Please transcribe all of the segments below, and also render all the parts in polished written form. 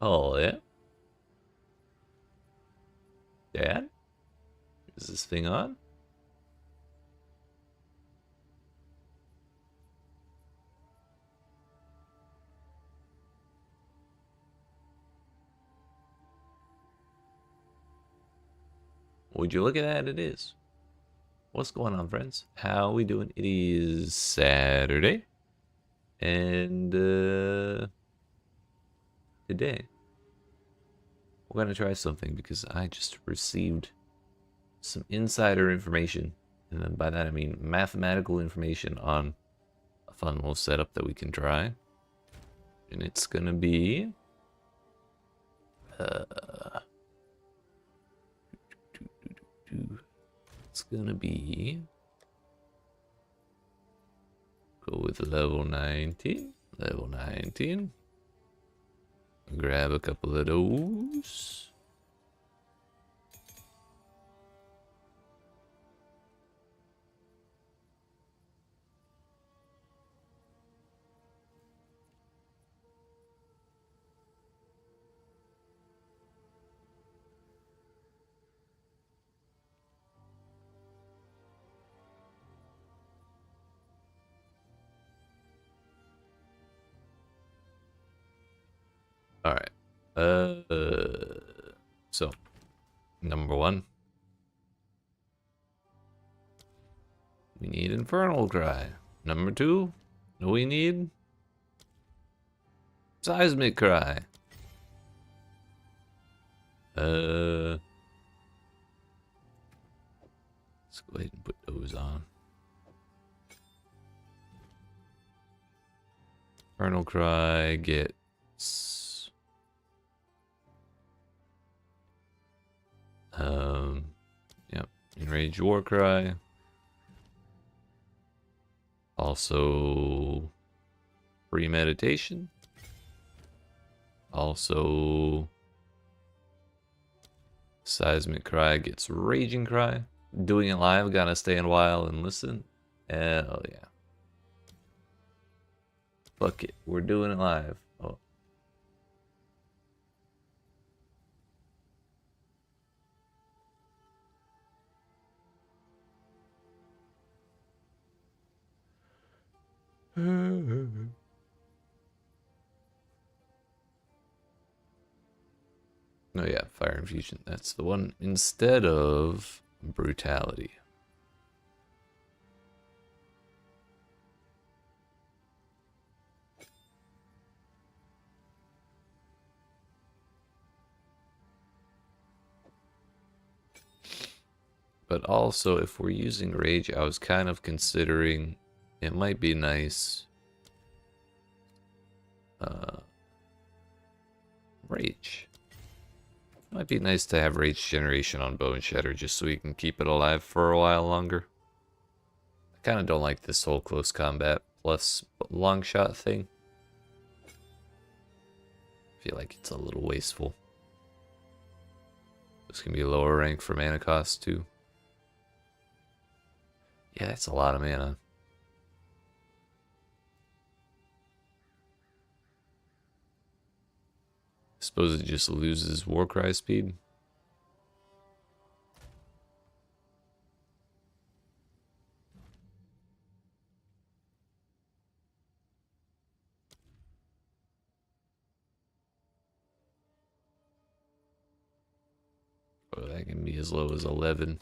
Oh, yeah? Dad? Is this thing on? Would you look at that? It is. What's going on, friends? How we doing? It is Saturday. And, today, we're going to try something because I just received some insider information. And then by that, I mean mathematical information on a fun little setup that we can try. And it's going to be... It's going to be... Go with level 19. Level 19. Grab a couple of those. All right. So number one, we need Infernal Cry. Number two, we need Seismic Cry. Let's go ahead and put those on. Infernal Cry gets yep, Enraged Warcry. Also Premeditation. Also Seismic Cry gets Raging Cry. Doing it live, gotta stay in a while and listen. Hell yeah. Fuck it, we're doing it live. Oh. Oh yeah, Fire Infusion. That's the one instead of Brutality. But also, if we're using Rage, I was kind of considering it might be nice. Rage. Might be nice to have Rage Generation on Bone Shatter just so we can keep it alive for a while longer. I kind of don't like this whole close combat plus long shot thing. I feel like it's a little wasteful. This can be a lower rank for mana cost too. Yeah, that's a lot of mana. I suppose it just loses Warcry speed. Oh, that can be as low as 11.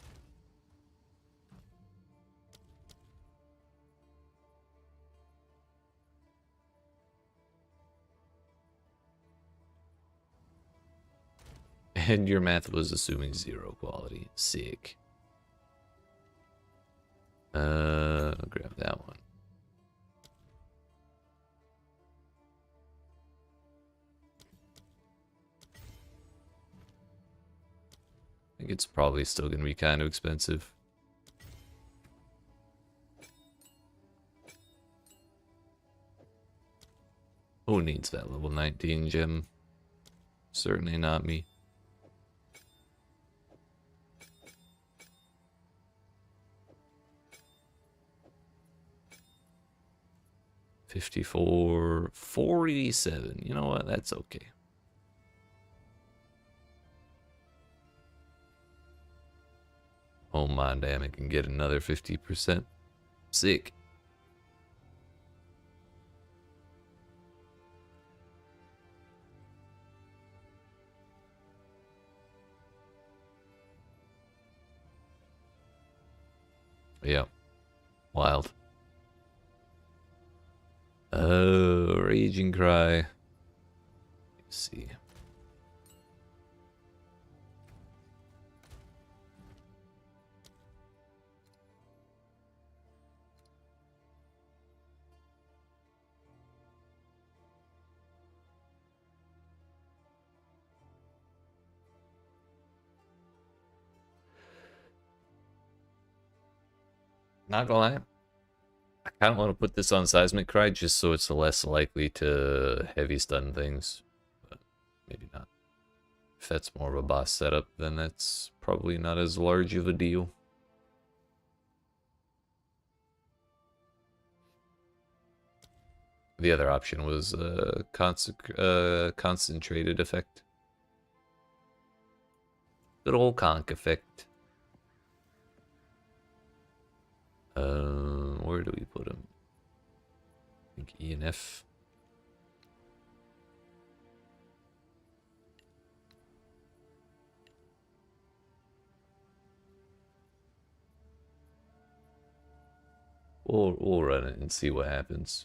And your math was assuming 0 quality. Sick. I'll grab that one. I think it's probably still going to be kind of expensive. Who needs that level 19 gem? Certainly not me. $54, $47. You know what? That's okay. Oh my damn, it can get another 50%. Sick. Yeah. Wild. Oh, Raging Cry. Let's see. Not gonna lie. I kind of want to put this on Seismic Cry just so it's less likely to heavy stun things. But maybe not. If that's more of a boss setup, then that's probably not as large of a deal. The other option was concentrated effect. Good old conk effect. Where do we put him? I think E and F. We'll run it and see what happens.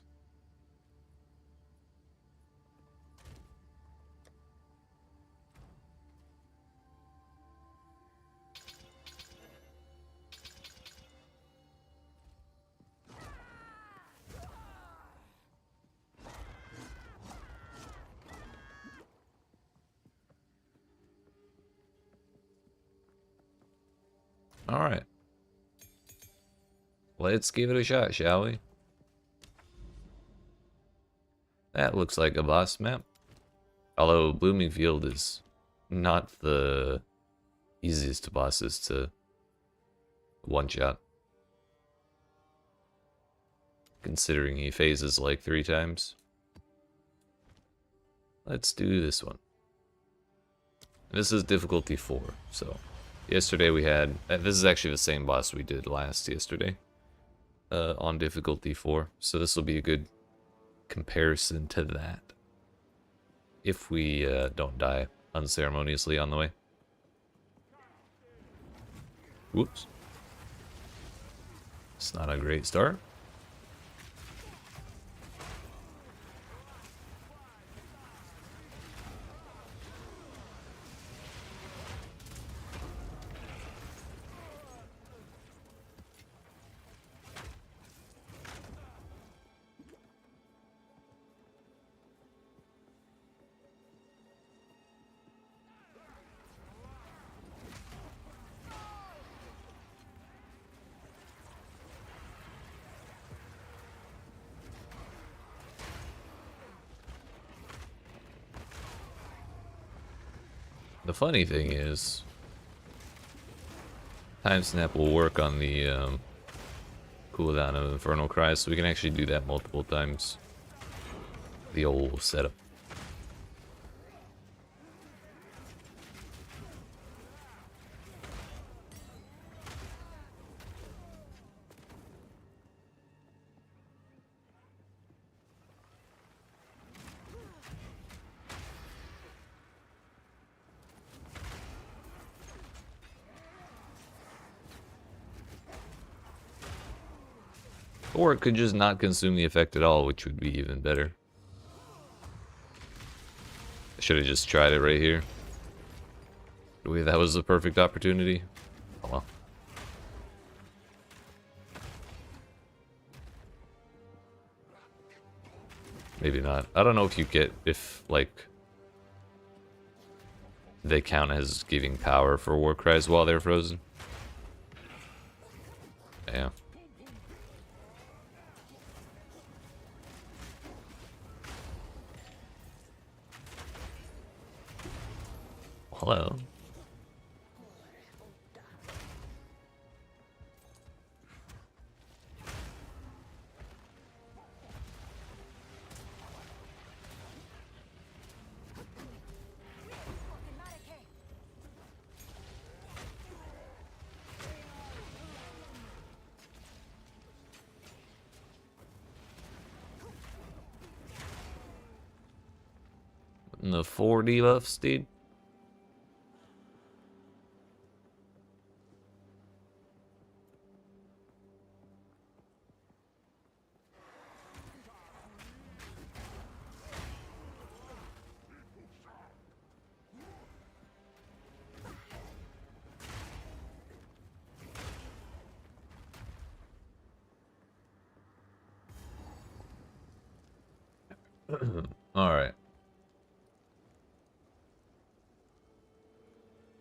Alright. Let's give it a shot, shall we? That looks like a boss map. Although Blooming Field is not the easiest bosses to one-shot. Considering he phases like 3 times. Let's do this one. This is difficulty 4, so... Yesterday we had... this is actually the same boss we did last yesterday. On difficulty 4, so this will be a good comparison to that. If we don't die unceremoniously on the way. Whoops. It's not a great start. The funny thing is, Time Snap will work on the cooldown of Infernal Cry, so we can actually do that multiple times. The old setup. Or it could just not consume the effect at all, which would be even better. I should have just tried it right here. That was the perfect opportunity. Oh well. Maybe not. I don't know if you get, if, like, they count as giving power for Warcries while they're frozen. Yeah. Hello. the 4 debuffs, dude. All right.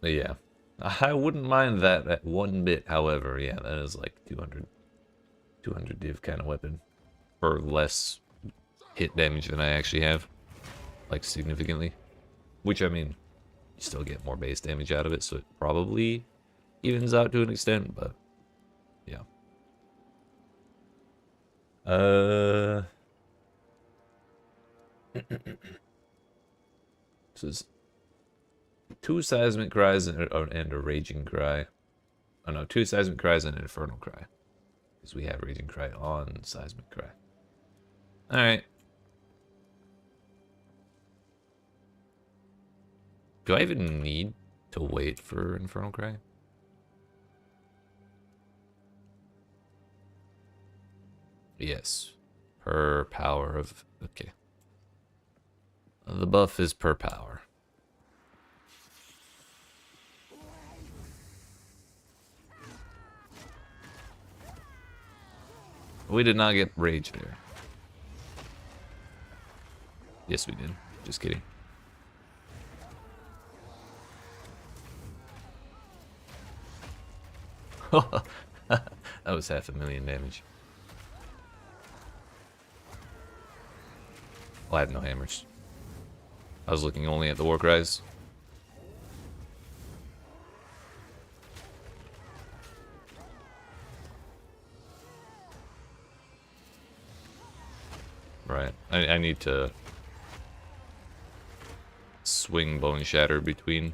But yeah, I wouldn't mind that at 1 bit. However, yeah, that is like 200 div kind of weapon for less hit damage than I actually have, like significantly. Which I mean, you still get more base damage out of it, so it probably evens out to an extent. But yeah. This is 2 seismic cries and a raging cry. Oh no, 2 seismic cries and an infernal cry, because we have raging cry on seismic cry. All right. Do I even need to wait for infernal cry? Yes, per power of, okay. The buff is per power. We did not get rage there. Yes, we did. Just kidding. That was 500,000 damage. Well, I have no hammers. I was looking only at the Warcries. Right. I need to swing Bone Shatter between.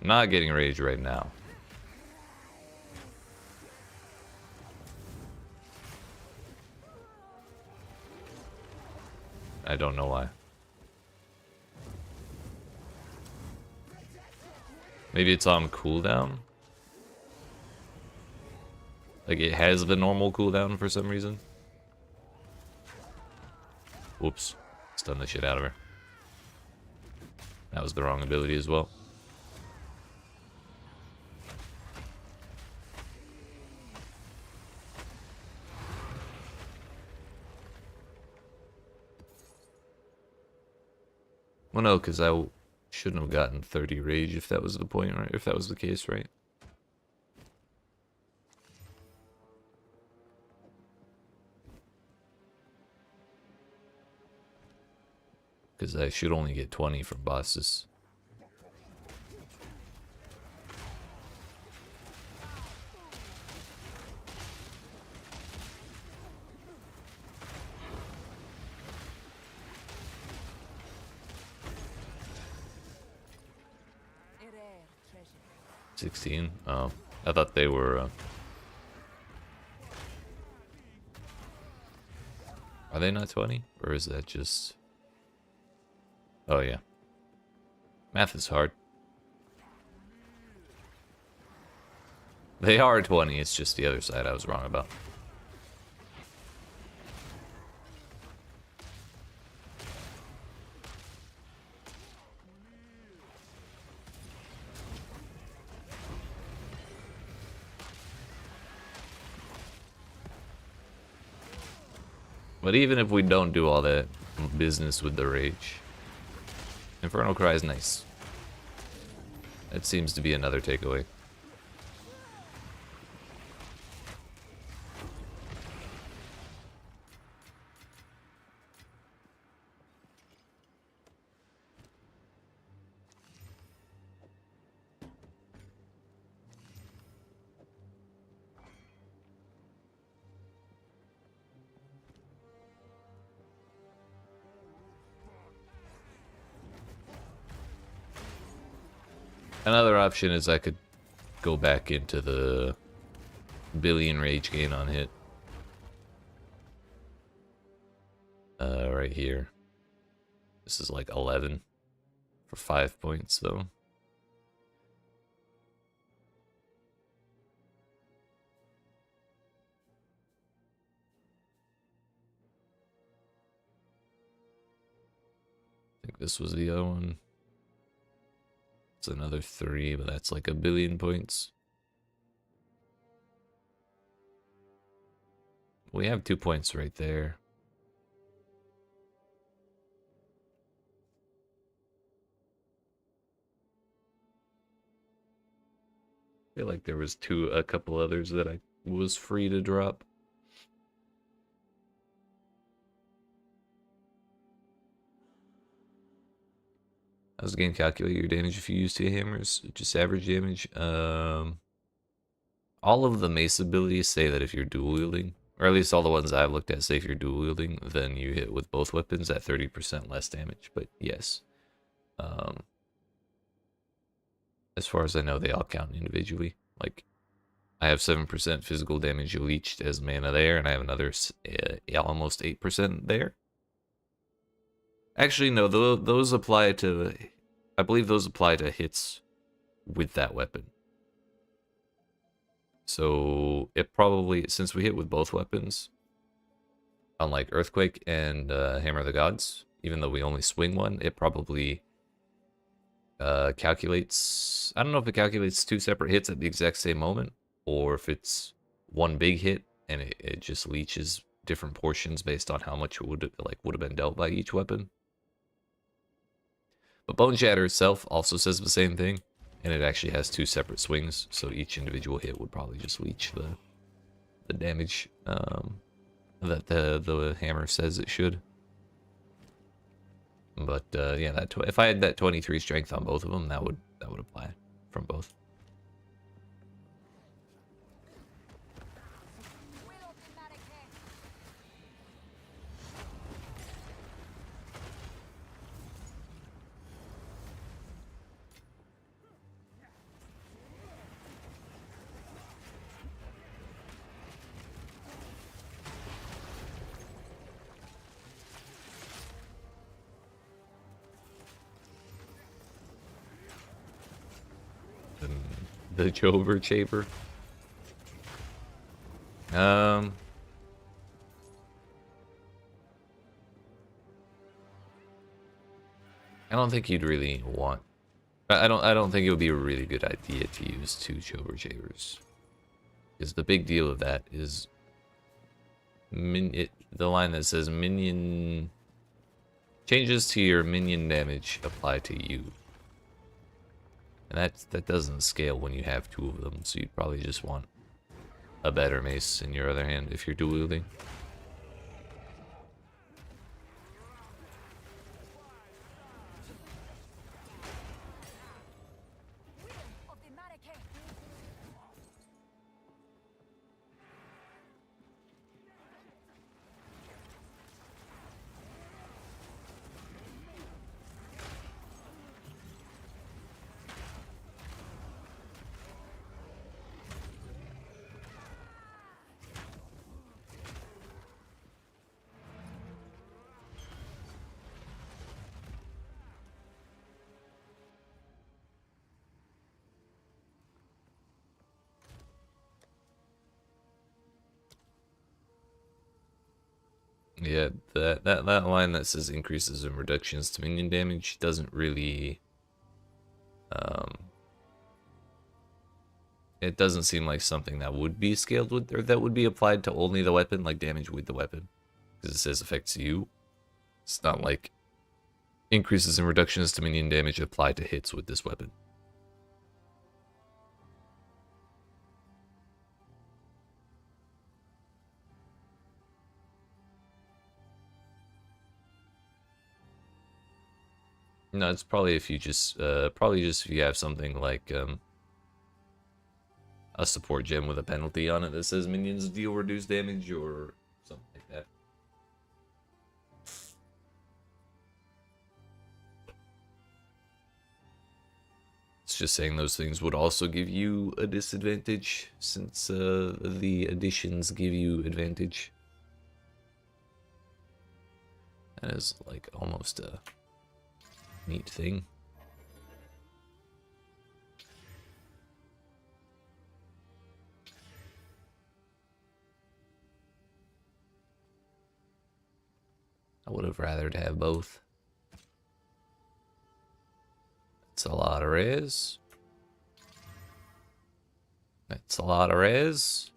Not getting rage right now. I don't know why. Maybe it's on cooldown? Like it has the normal cooldown for some reason? Whoops. Stunned the shit out of her. That was the wrong ability as well. Well, no, because I shouldn't have gotten 30 rage if that was the point, right? If that was the case, right? Because I should only get 20 from bosses. $16? Oh, I thought they were... Are they not 20? Or is that just... Oh, yeah. Math is hard. They are 20, it's just the other side I was wrong about. But even if we don't do all that business with the rage, Infernal Cry is nice. That seems to be another takeaway. Another option is I could go back into the billion rage gain on hit. right here. This is like 11 for 5 points, though. I think this was the other one. It's another 3, but that's like 1 billion points. We have 2 points right there. I feel like there was a couple others that I was free to drop. How's the game calculate your damage if you use 2 hammers? Just average damage. All of the mace abilities say that if you're dual wielding, or at least all the ones I've looked at say if you're dual wielding, then you hit with both weapons at 30% less damage. But yes, as far as I know, they all count individually. Like, I have 7% physical damage leached as mana there, and I have another almost 8% there. Actually, no, those apply to... I believe those apply to hits with that weapon. So, it probably... Since we hit with both weapons, unlike Earthquake and Hammer of the Gods, even though we only swing one, it probably calculates... I don't know if it calculates 2 separate hits at the exact same moment, or if it's one big hit, and it just leeches different portions based on how much it would have been dealt by each weapon. But Bone Shatter itself also says the same thing, and it actually has 2 separate swings, so each individual hit would probably just leech the damage that the hammer says it should. But yeah, if I had that 23 strength on both of them, that would apply from both. The Jover Chaber. I don't think you'd really want. I don't think it would be a really good idea to use 2 Jover Chabers, because the big deal of that is the line that says minion changes to your minion damage apply to you. And that doesn't scale when you have 2 of them, so you'd probably just want a better mace in your other hand if you're dual wielding. Yeah, that line that says increases and reductions to minion damage doesn't really it doesn't seem like something that would be scaled with, or that would be applied to only the weapon, like damage with the weapon, because it says affects you. It's not like increases and reductions to minion damage apply to hits with this weapon. No, it's probably if you just if you have something like a support gem with a penalty on it that says minions deal reduced damage or something like that. It's just saying those things would also give you a disadvantage, since the additions give you advantage. That is like almost a neat thing. I would have rather to have both. It's a lot of res. It's a lot of res.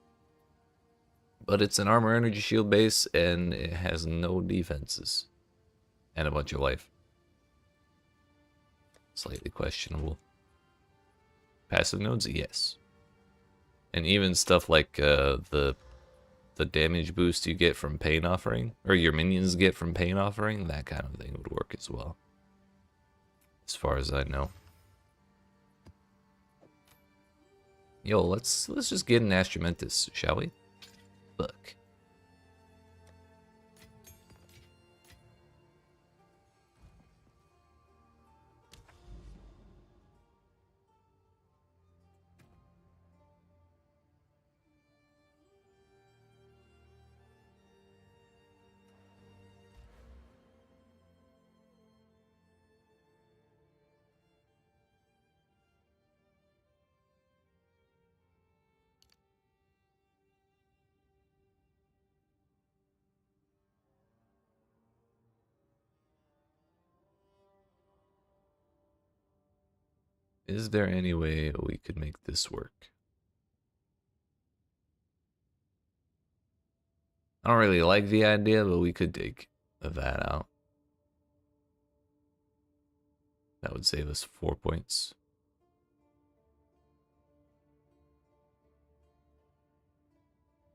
But it's an armor energy shield base and it has no defenses. And a bunch of life. Slightly questionable. Passive nodes, yes. And even stuff like the damage boost you get from Pain Offering, or your minions get from Pain Offering, that kind of thing would work as well. As far as I know. Yo, let's just get an Astrumentus, shall we? Look. Is there any way we could make this work? I don't really like the idea, but we could take that out. That would save us 4 points.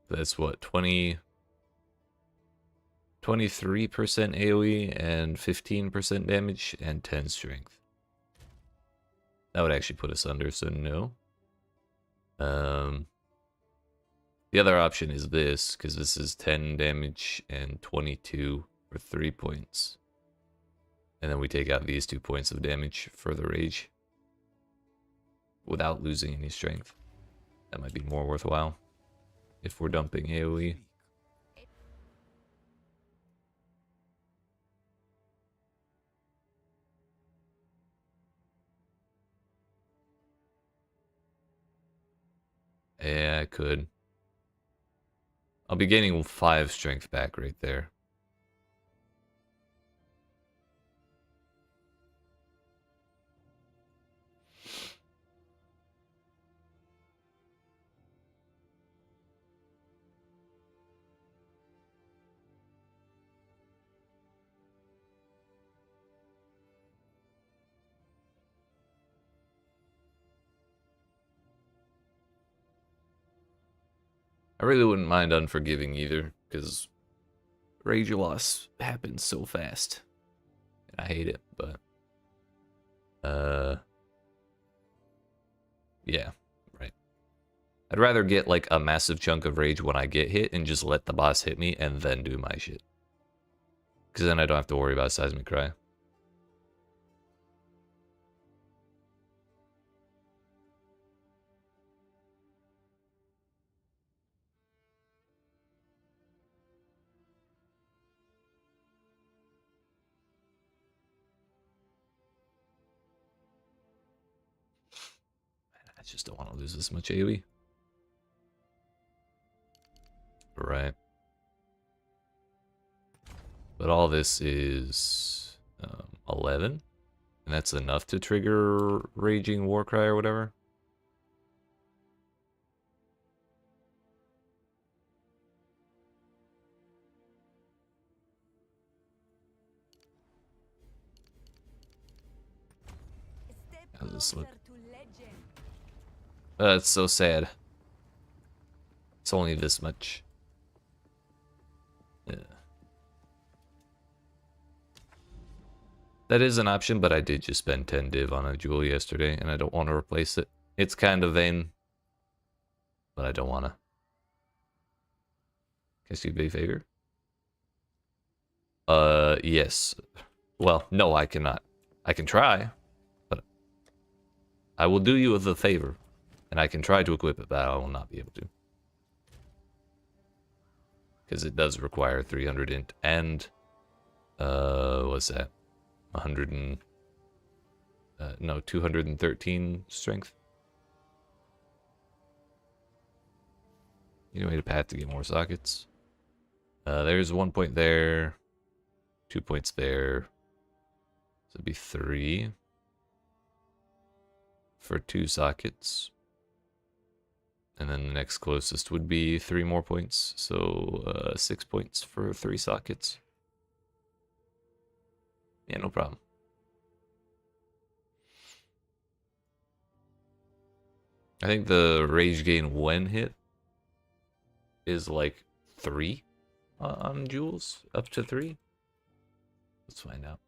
That's what, 23% AoE and 15% damage and 10 strength. That would actually put us under, so no. The other option is this, because this is 10 damage and 22 for 3 points. And then we take out these 2 points of damage for the rage. Without losing any strength. That might be more worthwhile. If we're dumping AoE. Yeah, I could. I'll be gaining 5 strength back right there. I really wouldn't mind Unforgiving either, because rage loss happens so fast. And I hate it, but yeah, right. I'd rather get like a massive chunk of rage when I get hit and just let the boss hit me and then do my shit. Because then I don't have to worry about Seismic Cry. I just don't want to lose this much AoE. Right. But all this is 11. And that's enough to trigger Raging Warcry or whatever. How does this look? It's so sad. It's only this much. Yeah. That is an option, but I did just spend 10 div on a jewel yesterday, and I don't want to replace it. It's kind of vain, but I don't want to. Guess you'd be a favor? Yes. Well, no, I cannot. I can try, but I will do you the favor. And I can try to equip it, but I will not be able to. Because it does require 300 int and What's that? 100 and no, 213 strength. You need a path to get more sockets. There's 1 point there, 2 points there. So it'd be 3 for 2 sockets. And then the next closest would be 3 more points. So 6 points for 3 sockets. Yeah, no problem. I think the rage gain when hit is like 3 on jewels, up to 3. Let's find out.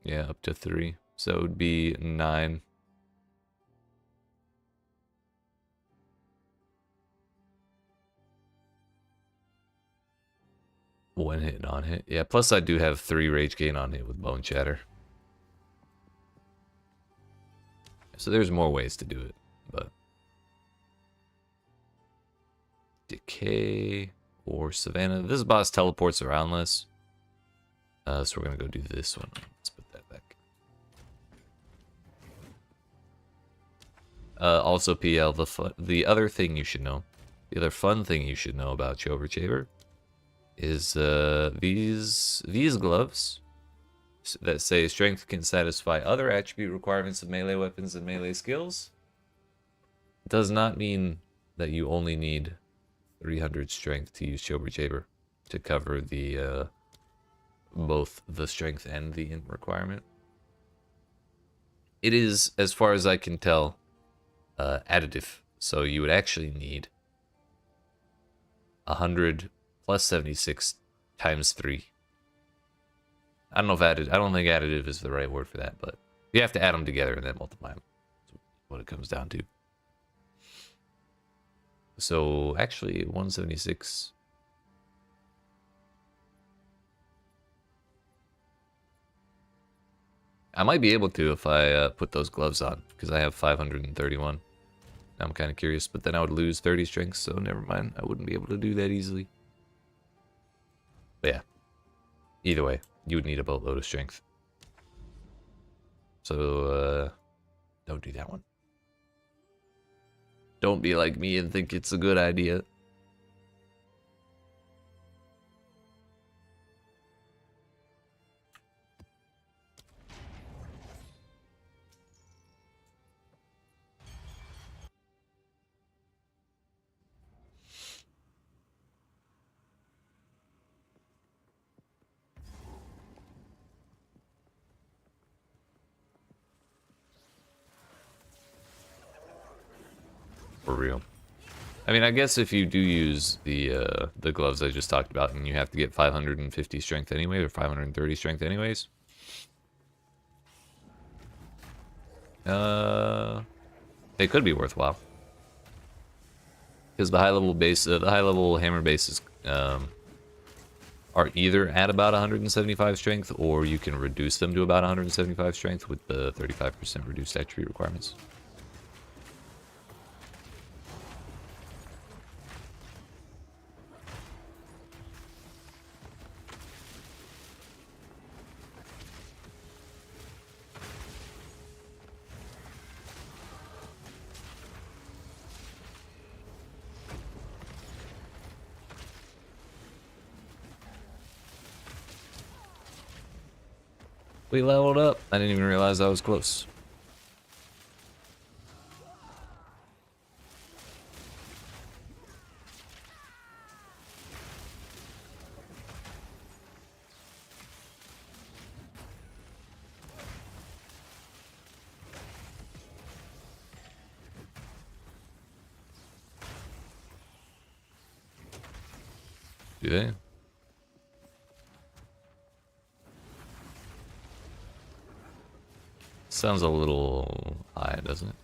Yeah, up to 3. So it would be 9. When hit and on hit. Yeah, plus I do have 3 rage gain on hit with Bone Shatter. So there's more ways to do it, but Decay or Savannah. This boss teleports around less. So we're gonna go do this one. Let's put that back. Also, PL, the other thing you should know, the other fun thing you should know about Chover Chaver is these gloves that say strength can satisfy other attribute requirements of melee weapons and melee skills. Does not mean that you only need 300 strength to use Chover Chaver to cover the both the strength and the int requirement. It is, as far as I can tell, additive. So you would actually need 100 plus 76 times 3. I don't know if I don't think additive is the right word for that, but you have to add them together and then multiply them. That's what it comes down to. So actually 176. I might be able to if I put those gloves on, because I have 531. I'm kind of curious, but then I would lose 30 strength, so never mind. I wouldn't be able to do that easily. But yeah, either way, you would need a boatload of strength. So, don't do that one. Don't be like me and think it's a good idea. For real. I mean, I guess if you do use the gloves I just talked about, and you have to get 550 strength anyway, or 530 strength anyways, they could be worthwhile, because the high level hammer bases are either at about 175 strength, or you can reduce them to about 175 strength with the 35% reduced attribute requirements. We leveled up. I didn't even realize I was close. Do they? Sounds a little high, doesn't it?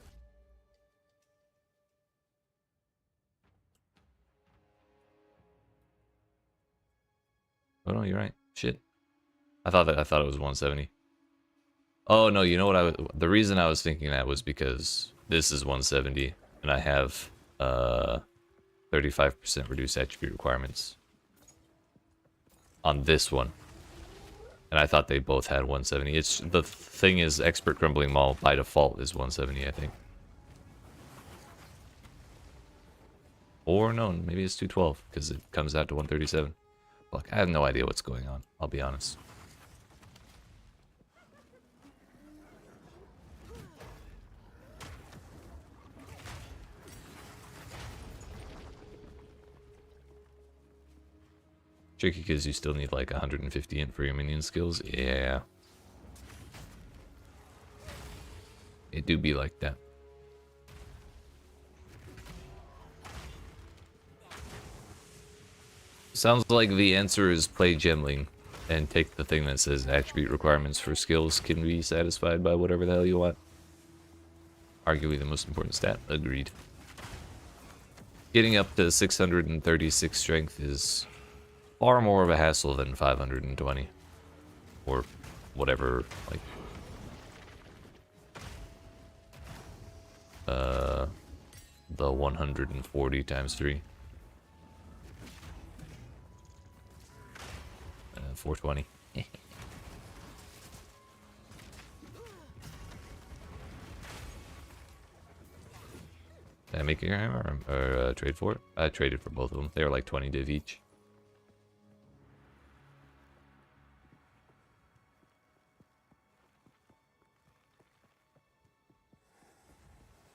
Oh no, you're right. Shit. I thought it was 170. Oh no, you know what the reason I was thinking that was because this is 170 and I have 35% reduced attribute requirements on this one. And I thought they both had 170. It's the thing is, Expert Crumbling Maul by default is 170, I think. Or no, maybe it's 212 because it comes out to 137. Look, I have no idea what's going on. I'll be honest. Tricky because you still need like 150 int for your minion skills. Yeah. It do be like that. Sounds like the answer is play Gemling and take the thing that says attribute requirements for skills can be satisfied by whatever the hell you want. Arguably the most important stat. Agreed. Getting up to 636 strength is far more of a hassle than 520. Or whatever, like... the 140 times 3. 420. Did I make your hammer or trade for it? I traded for both of them. They were like 20 div each.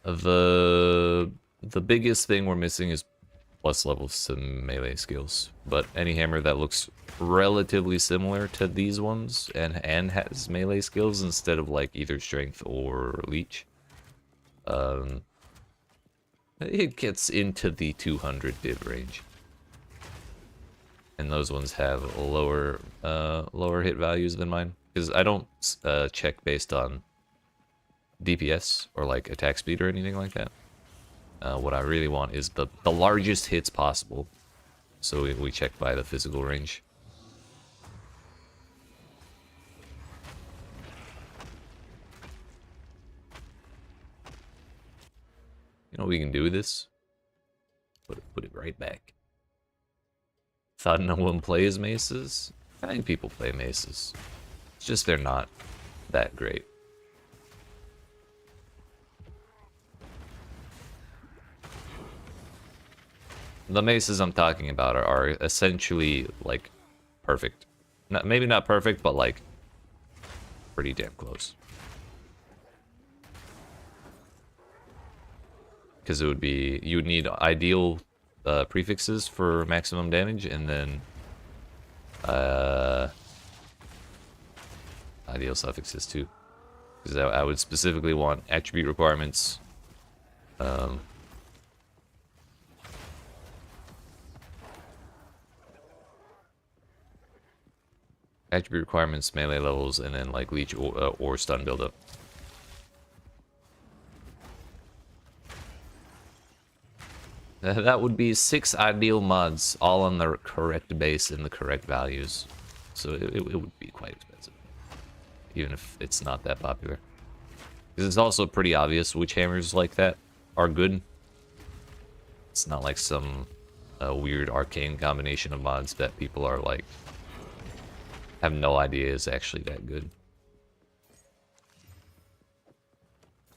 The biggest thing we're missing is plus levels to melee skills. But any hammer that looks relatively similar to these ones and has melee skills instead of like either strength or leech, it gets into the 200 div range. And those ones have lower hit values than mine because I don't check based on DPS or like attack speed or anything like that. What I really want is the largest hits possible, so we check by the physical range. You know what we can do with this? Put it right back. Thought no one plays maces? I think people play maces. It's just they're not that great. The maces I'm talking about are essentially, like, perfect. Maybe not perfect, but, like, pretty damn close. Because it would be... You would need ideal prefixes for maximum damage, and then... ideal suffixes, too. Because I would specifically want attribute requirements... attribute requirements, melee levels, and then like leech or stun buildup. That would be 6 ideal mods, all on the correct base and the correct values. So it would be quite expensive, even if it's not that popular. Because it's also pretty obvious which hammers like that are good. It's not like some weird arcane combination of mods that people are like have no idea is actually that good.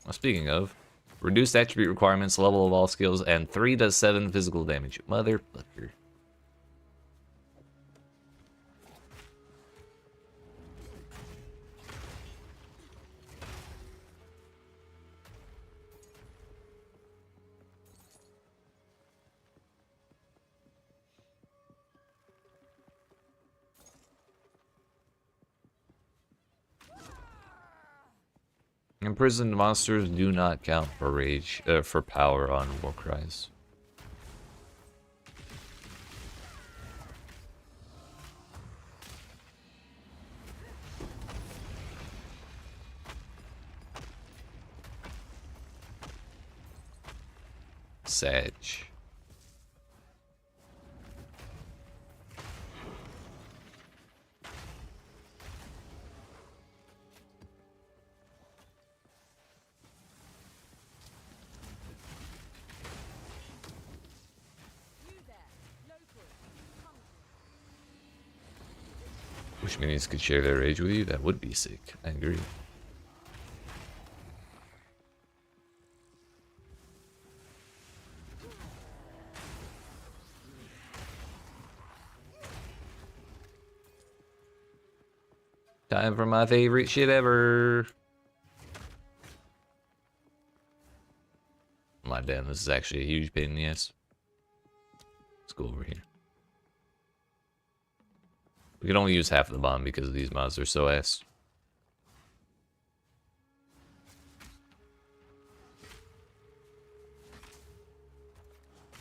Well, speaking of, reduced attribute requirements, level of all skills, and 3 to 7 physical damage. Motherfucker. Imprisoned monsters do not count for rage, for power on Warcries. Sag. Wish minis could share their rage with you. That would be sick. I agree. Time for my favorite shit ever. My damn, this is actually a huge pain in the ass. Let's go over here. We can only use half of the bomb because these mods are so ass.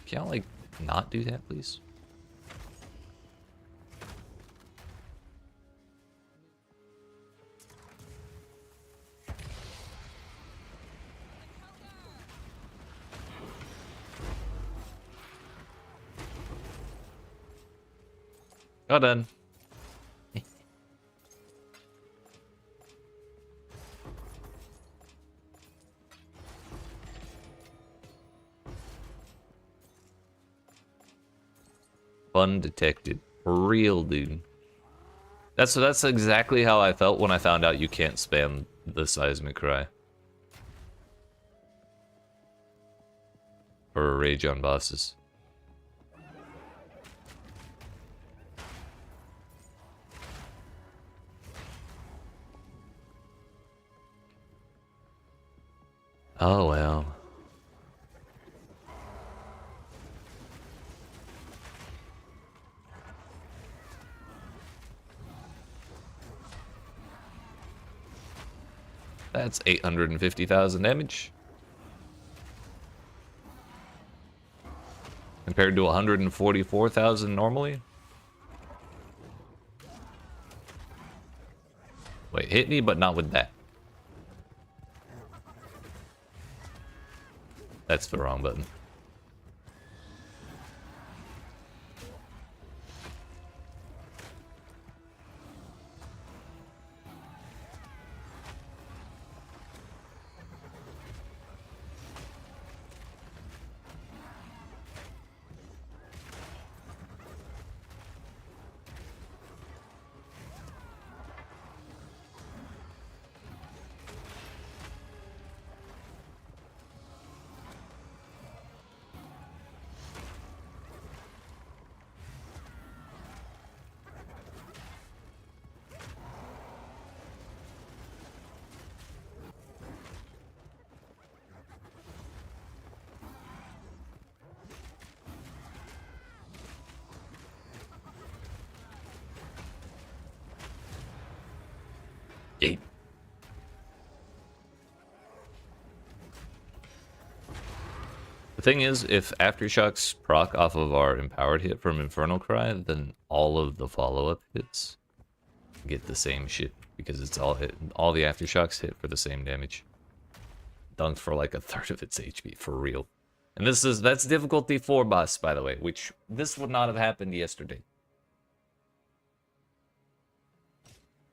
Can y'all, like, not do that, please? All done. Fun detected. For real, dude. That's exactly how I felt when I found out you can't spam the seismic cry. For a rage on bosses. Oh well. That's 850,000 damage. Compared to 144,000 normally. Wait, hit me, but not with that. That's the wrong button. Yeet. The thing is, if Aftershocks proc off of our empowered hit from Infernal Cry, then all of the follow-up hits get the same shit because it's all the Aftershocks hit for the same damage. Dunked for like a third of its HP, for real. And that's difficulty 4 boss, by the way, which this would not have happened yesterday.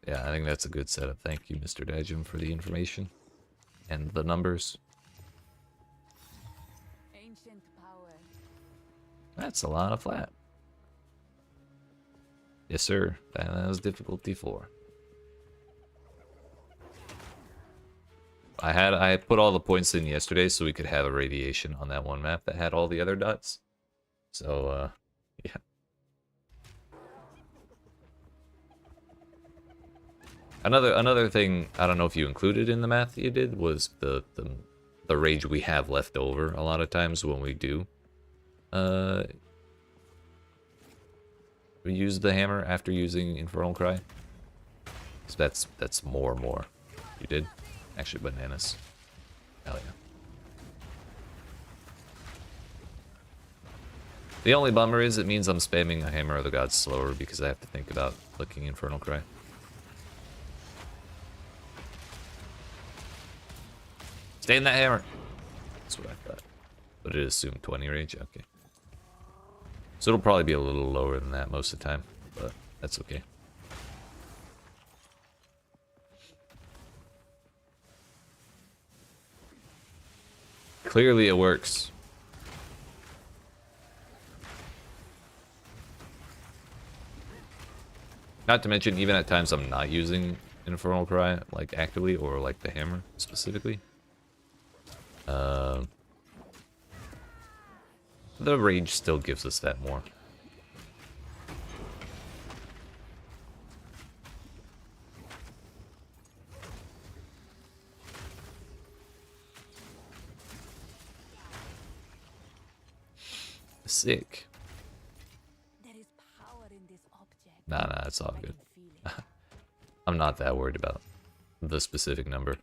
Yeah, I think that's a good setup. Thank you, Mr. Dajum, for the information and the numbers. Ancient power. That's a lot of flat. Yes, sir. That was difficulty 4. I put all the points in yesterday so we could have a radiation on that one map that had all the other dots. So, yeah. Another thing, I don't know if you included in the math you did, was the rage we have left over a lot of times when we do. We use the hammer after using Infernal Cry. So that's more. You did? Actually, bananas. Hell yeah. The only bummer is it means I'm spamming a Hammer of the Gods slower because I have to think about clicking Infernal Cry. Stay in that hammer. That's what I thought. But it assumed 20 rage? Okay. So it'll probably be a little lower than that most of the time, but that's okay. Clearly it works. Not to mention, even at times I'm not using Infernal Cry, like, actively, or, like, the hammer, specifically. The rage still gives us that more. Sick. Nah, it's all good. I'm not that worried about the specific number.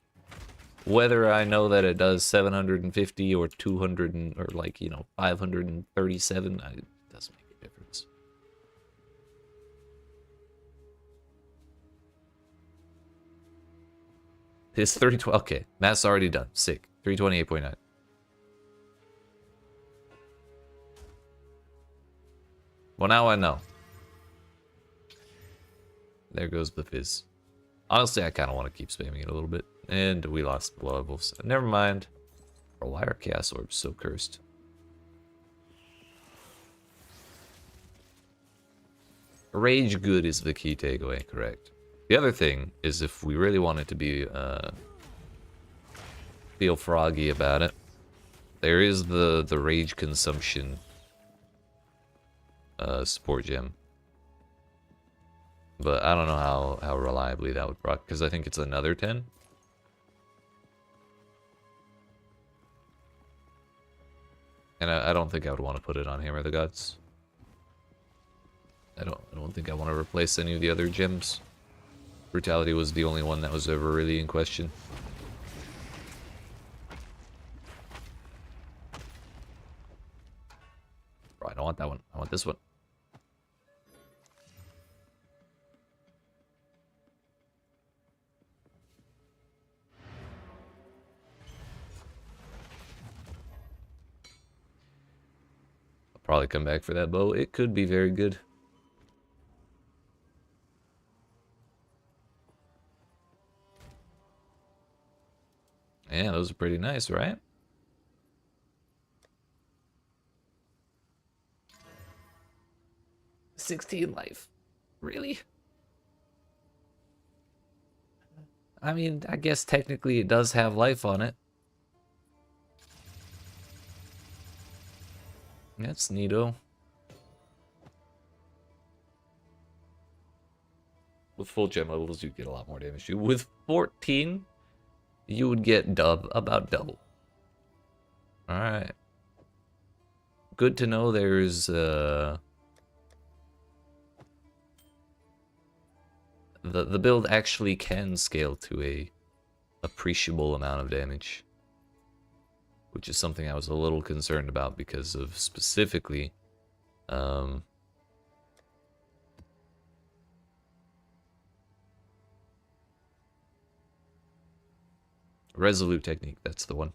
Whether I know that it does 750 or 200 or like, you know, 537, it doesn't make a difference. It's 312. Okay, math's already done. Sick. 328.9. Well, now I know. There goes the fizz. Honestly, I kind of want to keep spamming it a little bit. And we lost the levels. Never mind. Or why are Chaos Orbs so cursed? Rage good is the key takeaway, correct. The other thing is if we really wanted to be feel froggy about it, there is the rage consumption support gem. But I don't know how reliably that would proc, because I think it's another 10. And I don't think I would want to put it on Hammer of the Gods. I don't think I want to replace any of the other gems. Brutality was the only one that was ever really in question. Oh, I don't want that one. I want this one. I'll probably come back for that bow. It could be very good. Yeah, those are pretty nice, right? $16 life. Really? I mean, I guess technically it does have life on it. That's neato. With full gem levels, you get a lot more damage. With 14, you would get about double. Alright. Good to know there's the build actually can scale to a appreciable amount of damage. Which is something I was a little concerned about because of specifically Resolute technique, that's the one.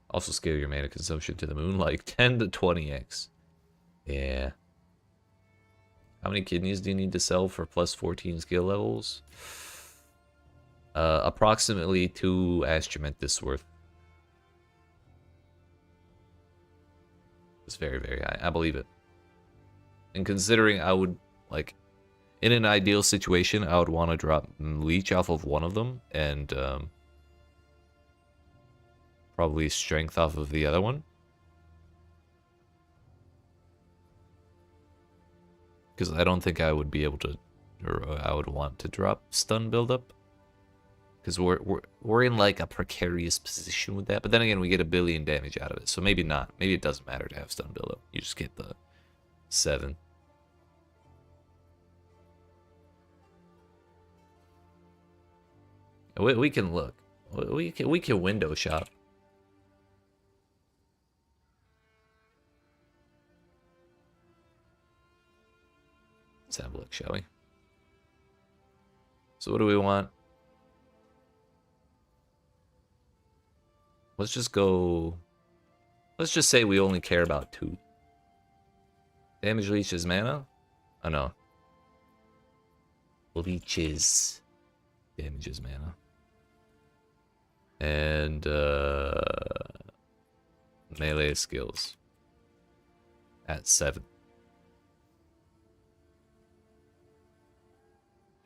Also scale your mana consumption to the moon, like 10 to 20x. Yeah. How many kidneys do you need to sell for plus 14 skill levels? Approximately 2 Astrumentis worth. It's very, very high. I believe it. And considering I would, like, in an ideal situation, I would want to drop Leech off of one of them and probably Strength off of the other one. Because I don't think I would be able to, or I would want to drop Stun buildup. Because we're in like a precarious position with that. But then again, we get 1 billion damage out of it. So maybe not. Maybe it doesn't matter to have Stun buildup. You just get the 7. We can look. We can window shop. Let's have a look, shall we? So what do we want? Let's just go... Let's just say we only care about 2. Damage leeches mana? Oh no. Leeches. Damages mana. And melee skills. At 7.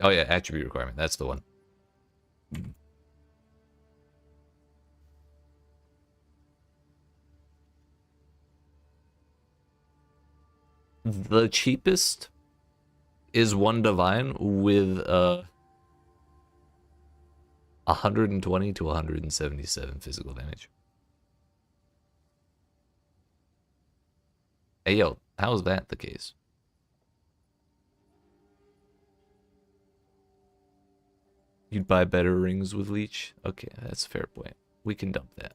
Oh yeah, attribute requirement. That's the one. The cheapest is one divine with 120 to 177 physical damage. Hey yo, how is that the case? You'd buy better rings with leech? Okay, that's a fair point. We can dump that.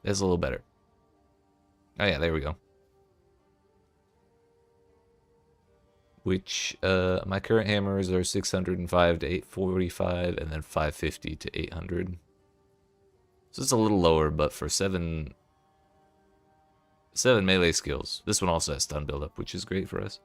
That's a little better. Oh yeah, there we go. Which, my current hammers are 605 to 845, and then 550 to 800. So it's a little lower, but for 7 melee skills. This one also has stun buildup, which is great for us.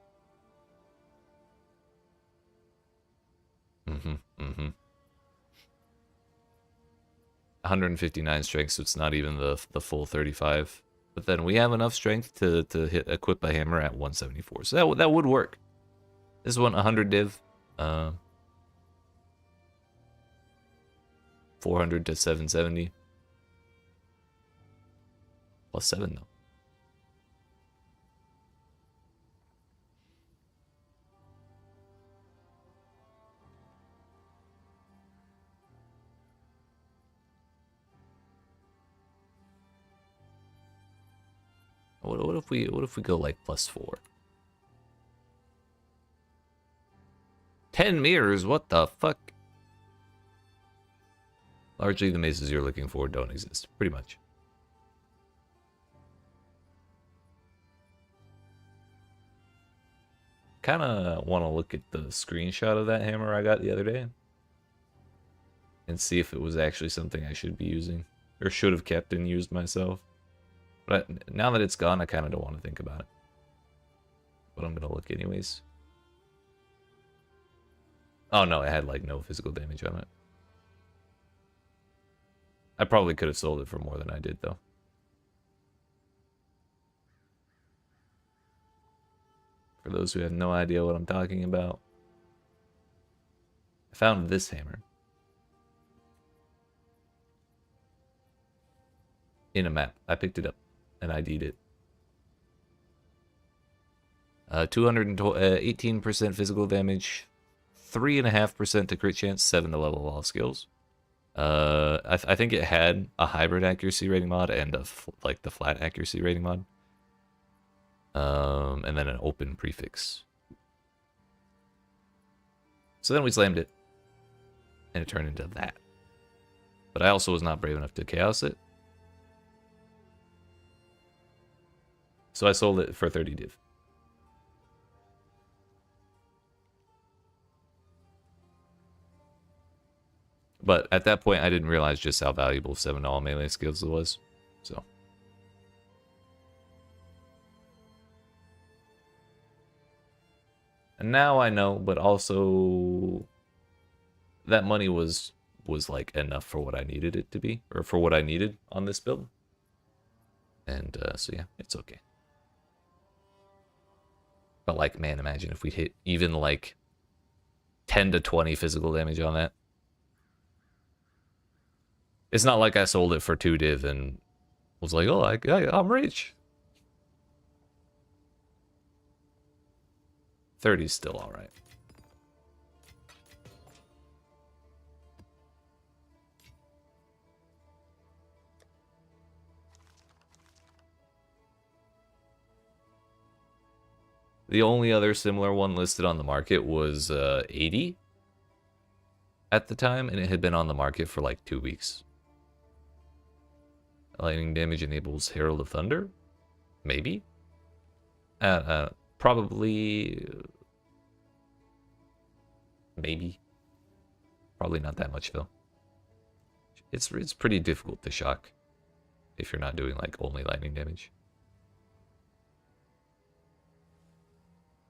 159 strength, so it's not even the full 35. But then we have enough strength to equip a hammer at 174. So that would work. This one, 100 div. 400 to 770. Plus 7, though. What if we go like +4? 10 mirrors, what the fuck? Largely the mazes you're looking for don't exist, pretty much. Kinda wanna look at the screenshot of that hammer I got the other day. And see if it was actually something I should be using. Or should have kept and used myself. But now that it's gone, I kinda don't want to think about it. But I'm gonna look anyways. Oh no, it had like no physical damage on it. I probably could have sold it for more than I did though. For those who have no idea what I'm talking about, I found this hammer in a map. I picked it up and ID'd it. 218% physical damage, 3.5% to crit chance, 7 to level all skills. I think it had a hybrid accuracy rating mod and like the flat accuracy rating mod. And then an open prefix. So then we slammed it, and it turned into that. But I also was not brave enough to chaos it. So I sold it for 30 div. But at that point, I didn't realize just how valuable 7 all melee skills was. So. And now I know, but also that money was like enough for what I needed it to be, or for what I needed on this build. And so yeah, it's okay. But like, man, imagine if we hit even like 10 to 20 physical damage on that. It's not like I sold it for 2 div and was like, oh, I'm rich. 30's still alright. The only other similar one listed on the market was 80 at the time, and it had been on the market for like 2 weeks. Lightning damage enables Herald of Thunder? Maybe? Probably... Maybe. Probably not that much, though. It's pretty difficult to shock if you're not doing, like, only lightning damage.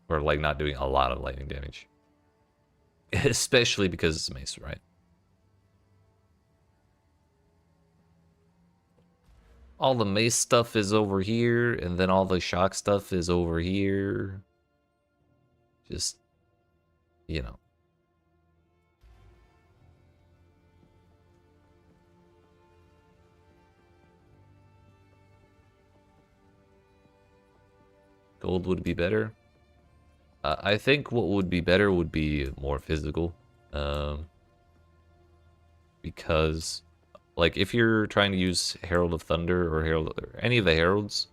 Or, like, not doing a lot of lightning damage. Especially because it's mace, right? all the mace stuff is over here, and then all the shock stuff is over here. Just, you know. Gold would be better. I think what would be better would be more physical. Because, like, if you're trying to use Herald of Thunder or Herald or any of the Heralds,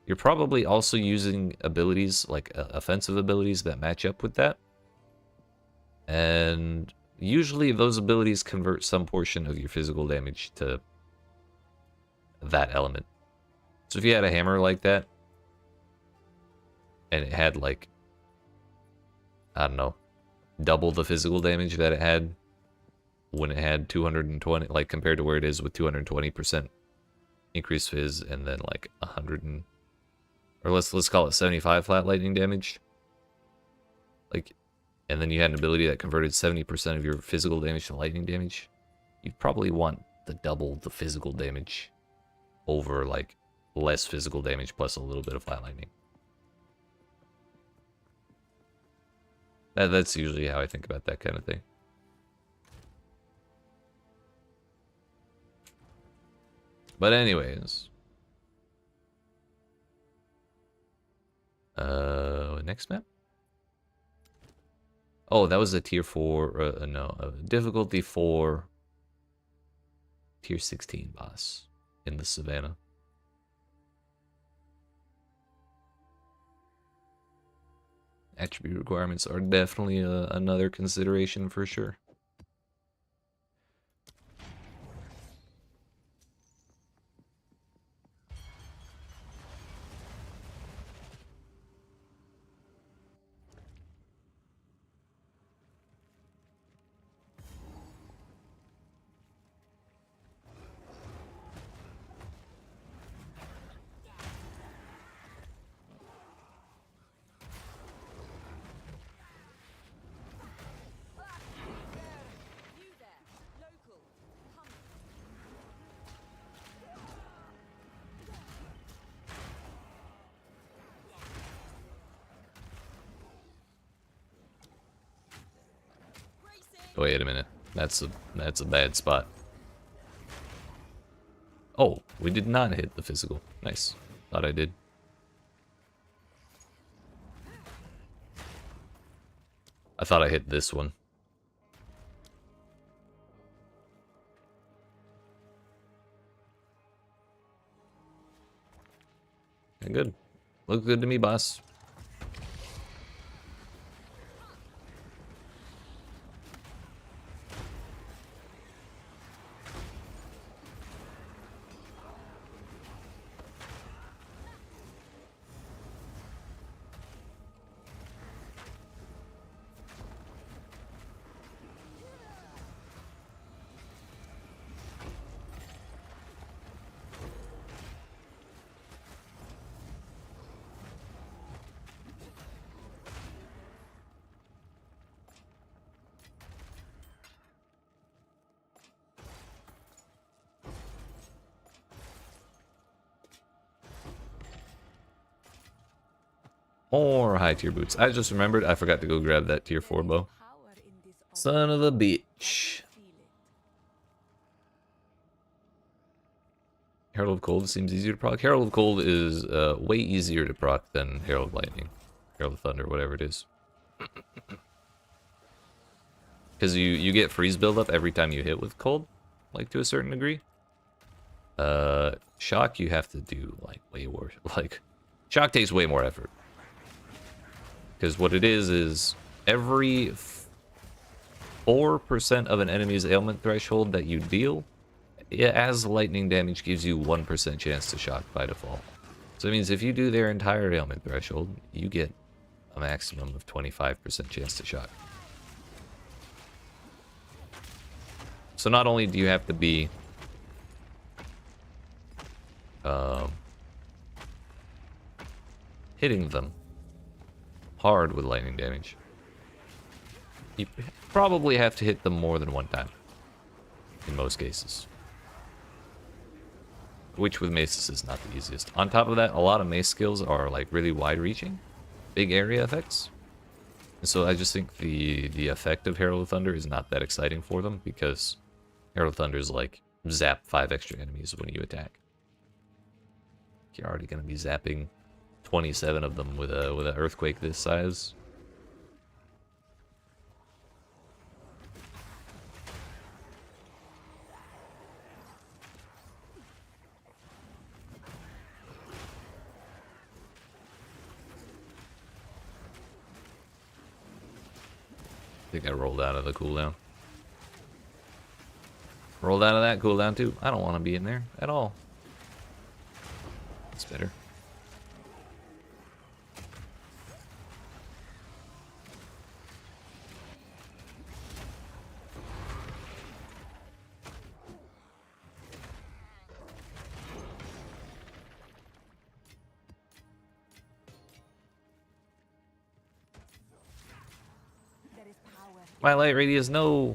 you're probably also using abilities, like offensive abilities that match up with that. And usually those abilities convert some portion of your physical damage to that element. So if you had a hammer like that, and it had, like, I don't know, double the physical damage that it had when it had 220, like, compared to where it is with 220% increased fizz, and then, like, 100 and, or let's call it 75 flat lightning damage. Like, and then you had an ability that converted 70% of your physical damage to lightning damage. You probably want the double the physical damage over, like, less physical damage plus a little bit of flat lightning. That's usually how I think about that kind of thing. But anyways. Next map? Oh, that was a tier 4, no, difficulty 4 tier 16 boss in the savannah. Attribute requirements are definitely another consideration for sure. Wait a minute. That's a bad spot. Oh, we did not hit the physical. Nice. Thought I did. I thought I hit this one. Okay, good. Looks good to me, boss. More high tier boots. I just remembered I forgot to go grab that tier 4 bow. Son of a bitch. Herald of Cold seems easier to proc. Herald of Cold is way easier to proc than Herald of Lightning. Herald of Thunder, whatever it is. Because you get freeze buildup every time you hit with Cold, like to a certain degree. Shock you have to do like way worse. Like, Shock takes way more effort. Because what it is every 4% of an enemy's ailment threshold that you deal, as lightning damage gives you 1% chance to shock by default. So it means if you do their entire ailment threshold, you get a maximum of 25% chance to shock. So not only do you have to be hitting them hard with lightning damage, you probably have to hit them more than one time in most cases. which with maces is not the easiest. On top of that, a lot of mace skills are like really wide-reaching, big area effects. And so I just think the effect of Herald of Thunder is not that exciting for them, because Herald of Thunder is like zap 5 extra enemies when you attack. You're already going to be zapping 27 of them with an earthquake this size. I think I rolled out of the cooldown. Rolled out of that cooldown too. I don't want to be in there at all. That's better. My light radius, no!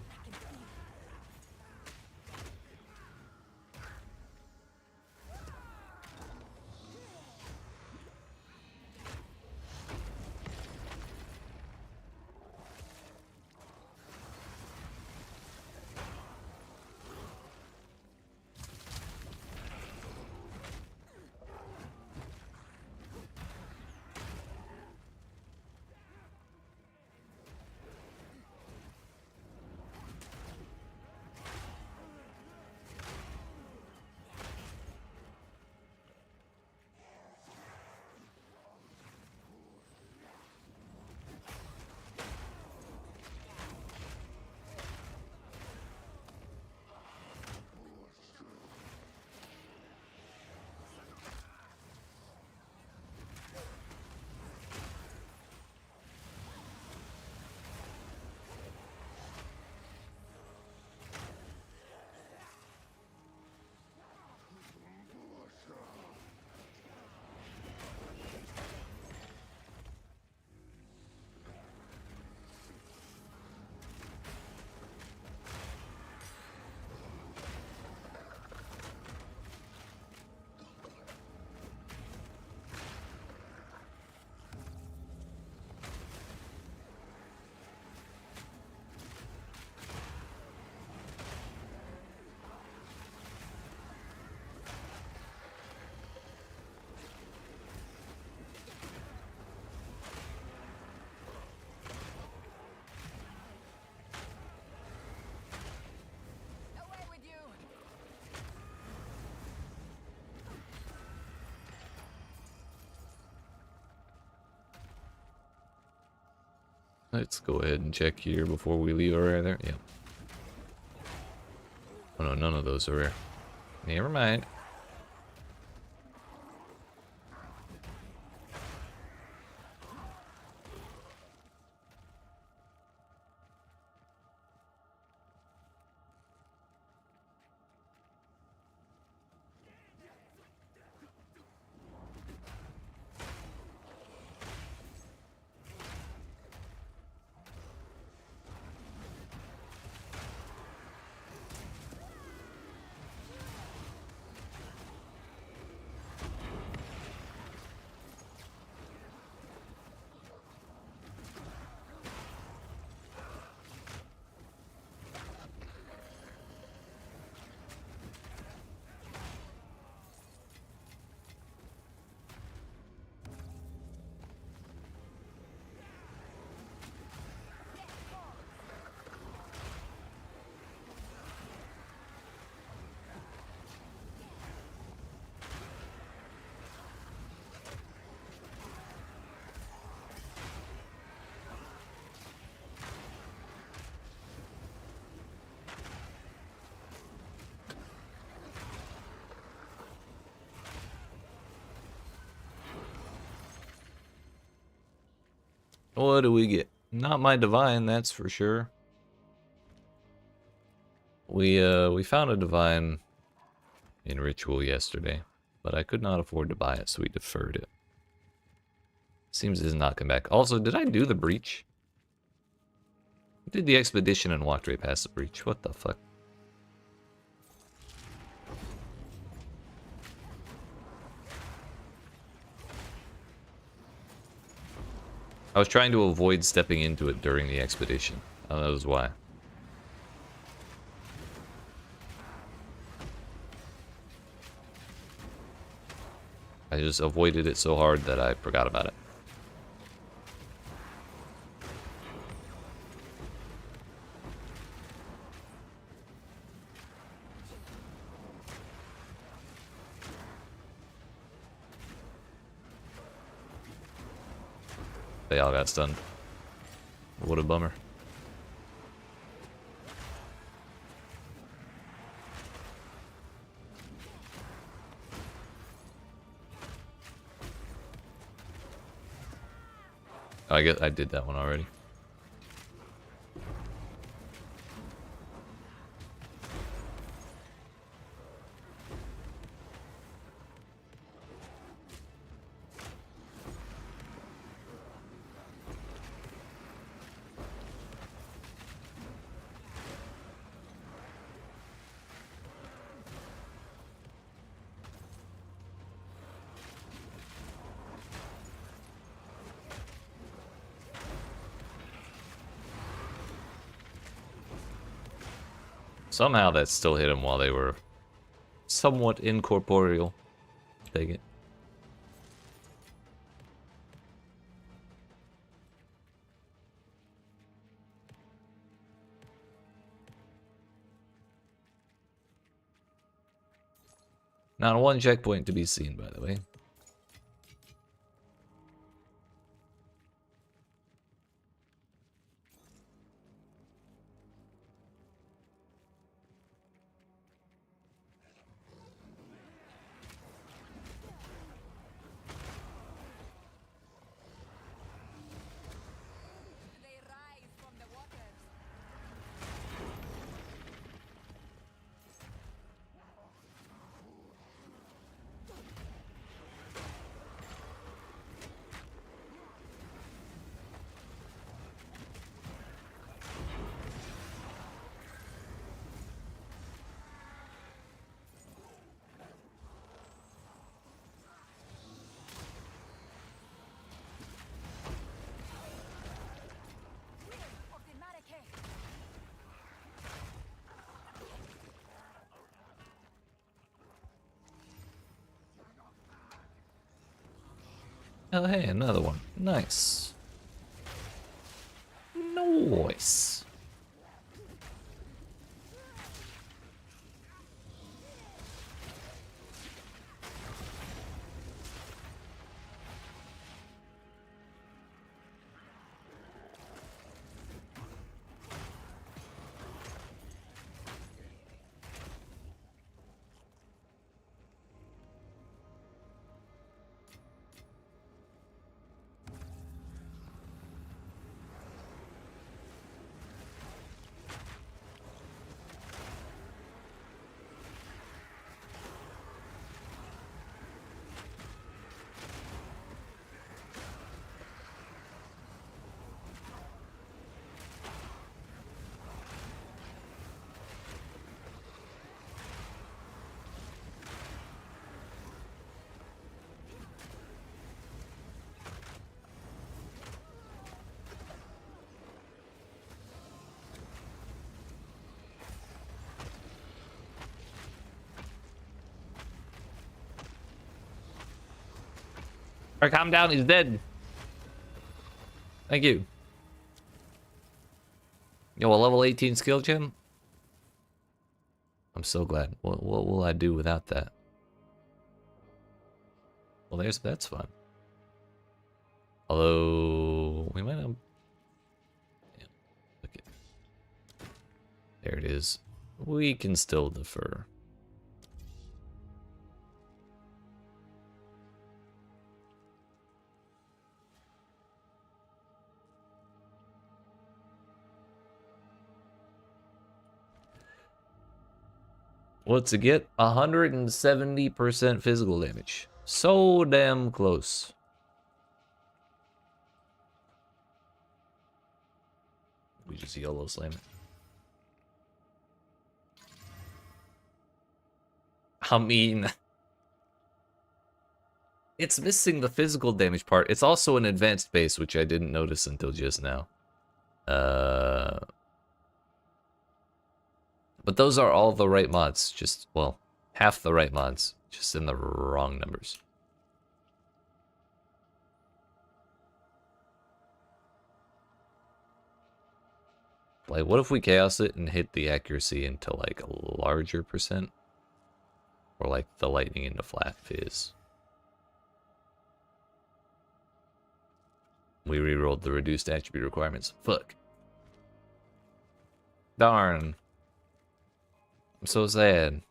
Let's go ahead and check here before we leave our there. Yeah. Oh no, none of those are rare. Never mind. What do we get? Not my divine, that's for sure. We found a divine in ritual yesterday, but I could not afford to buy it, so we deferred it. Seems it does not come back. Also, did I do the breach? I did the expedition and walked right past the breach. What the fuck? I was trying to avoid stepping into it during the expedition. That was why. I just avoided it so hard that I forgot about it. They all got stunned. What a bummer. Oh, I guess I did that one already. Somehow that still hit them while they were somewhat incorporeal. Take it. Not one checkpoint to be seen, by the way. Oh, hey, another one. Nice. Nice. Alright, calm down, he's dead. Thank you. Yo, a level 18 skill gem? I'm so glad. What will I do without that? Well, that's fun. Although, we might not... Yeah, okay. There it is. We can still defer. What's it get? 170% physical damage. So damn close. We just YOLO slam it. I mean... It's missing the physical damage part. It's also an advanced base, which I didn't notice until just now. But those are all the right mods. Just, well, half the right mods. Just in the wrong numbers. Like, what if we chaos it and hit the accuracy into, like, a larger percent? Or, like, the lightning into flat fizz? We rerolled the reduced attribute requirements. Fuck. Darn. I'm so sad.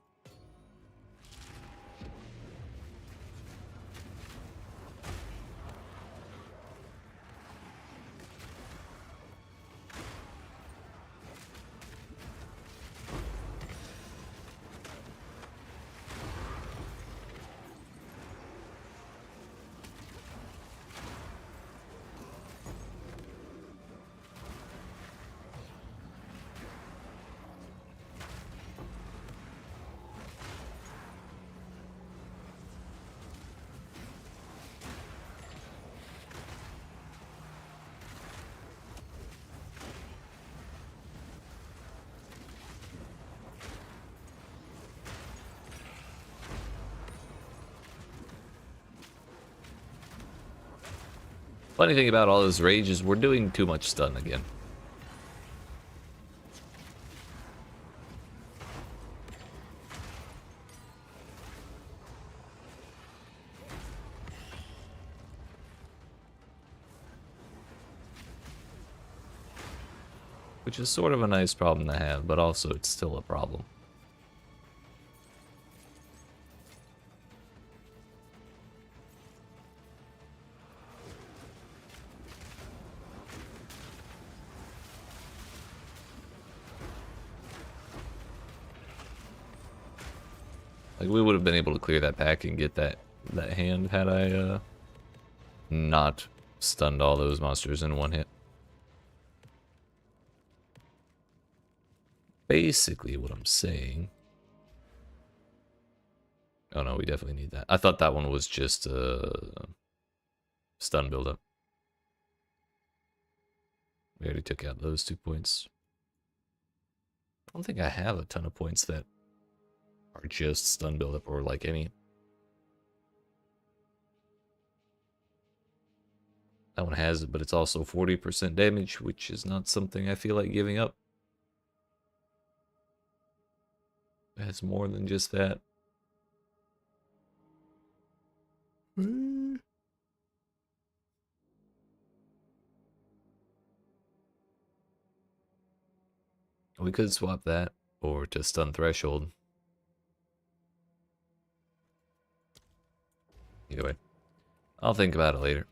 Funny thing about all this rage is we're doing too much stun again. Which is sort of a nice problem to have, but also it's still a problem. Like, we would have been able to clear that pack and get that hand had I not stunned all those monsters in one hit. Basically what I'm saying. Oh no, we definitely need that. I thought that one was just stun buildup. We already took out those 2 points. I don't think I have a ton of points that are just stun buildup or like any. That one has it, but it's also 40% damage, which is not something I feel like giving up. It has more than just that. We could swap that or to stun threshold. Either way, I'll think about it later.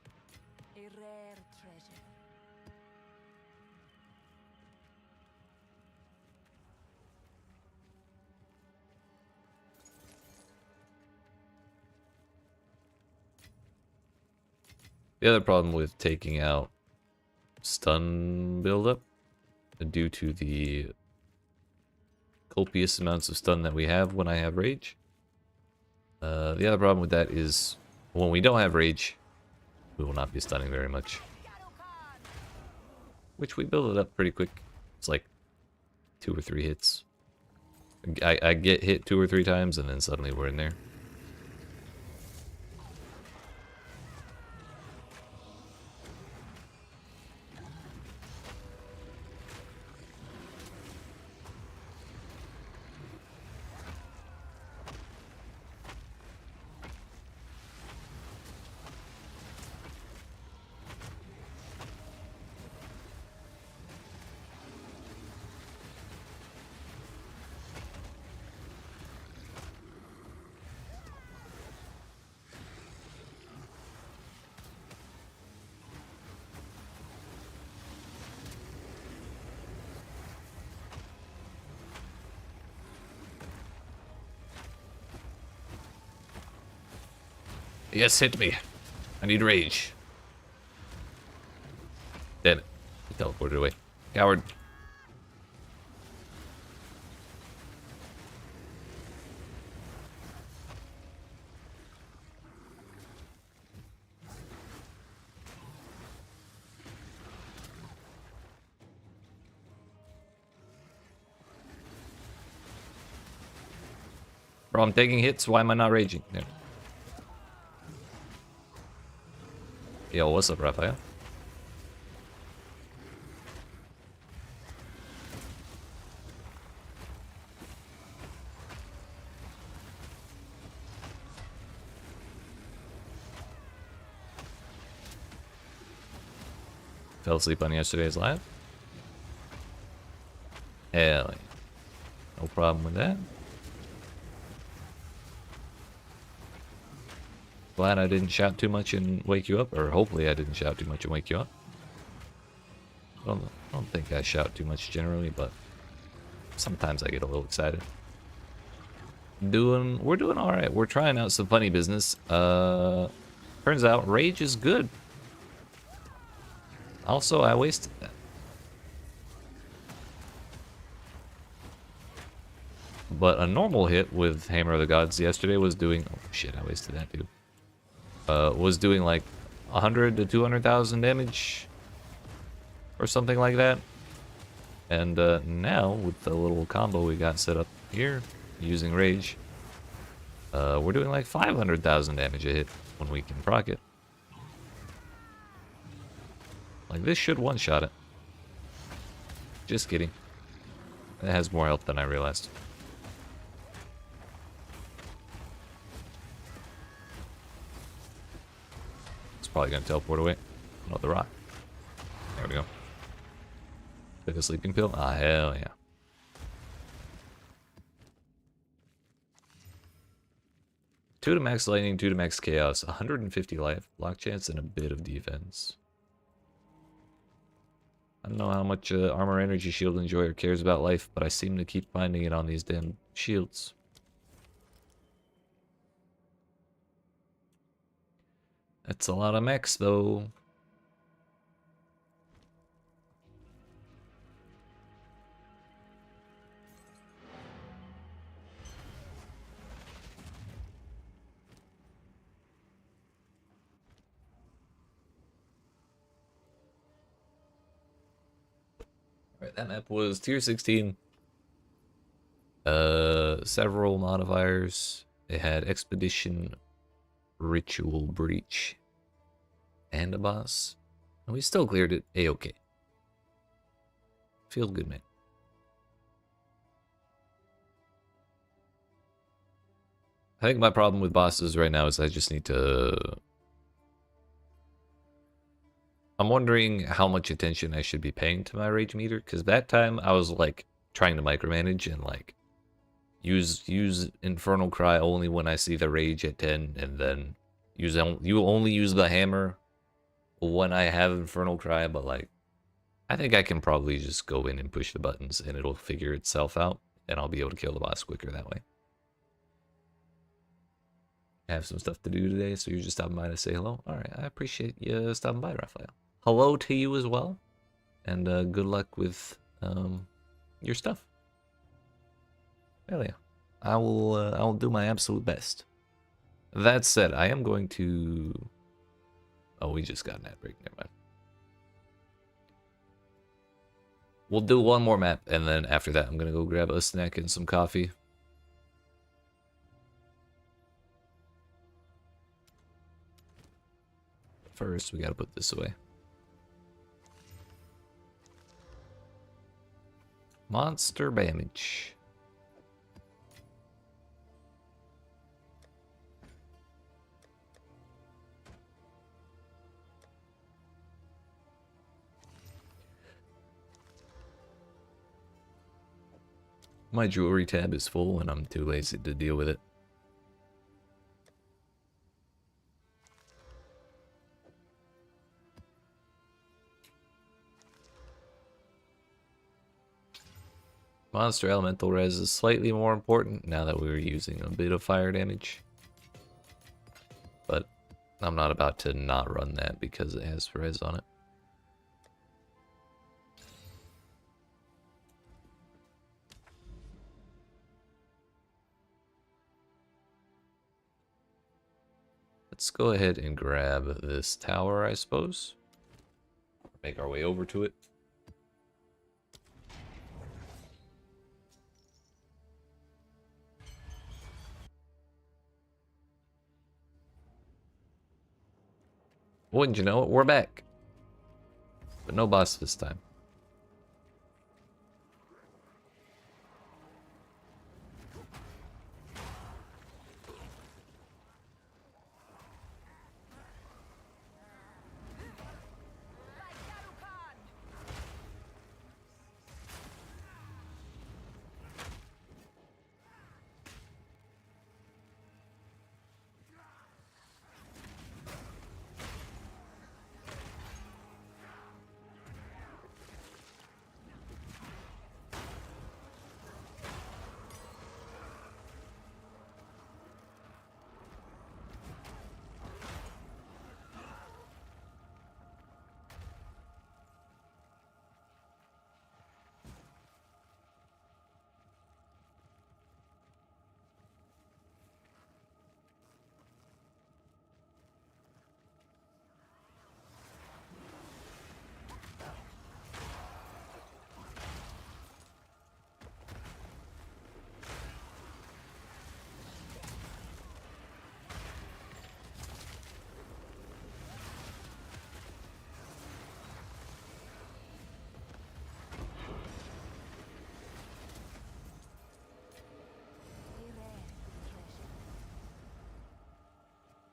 The other problem with taking out stun buildup, due to the copious amounts of stun that we have when I have rage. The other problem with that is when we don't have rage, we will not be stunning very much. Which we build it up pretty quick. It's like 2 or 3 hits. I get hit 2 or 3 times and then suddenly we're in there. Yes, hit me. I need rage. Damn it. He teleported away. Coward. Bro, I'm taking hits. Why am I not raging? There. Yo, what's up, Raphael? Fell asleep on yesterday's live. Hell yeah. No problem with that. Glad I didn't shout too much and wake you up, or hopefully I didn't shout too much and wake you up. I don't think I shout too much generally, but sometimes I get a little excited. We're doing all right. We're trying out some funny business. Turns out rage is good. Also, I wasted that. But a normal hit with Hammer of the Gods yesterday was doing... Oh shit, I wasted that too. Was doing like 100 to 200,000 damage or something like that. And now with the little combo we got set up here using rage, we're doing like 500,000 damage a hit when we can proc it. Like this should one-shot it. Just kidding. It has more health than I realized. Probably gonna teleport away. Oh, the rock. There we go. Took a sleeping pill. Ah, hell yeah. Two to max lightning, 2 to max chaos, 150 life, block chance, and a bit of defense. I don't know how much armor energy shield enjoyer cares about life, but I seem to keep finding it on these damn shields. That's a lot of mechs, though. Alright, that map was tier 16. Several modifiers. It had Expedition, Ritual Breach, and a boss. And we still cleared it A-okay. Feels good, man. I think my problem with bosses right now is I just need to... I'm wondering how much attention I should be paying to my rage meter, because that time I was like trying to micromanage and like use Infernal Cry only when I see the rage at 10, and then you only use the hammer when I have Infernal Cry, but like I think I can probably just go in and push the buttons and it'll figure itself out, and I'll be able to kill the boss quicker that way. I have some stuff to do today, so you're just stopping by to say hello? Alright, I appreciate you stopping by, Raphael. Hello to you as well, and good luck with your stuff. Hell yeah. I will do my absolute best. That said, I am going to... Oh, we just got an ad break, never mind. We'll do one more map, and then after that I'm gonna go grab a snack and some coffee. First, we gotta put this away. Monster damage. My jewelry tab is full and I'm too lazy to deal with it. Monster elemental res is slightly more important now that we're using a bit of fire damage. But I'm not about to not run that because it has res on it. Let's go ahead and grab this tower, I suppose. Make our way over to it. Wouldn't you know it, we're back. But no boss this time.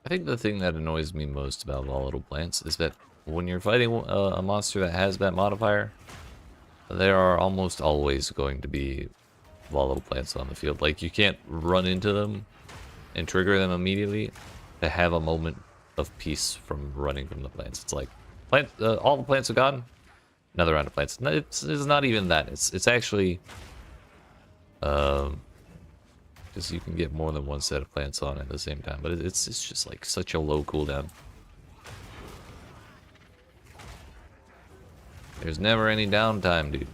I think the thing that annoys me most about volatile plants is that when you're fighting a monster that has that modifier, there are almost always going to be volatile plants on the field. Like, you can't run into them and trigger them immediately to have a moment of peace from running from the plants. It's like, all the plants are gone, another round of plants. No, it's not even that. It's actually, because you can get more than one set of plants on at the same time, but it's just like such a low cooldown. There's never any downtime, dude.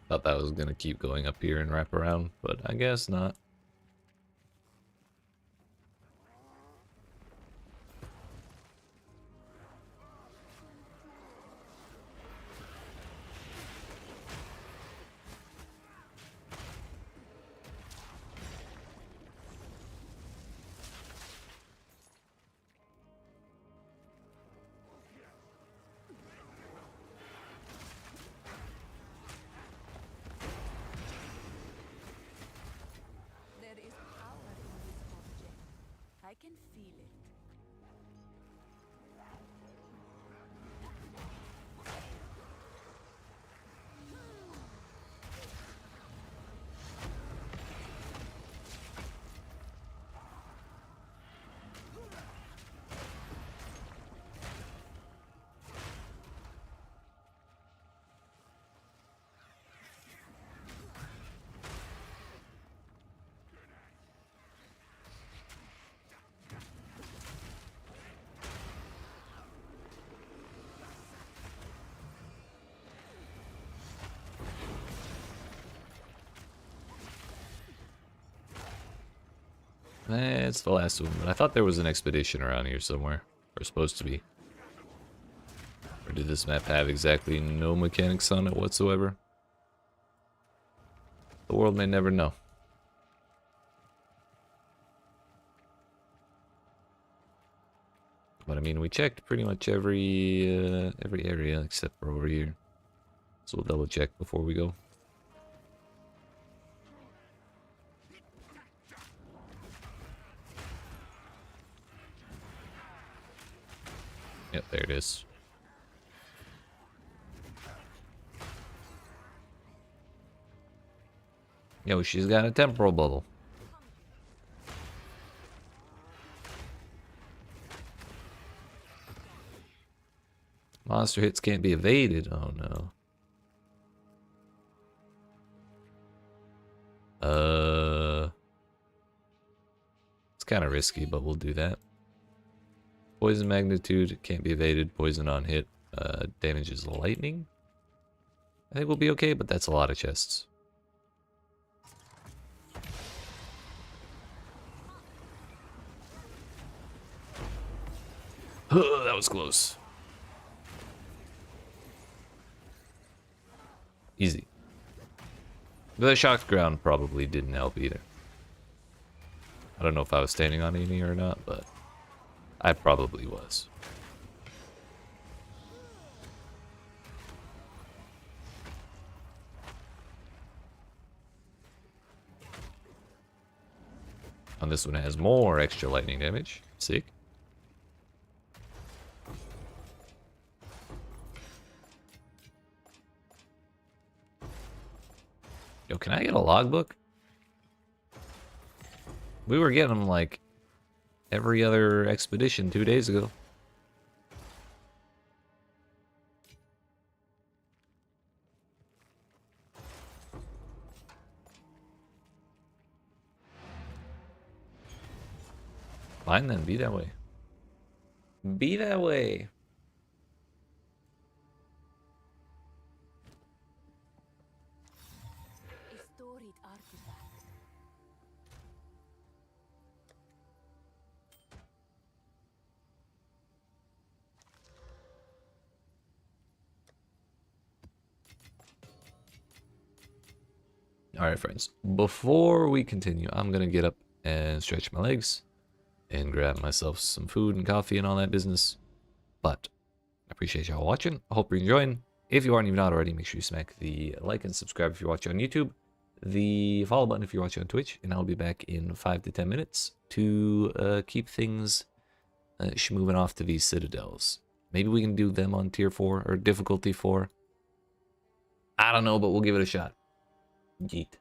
Thought that was gonna keep going up here and wrap around, but I guess not. I can feel it. It's the last one, but I thought there was an expedition around here somewhere. Or supposed to be. Or did this map have exactly no mechanics on it whatsoever? The world may never know. But I mean, we checked pretty much every area except for over here. So we'll double check before we go. Yep, there it is. Yo, she's got a temporal bubble. Monster hits can't be evaded. Oh no. It's kind of risky, but we'll do that. Poison magnitude can't be evaded. Poison on hit damages lightning. I think we'll be okay, but that's a lot of chests. That was close. Easy. The shocked ground probably didn't help either. I don't know if I was standing on any or not, but I probably was. And this one has more extra lightning damage. Sick. Yo, can I get a logbook? We were getting them like every other expedition 2 days ago. Fine then, be that way. Be that way. A storied artifact. Alright, friends. Before we continue, I'm going to get up and stretch my legs and grab myself some food and coffee and all that business. But I appreciate y'all watching. I hope you're enjoying. If you aren't even out already, make sure you smack the like and subscribe if you're watching on YouTube. The follow button if you're watching on Twitch. And I'll be back in 5 to 10 minutes to keep things moving off to these Citadels. Maybe we can do them on tier 4 or difficulty 4. I don't know, but we'll give it a shot. YEET.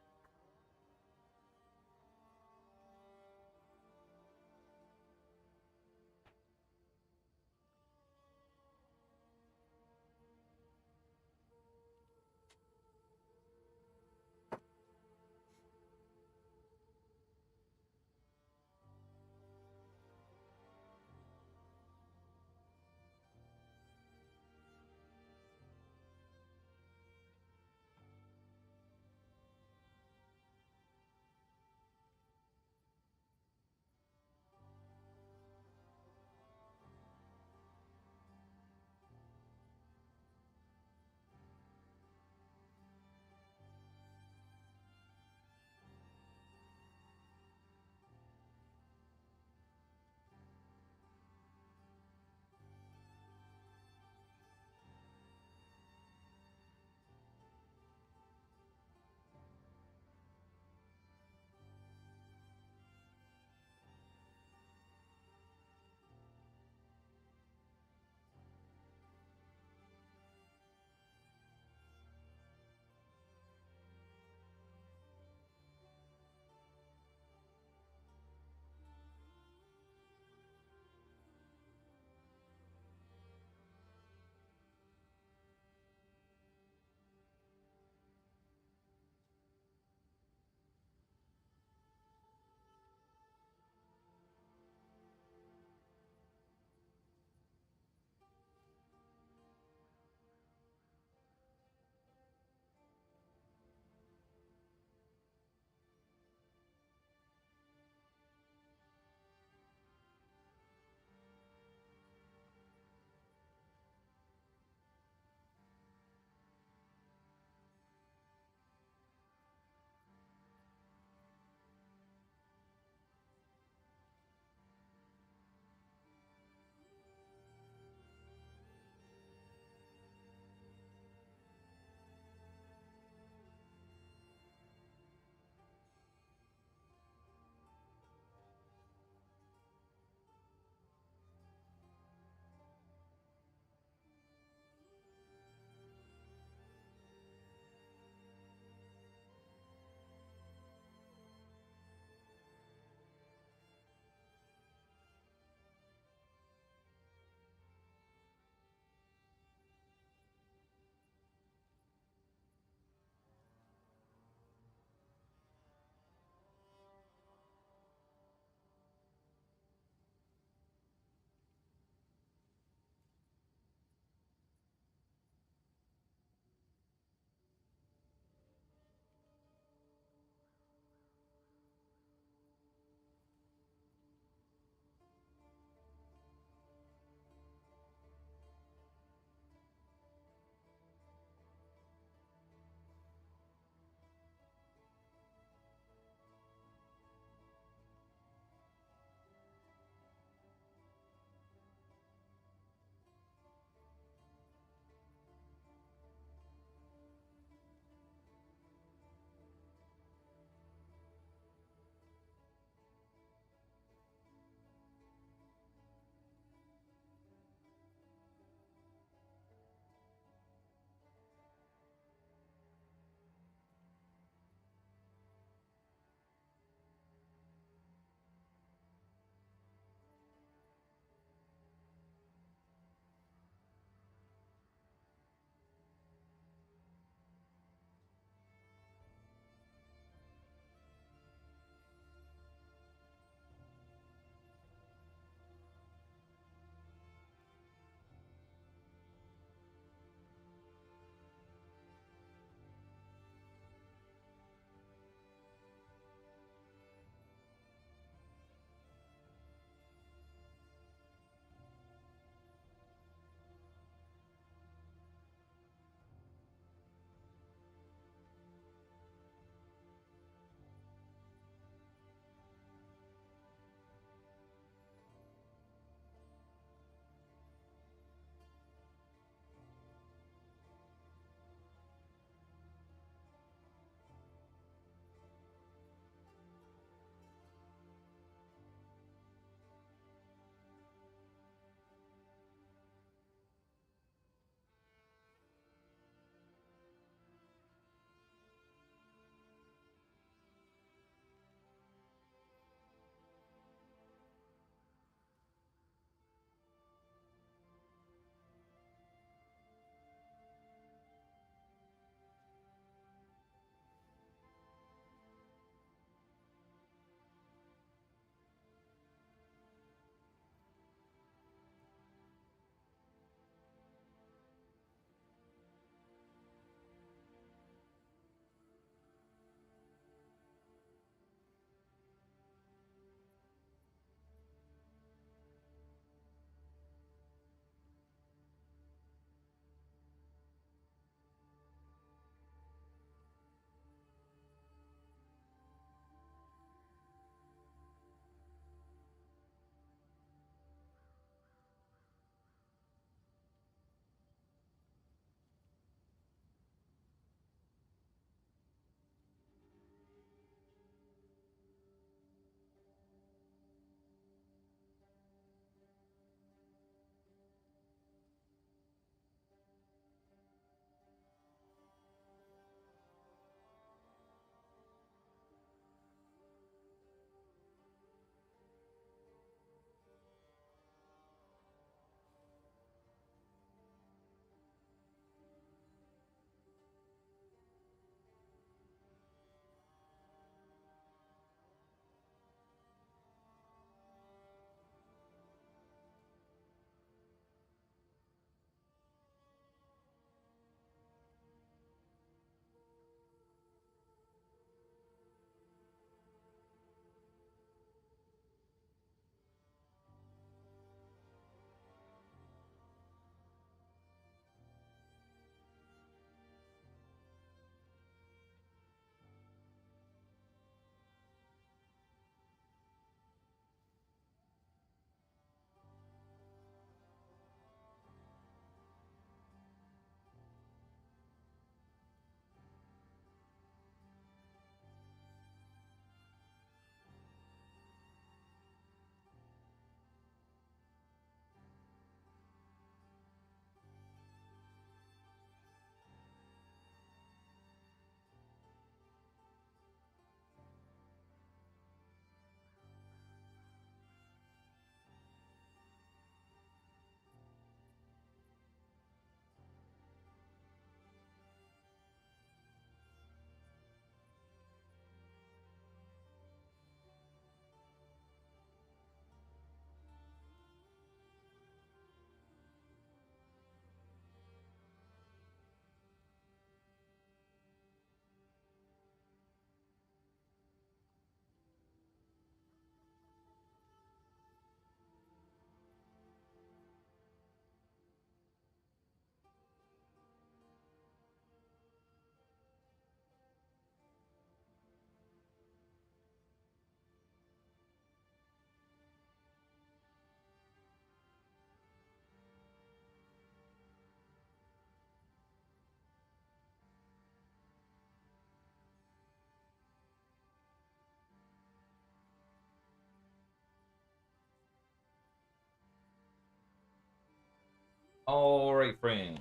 All right, friends.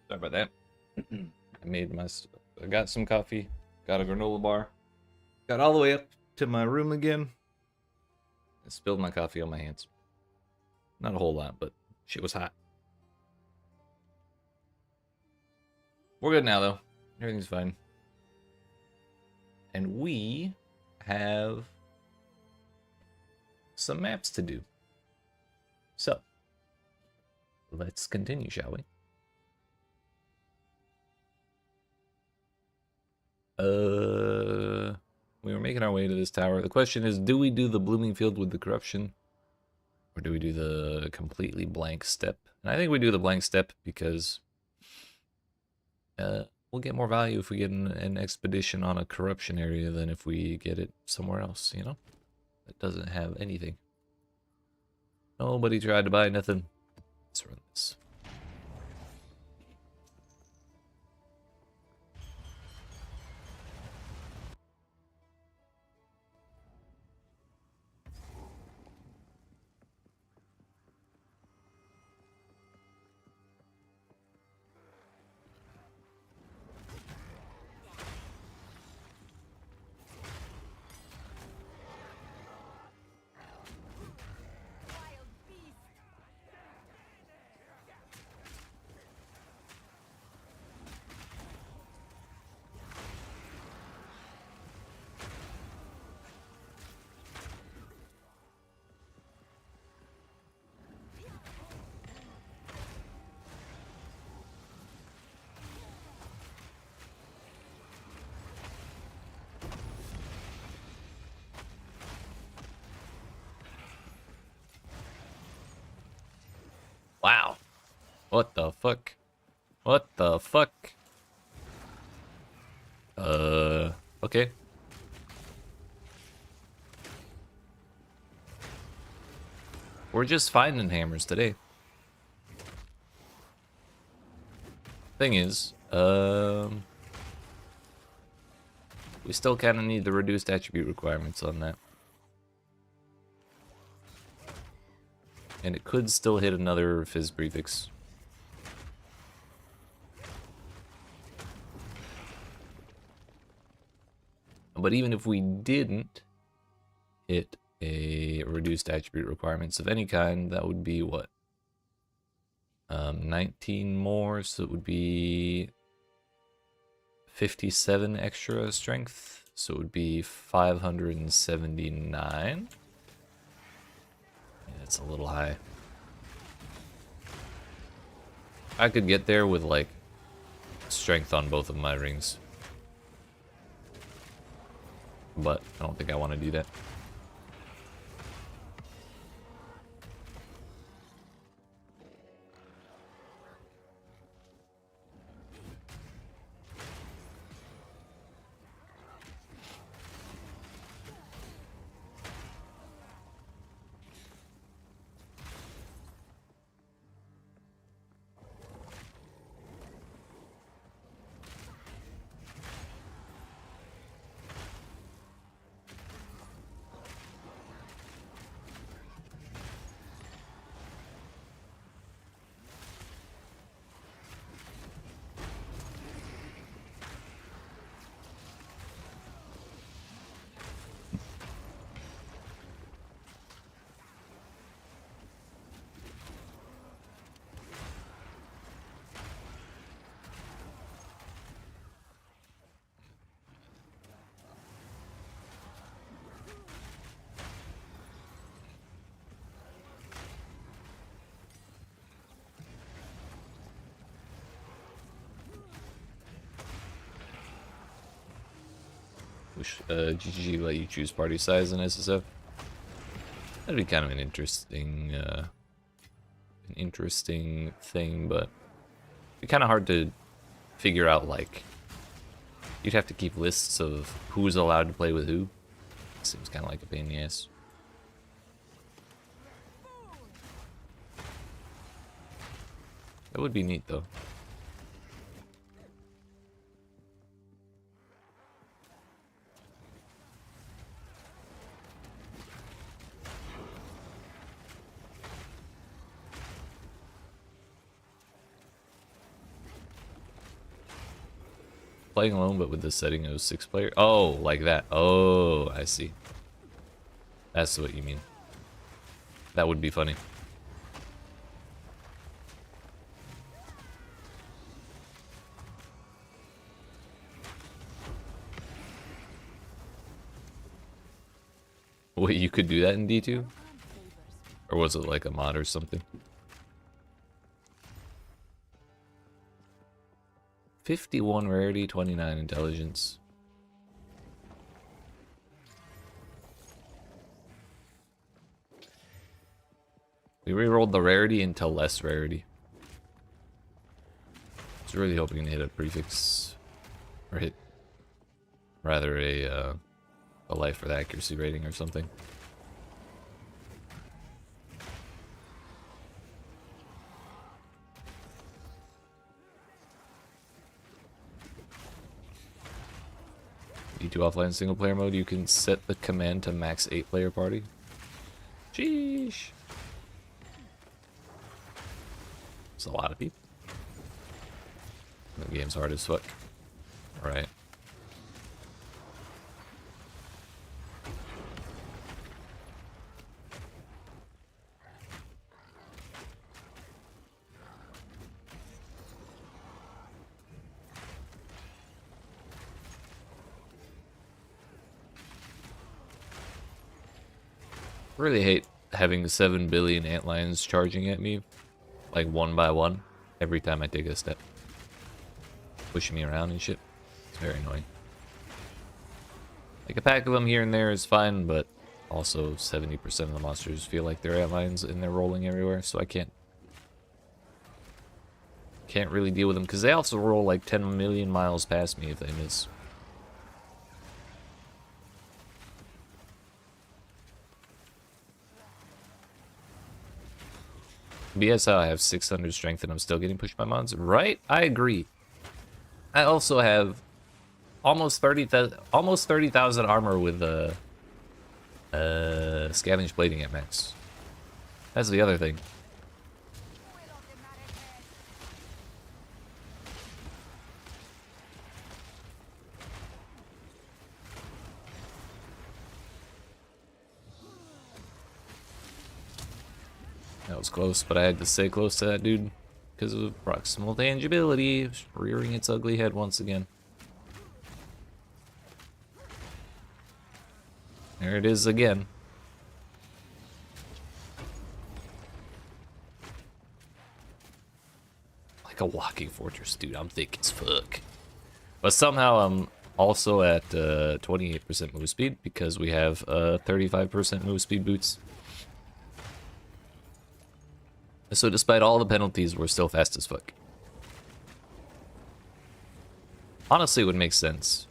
Sorry about that. I got some coffee, got a granola bar, got all the way up to my room again. I spilled my coffee on my hands. Not a whole lot, but shit was hot. We're good now, though. Everything's fine. And we have some maps to do. So, let's continue, shall we? We were making our way to this tower. The question is, do we do the blooming field with the corruption? Or do we do the completely blank step? And I think we do the blank step because we'll get more value if we get an expedition on a corruption area than if we get it somewhere else, you know? That doesn't have anything. Nobody tried to buy nothing. Let's run this. Wow. What the fuck? What the fuck? Okay. We're just finding hammers today. Thing is, we still kind of need the reduced attribute requirements on that. And it could still hit another fizz prefix. But even if we didn't hit a reduced attribute requirements of any kind, that would be what? 19 more, so it would be 57 extra strength. So it would be 579. Yeah, it's a little high. I could get there with like strength on both of my rings. But I don't think I want to do that. Wish GG let you choose party size in SSF. That'd be kind of an interesting thing, but it'd be kind of hard to figure out. Like, you'd have to keep lists of who's allowed to play with who. Seems kind of like a pain in the ass. That would be neat, though. playing alone, but with the setting of 6-player. Oh, like that. Oh, I see. That's what you mean. That would be funny. Wait, you could do that in D2? Or was it like a mod or something? 51 rarity, 29 intelligence. We rerolled the rarity into less rarity. I was really hoping to hit a prefix, or hit rather a life with accuracy rating or something. D2 offline single player mode, you can set the command to max 8-player party. Sheesh. It's a lot of people. The game's hard as fuck. Alright. Really hate having 7 billion antlions charging at me, like one by one, every time I take a step. Pushing me around and shit. It's very annoying. Like a pack of them here and there is fine, but also 70% of the monsters feel like they're antlions and they're rolling everywhere, so I can't really deal with them, because they also roll like 10 million miles past me if they miss. BS how I have 600 strength and I'm still getting pushed by mods. Right? I agree. I also have almost 30,000 armor with scavenge plating at max. That's the other thing. That was close, but I had to stay close to that dude because of proximal tangibility, rearing its ugly head once again. There it is again. Like a walking fortress, dude. I'm thick as fuck. But somehow I'm also at 28% move speed because we have 35% move speed boots. So despite all the penalties, we're still fast as fuck. Honestly, it would make sense.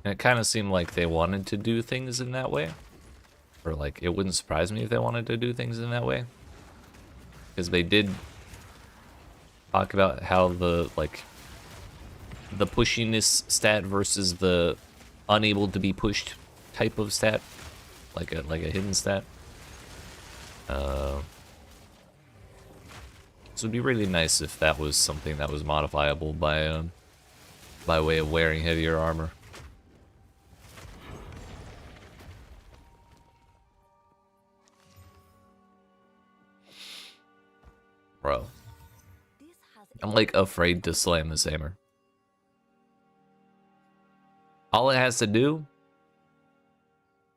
And it kind of seemed like they wanted to do things in that way. Or like, it wouldn't surprise me if they wanted to do things in that way. Because they did talk about how the, like, the pushiness stat versus the unable to be pushed type of stat. Like a hidden stat. So it'd be really nice if that was something that was modifiable by way of wearing heavier armor. Bro, I'm like afraid to slam this hammer. All it has to do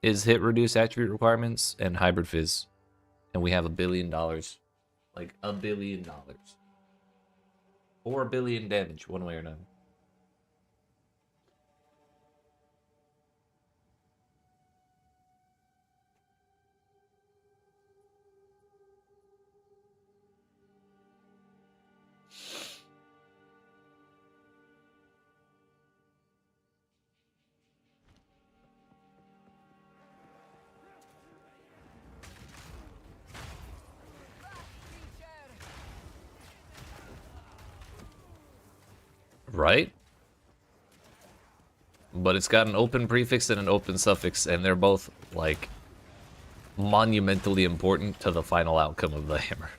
is hit reduce attribute requirements and hybrid fizz, and we have $1 billion. Like $1 billion. Or $1 billion damage, one way or another. Right? But it's got an open prefix and an open suffix, and they're both, like, monumentally important to the final outcome of the hammer.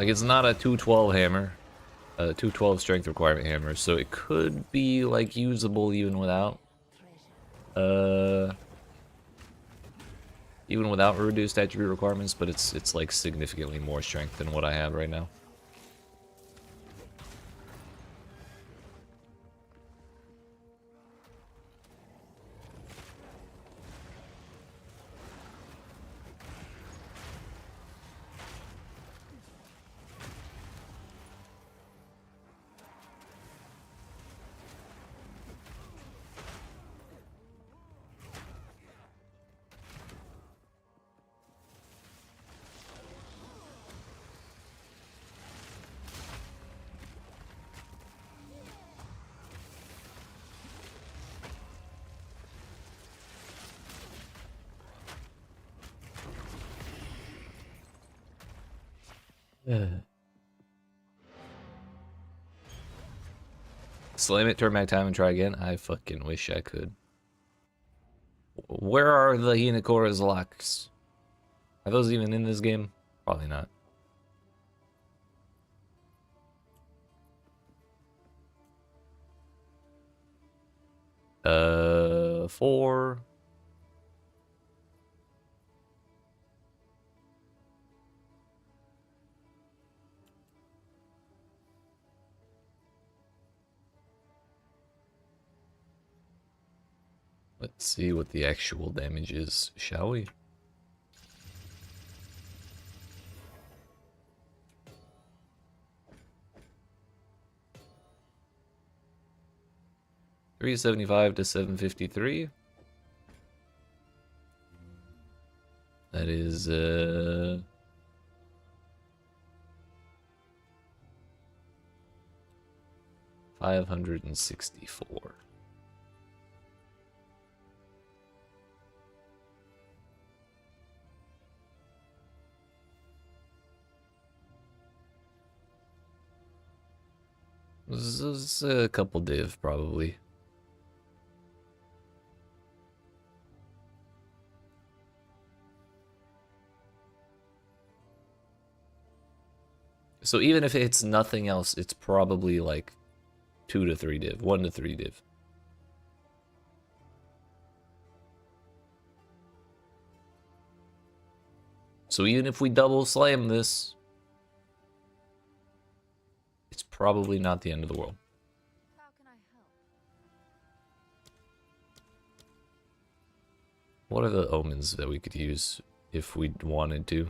Like, it's not a 212 hammer. A 212 strength requirement hammer, so it could be, like, usable even without. Even without reduced attribute requirements, but it's like significantly more strength than what I have right now. Slam it, turn back time, and try again. I fucking wish I could. Where are the Hinakora's locks? Are those even in this game? Probably not. Four. Let's see what the actual damage is, shall we? $375 to $753. That is $564. This is a couple div, probably. So even if it's nothing else, it's probably like 2 to 3 div, 1 to 3 div. So even if we double slam this, it's probably not the end of the world. How can I help? What are the omens that we could use if we wanted to?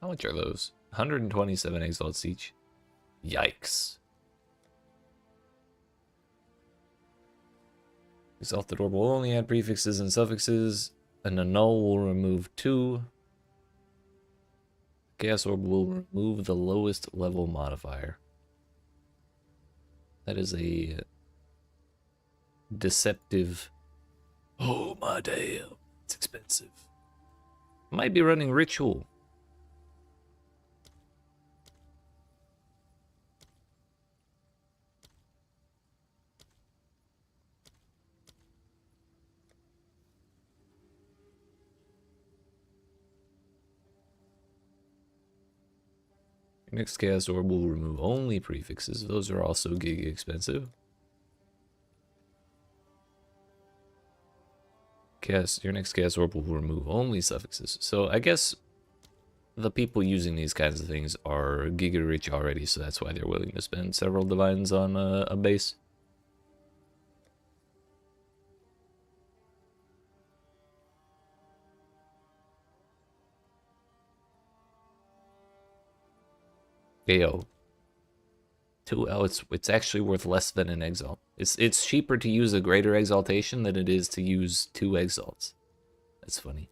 How much are those? 127 exalts each. Yikes. Exalted Orb will only add prefixes and suffixes. An annul will remove 2. Chaos Orb will remove the lowest level modifier. That is a deceptive. Oh my damn. It's expensive. Might be running Ritual. Your next Chaos Orb will remove only prefixes. Those are also giga expensive. Your next Chaos Orb will remove only suffixes. So I guess the people using these kinds of things are giga rich already, so that's why they're willing to spend several divines on a base. Ayo. Oh, it's actually worth less than an exalt. It's cheaper to use a greater exaltation than it is to use 2 exalts. That's funny.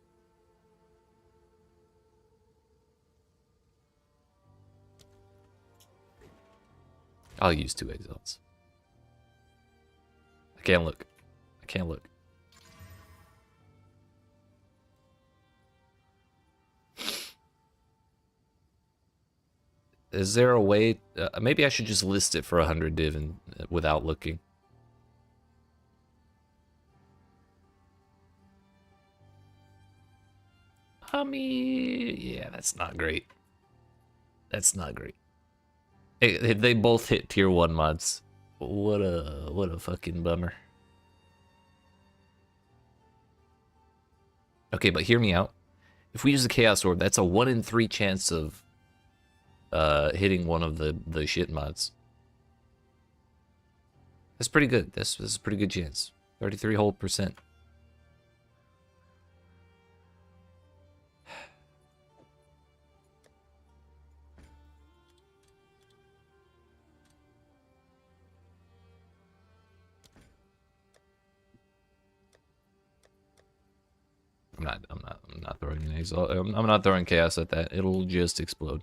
I'll use 2 exalts. I can't look. I can't look. Is there a way? Maybe I should just list it for 100 div and, without looking. Yeah, that's not great. That's not great. Hey, they both hit tier 1 mods. What a fucking bummer. Okay, but hear me out. If we use the Chaos Orb, that's a 1 in 3 chance of hitting one of the shit mods. That's pretty good. This is a pretty good chance. 33 whole percent. I'm not throwing an Exile. I'm not throwing Chaos at that. It'll just explode.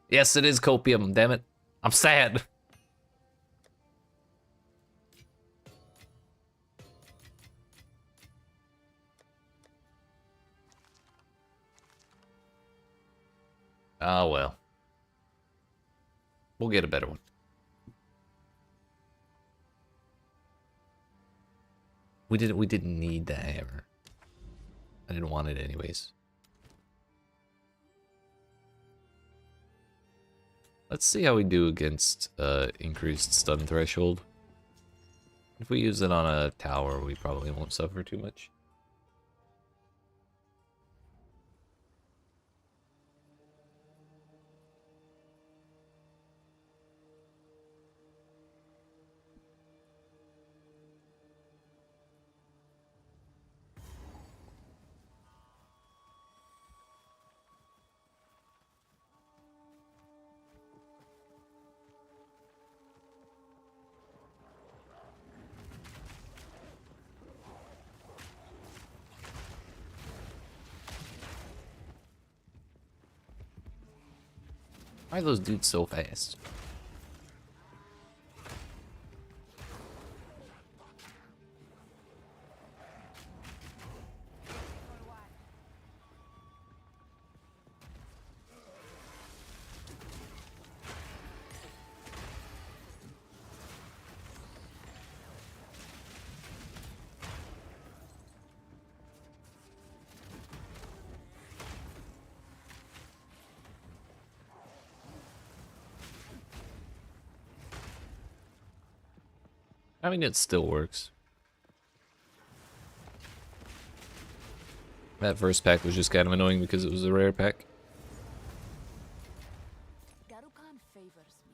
Yes, it is copium, damn it. I'm sad. Oh well. We'll get a better one. We didn't need the hammer. I didn't want it anyways. Let's see how we do against increased stun threshold. If we use it on a tower, we probably won't suffer too much. Why are those dudes so fast? I mean, it still works. That first pack was just kind of annoying because it was a rare pack. Garukan favors me.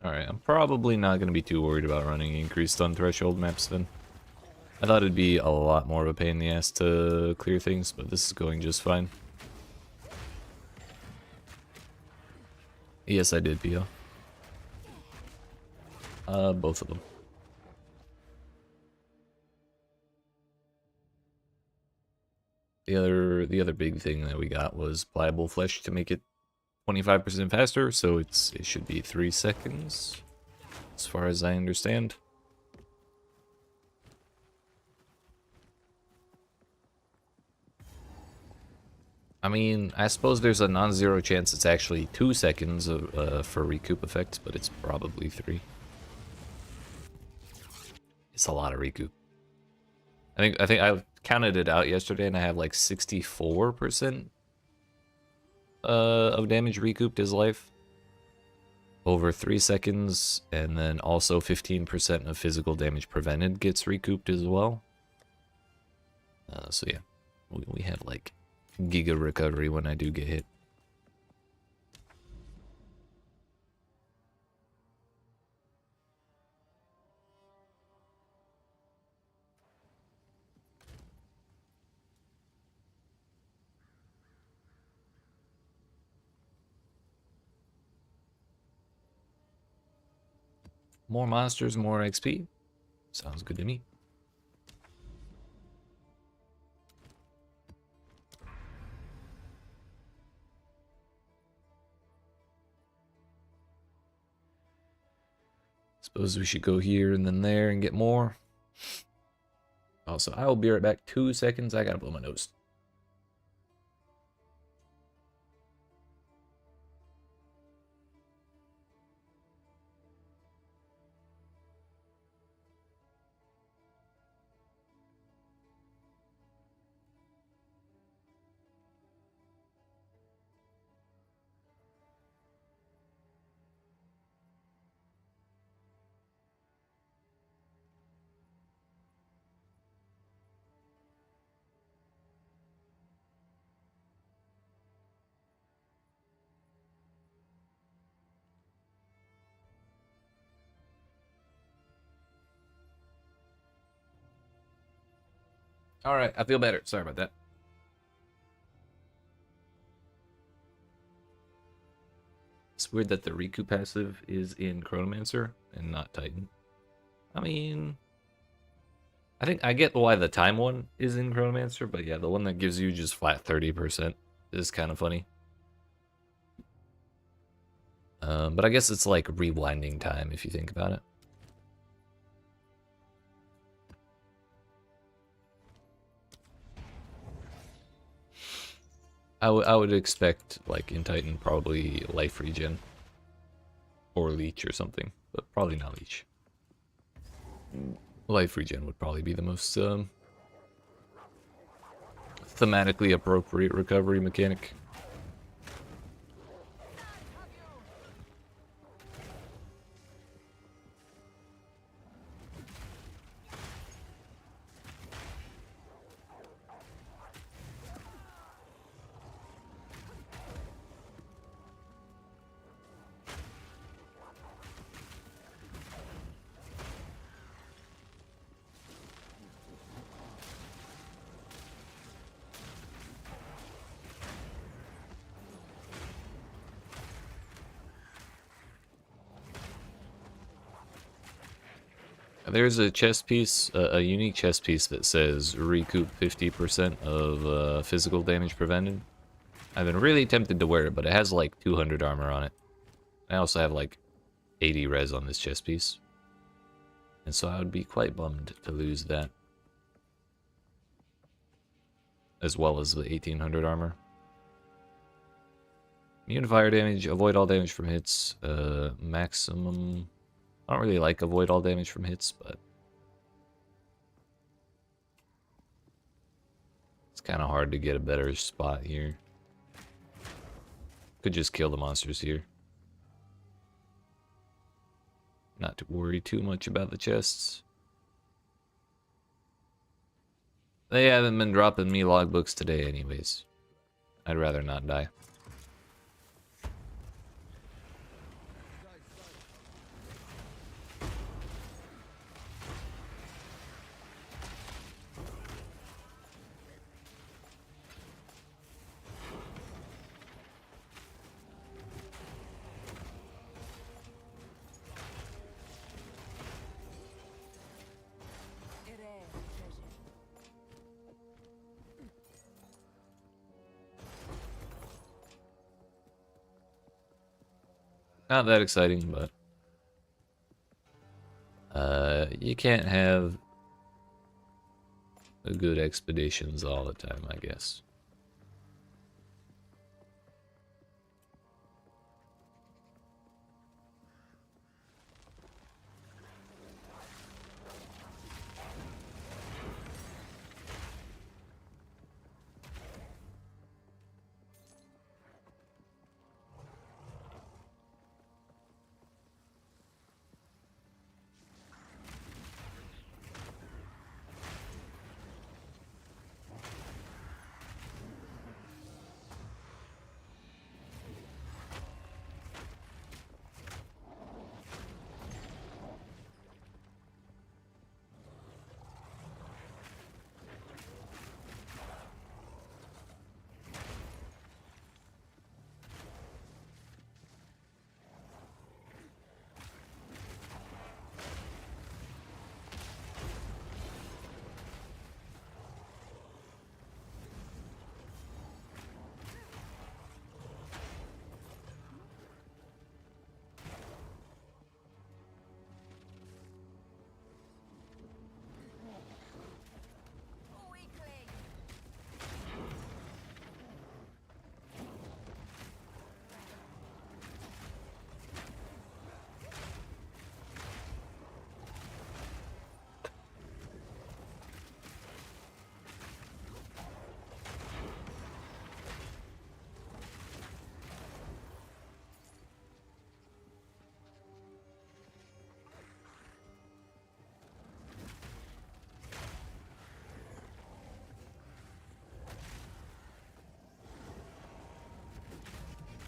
Alright, I'm probably not going to be too worried about running increased stun threshold maps then. I thought it'd be a lot more of a pain in the ass to clear things, but this is going just fine. Yes, I did, Pio. Both of them. The other big thing that we got was pliable flesh to make it 25% faster, so it should be 3 seconds, as far as I understand. I mean, I suppose there's a non-zero chance it's actually 2 seconds for recoup effects, but it's probably 3. It's a lot of recoup. I think I counted it out yesterday, and I have like 64% of damage recouped his life over 3 seconds, and then also 15% of physical damage prevented gets recouped as well. So yeah, we have like giga recovery when I do get hit. More monsters, more XP. Sounds good to me. Suppose we should go here and then there and get more. Also, I will be right back. 2 seconds. I gotta blow my nose. All right, I feel better. Sorry about that. It's weird that the Riku passive is in Chronomancer and not Titan. I mean, I think I get why the time one is in Chronomancer, but yeah, the one that gives you just flat 30% is kind of funny. But I guess it's like rewinding time if you think about it. I would expect, like, in Titan, probably life regen. Or leech or something, but probably not leech. Life regen would probably be the most thematically appropriate recovery mechanic. There's a chest piece, a unique chest piece that says recoup 50% of physical damage prevented. I've been really tempted to wear it, but it has like 200 armor on it. I also have like 80 res on this chest piece. And so I would be quite bummed to lose that. As well as the 1800 armor. Immune to fire damage, avoid all damage from hits, maximum... I don't really like avoid all damage from hits, but... it's kind of hard to get a better spot here. Could just kill the monsters here. Not to worry too much about the chests. They haven't been dropping me logbooks today anyways. I'd rather not die. Not that exciting, but you can't have good expeditions all the time, I guess.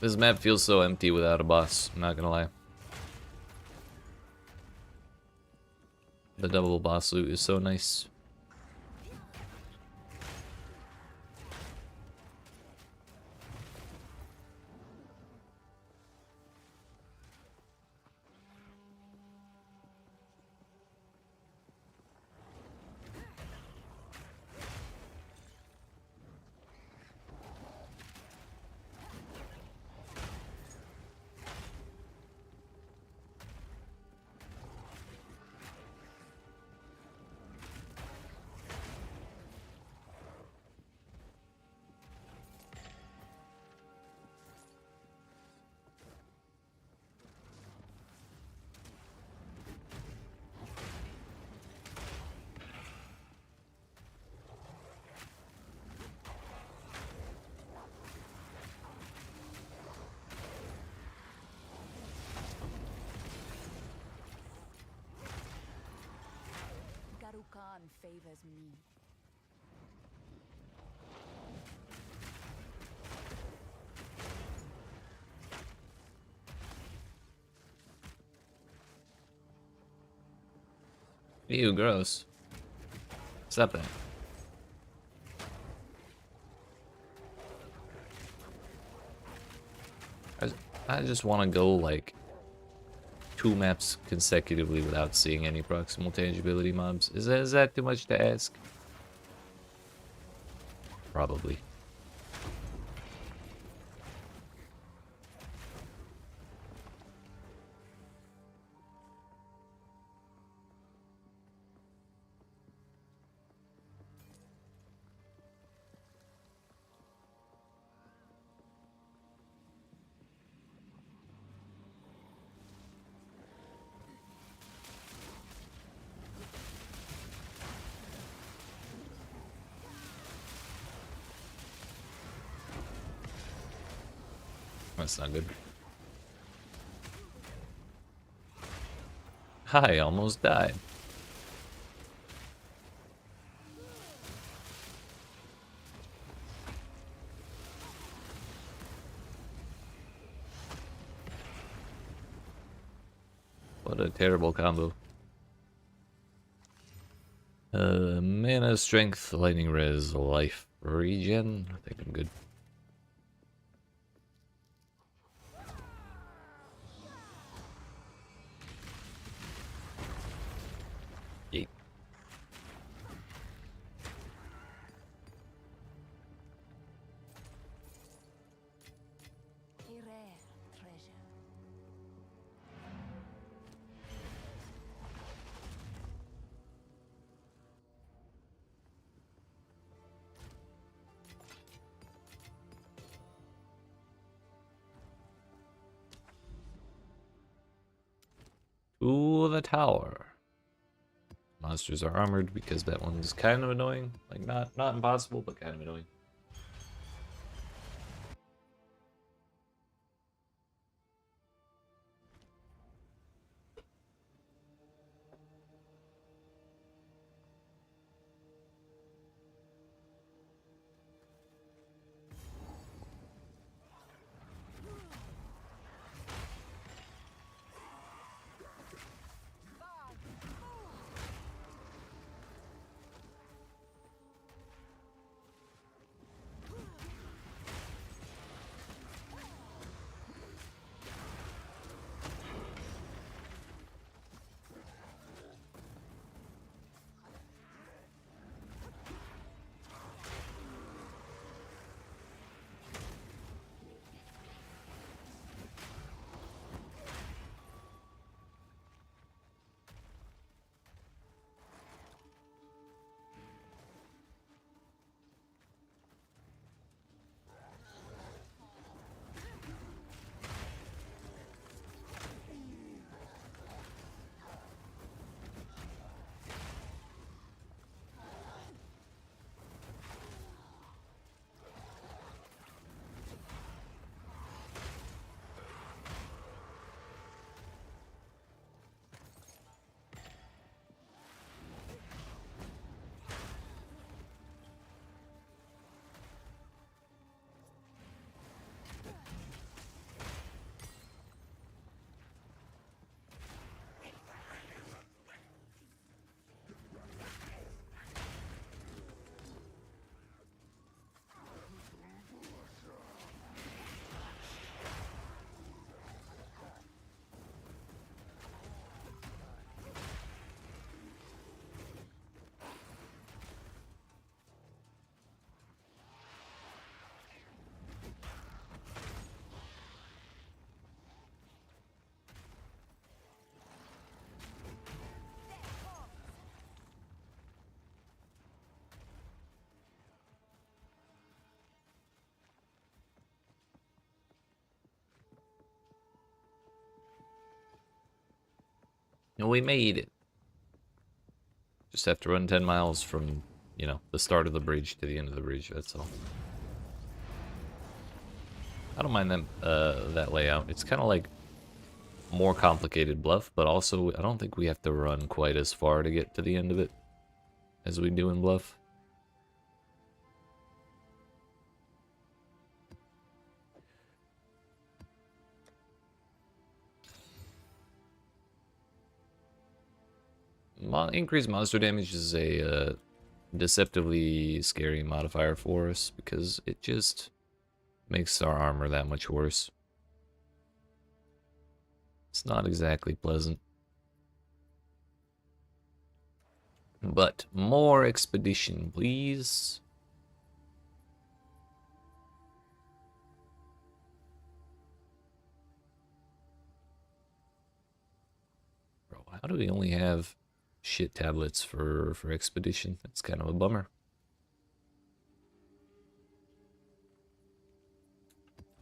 This map feels so empty without a boss, I'm not gonna lie. The double boss loot is so nice. Garukan favors me. Ew, gross. Stop that. I just want to go like 2 maps consecutively without seeing any proximal tangibility mobs. Is that too much to ask? Probably. That's not good. I almost died. What a terrible combo. Mana, strength, lightning res, life regen. I think I'm good. Yeet. A rare treasure. to the tower. Monsters are armored because that one's kind of annoying. Like, not impossible, but kind of annoying. And we made it. Just have to run 10 miles from, you know, the start of the bridge to the end of the bridge, that's all. I don't mind that layout. It's kind of like more complicated bluff, but also I don't think we have to run quite as far to get to the end of it as we do in bluff. Increased monster damage is a deceptively scary modifier for us because it just makes our armor that much worse. It's not exactly pleasant. But more expedition, please. Bro, how do we only have shit tablets for expedition? That's kind of a bummer.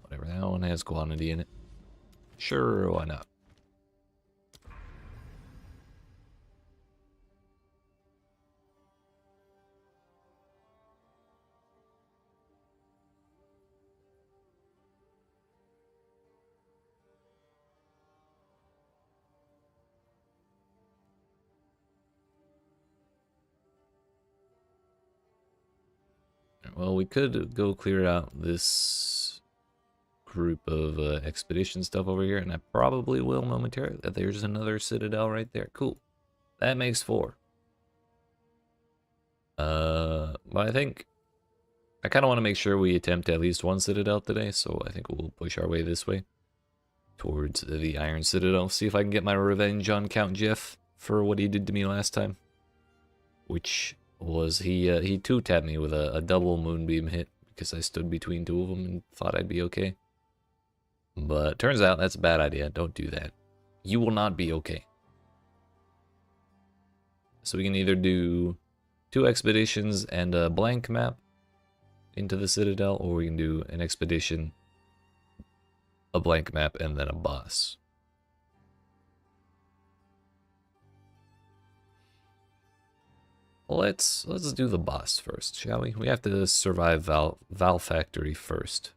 Whatever, that one has quantity in it. Sure, why not? Well, we could go clear out this group of expedition stuff over here, and I probably will momentarily. There's another Citadel right there. Cool. That makes 4. But I think I kind of want to make sure we attempt at least one Citadel today, so I think we'll push our way this way towards the Iron Citadel. See if I can get my revenge on Count Jeff for what he did to me last time, which was he 2-tapped me with a double moonbeam hit because I stood between 2 of them and thought I'd be okay. But turns out that's a bad idea. Don't do that. You will not be okay. So we can either do 2 expeditions and a blank map into the Citadel, or we can do an expedition, a blank map, and then a boss. Let's do the boss first, shall we? We have to survive Val Factory first.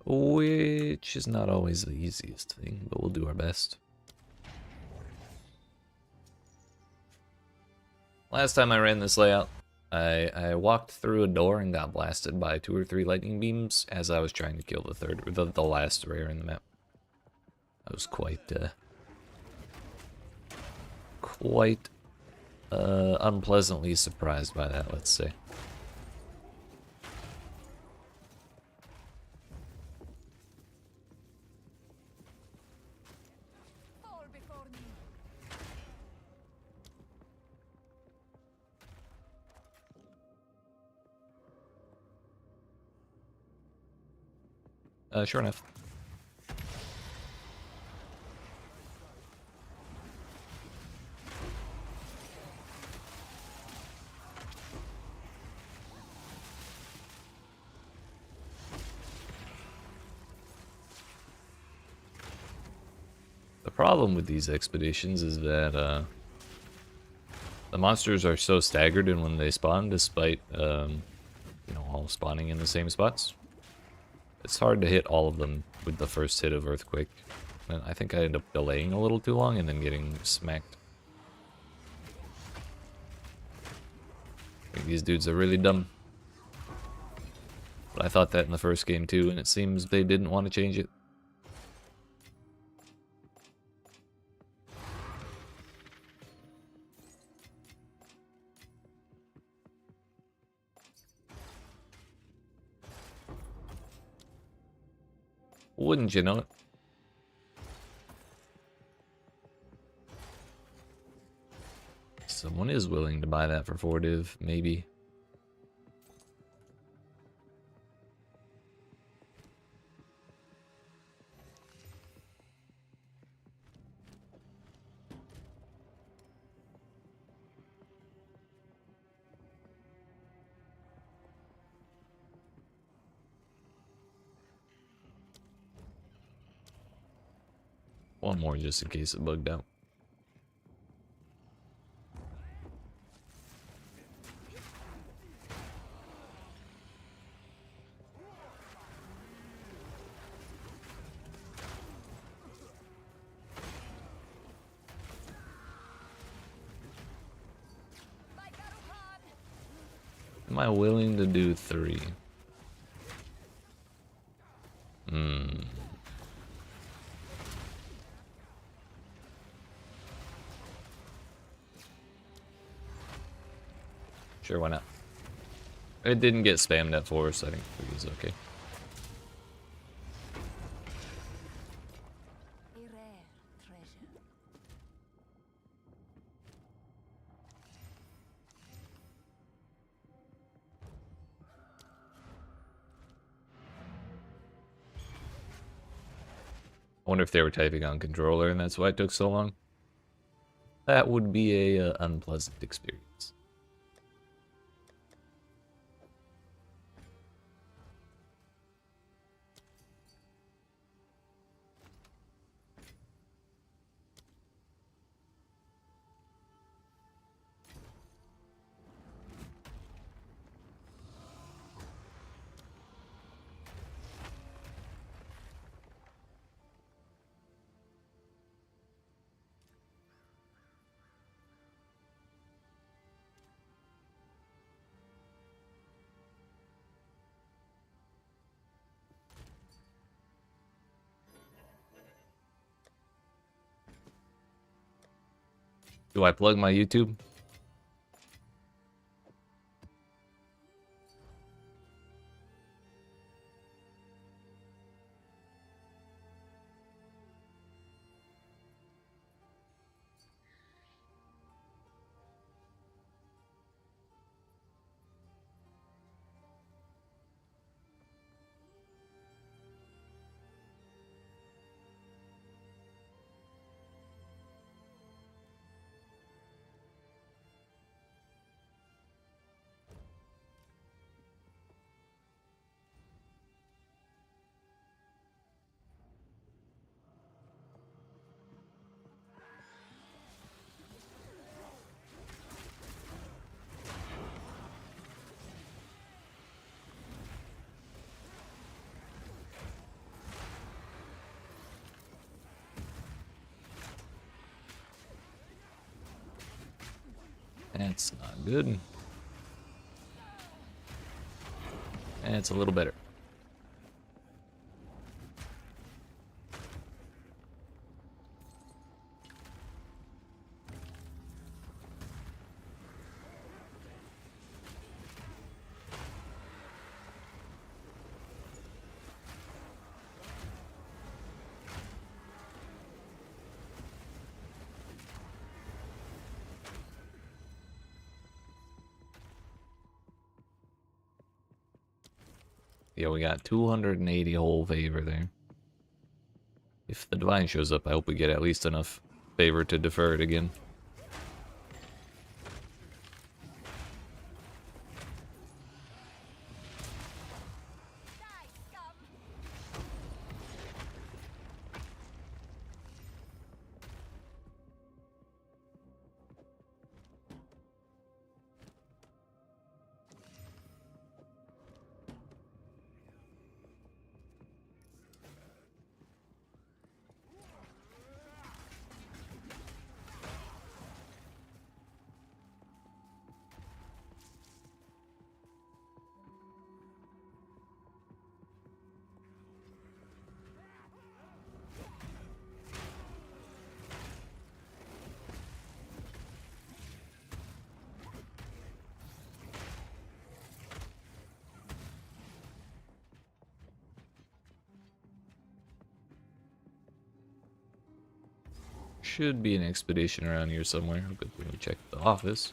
Which is not always the easiest thing, but we'll do our best. Last time I ran this layout, I walked through a door and got blasted by 2 or 3 lightning beams as I was trying to kill the last rare in the map. I was quite unpleasantly surprised by that, let's say. Fall before me. Sure enough. The problem with these expeditions is that the monsters are so staggered in when they spawn, despite you know, all spawning in the same spots. It's hard to hit all of them with the first hit of Earthquake. And I think I end up delaying a little too long and then getting smacked. I think these dudes are really dumb. But I thought that in the first game too, and it seems they didn't want to change it. Wouldn't you know it? Someone is willing to buy that for 4 div, maybe. One more just in case it bugged out. Am I willing to do 3? Sure, why not? It didn't get spammed at 4, so I think 3 is okay. A rare treasure. I wonder if they were typing on controller and that's why it took so long. That would be a unpleasant experience. Do I plug my YouTube? That's not good. And it's a little better. Yeah, we got 280 whole favor there. If the divine shows up, I hope we get at least enough favor to defer it again. Should be an expedition around here somewhere. Good thing we checked the office.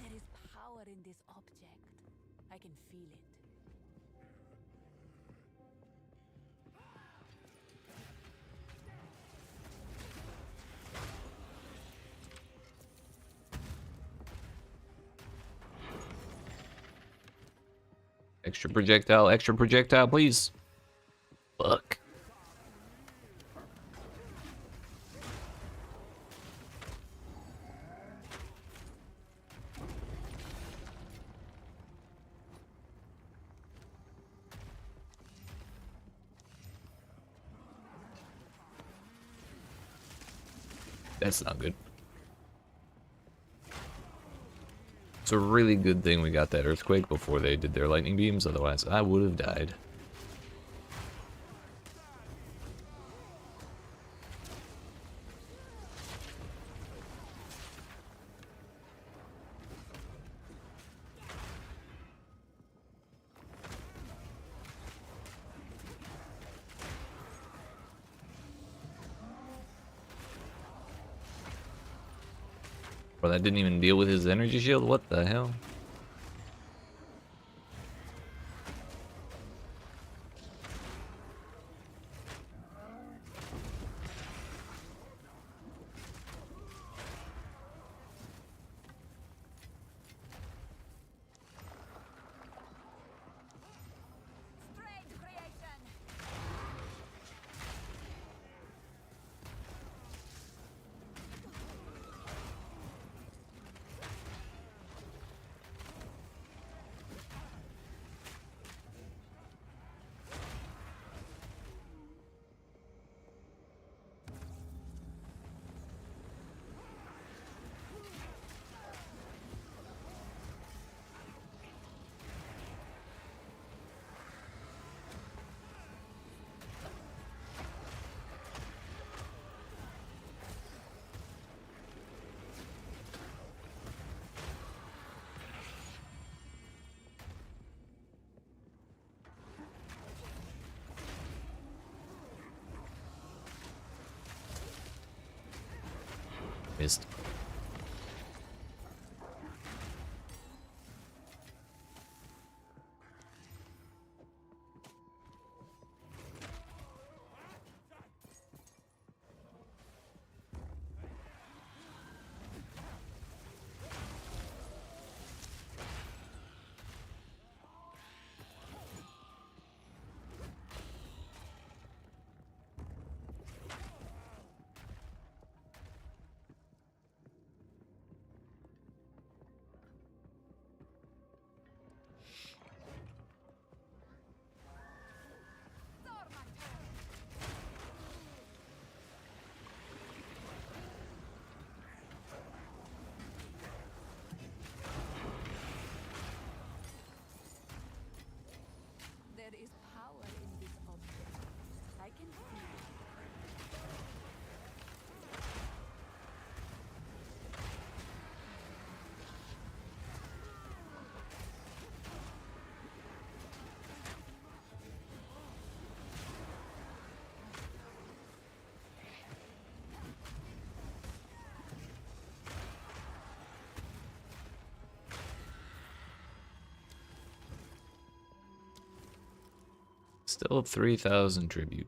There is power in this object. I can feel it. Extra projectile, please. Fuck. That's not good. It's a really good thing we got that earthquake before they did their lightning beams, otherwise I would have died. Bro, that didn't even deal with his energy shield? What the hell? Strange creation. Missed. Still 3,000 tribute.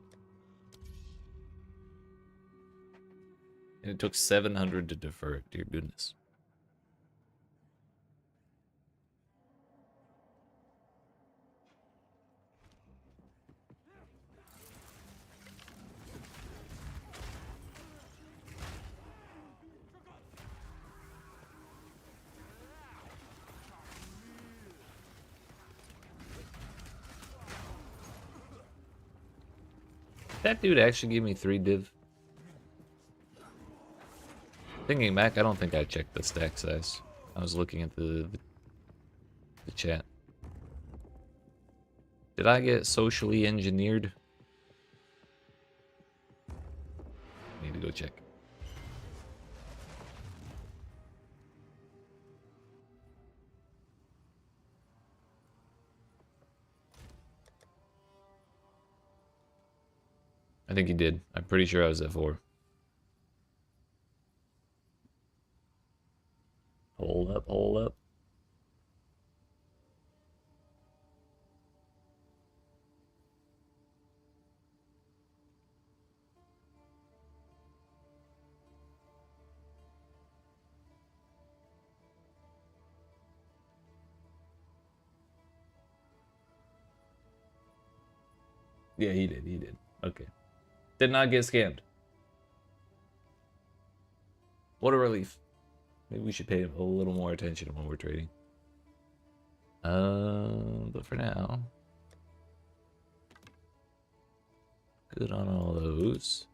And it took 700 to defer it, dear goodness. That dude actually gave me 3 div. Thinking back, I don't think I checked the stack size. I was looking at the chat. Did I get socially engineered? Need to go check. I think he did. I'm pretty sure I was at 4. Hold up, hold up. Yeah, he did, he did. Okay. Did not get scammed. What a relief. Maybe we should pay a little more attention when we're trading. But for now, good on all those.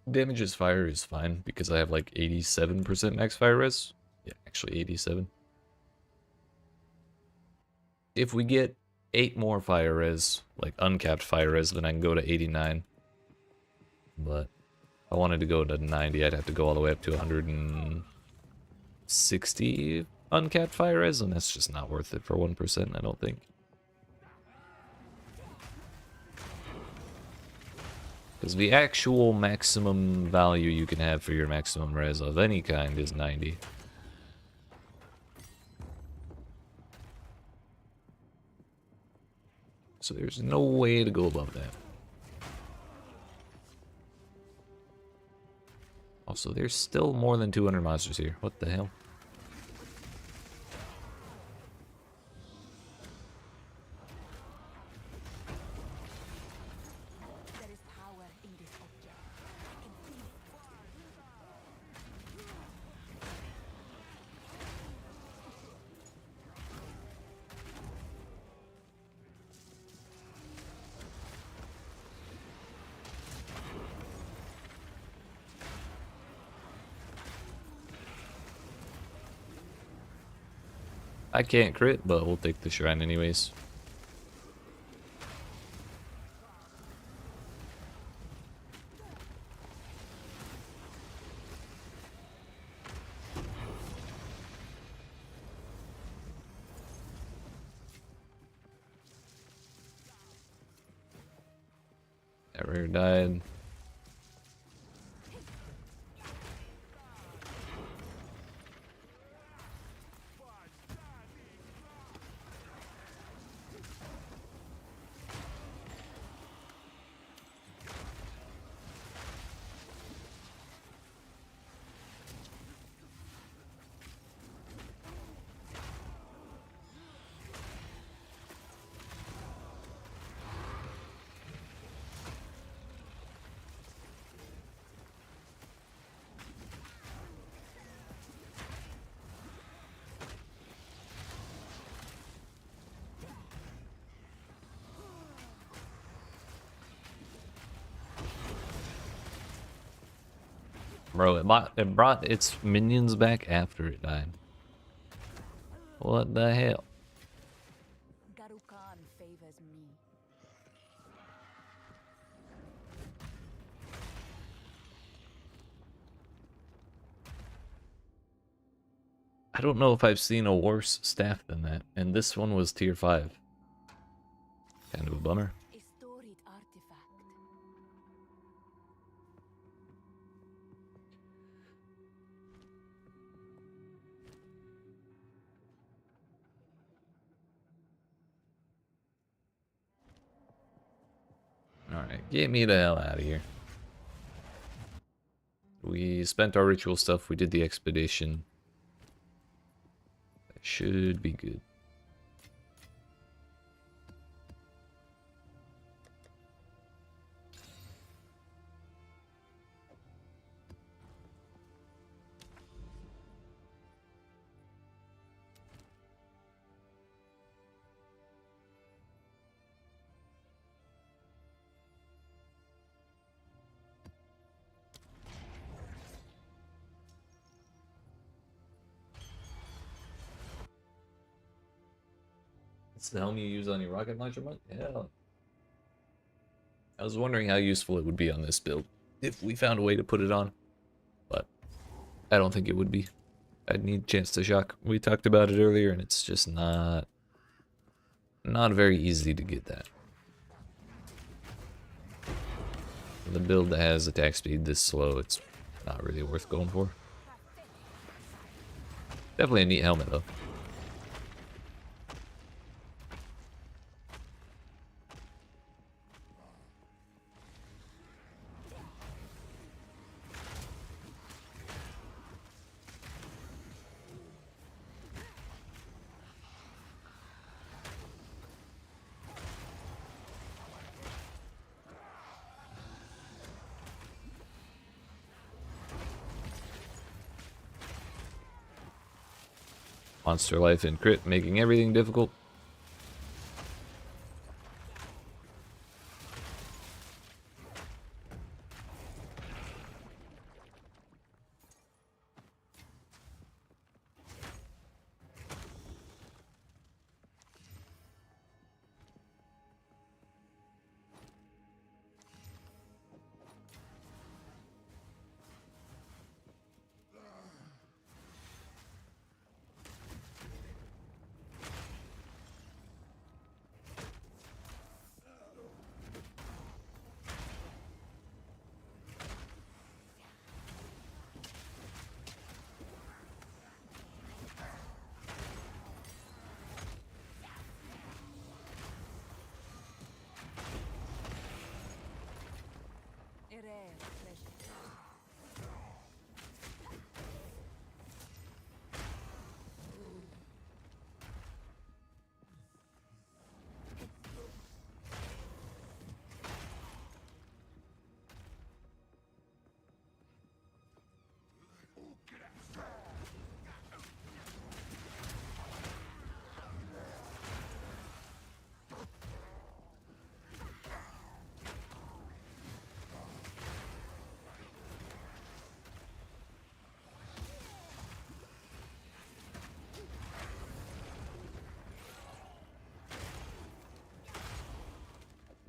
Damages fire is fine because I have like 87% max fire res. Yeah, actually 87. If we get 8 more fire res, like uncapped fire res, then I can go to 89. But if I wanted to go to 90, I'd have to go all the way up to 160 uncapped fire res, and that's just not worth it for 1%, I don't think. Because the actual maximum value you can have for your maximum res of any kind is 90. So there's no way to go above that. Also, there's still more than 200 monsters here. What the hell? There is power in this object. I can feel it. I can't crit, but we'll take the shrine anyways. That rare died. Bro, it brought its minions back after it died. What the hell? Garukan favors me. I don't know if I've seen a worse staff than that, and this one was tier 5. Kind of a bummer. A storied artifact. Alright, get me the hell out of here. We spent our ritual stuff, we did the expedition. That should be good. It's the helm you use on your rocket launcher mod? Yeah. I was wondering how useful it would be on this build if we found a way to put it on, but I don't think it would be. I'd need chance to shock. We talked about it earlier, and it's just not very easy to get that. The build that has attack speed this slow, it's not really worth going for. Definitely a neat helmet though. Monster life and crit, making everything difficult.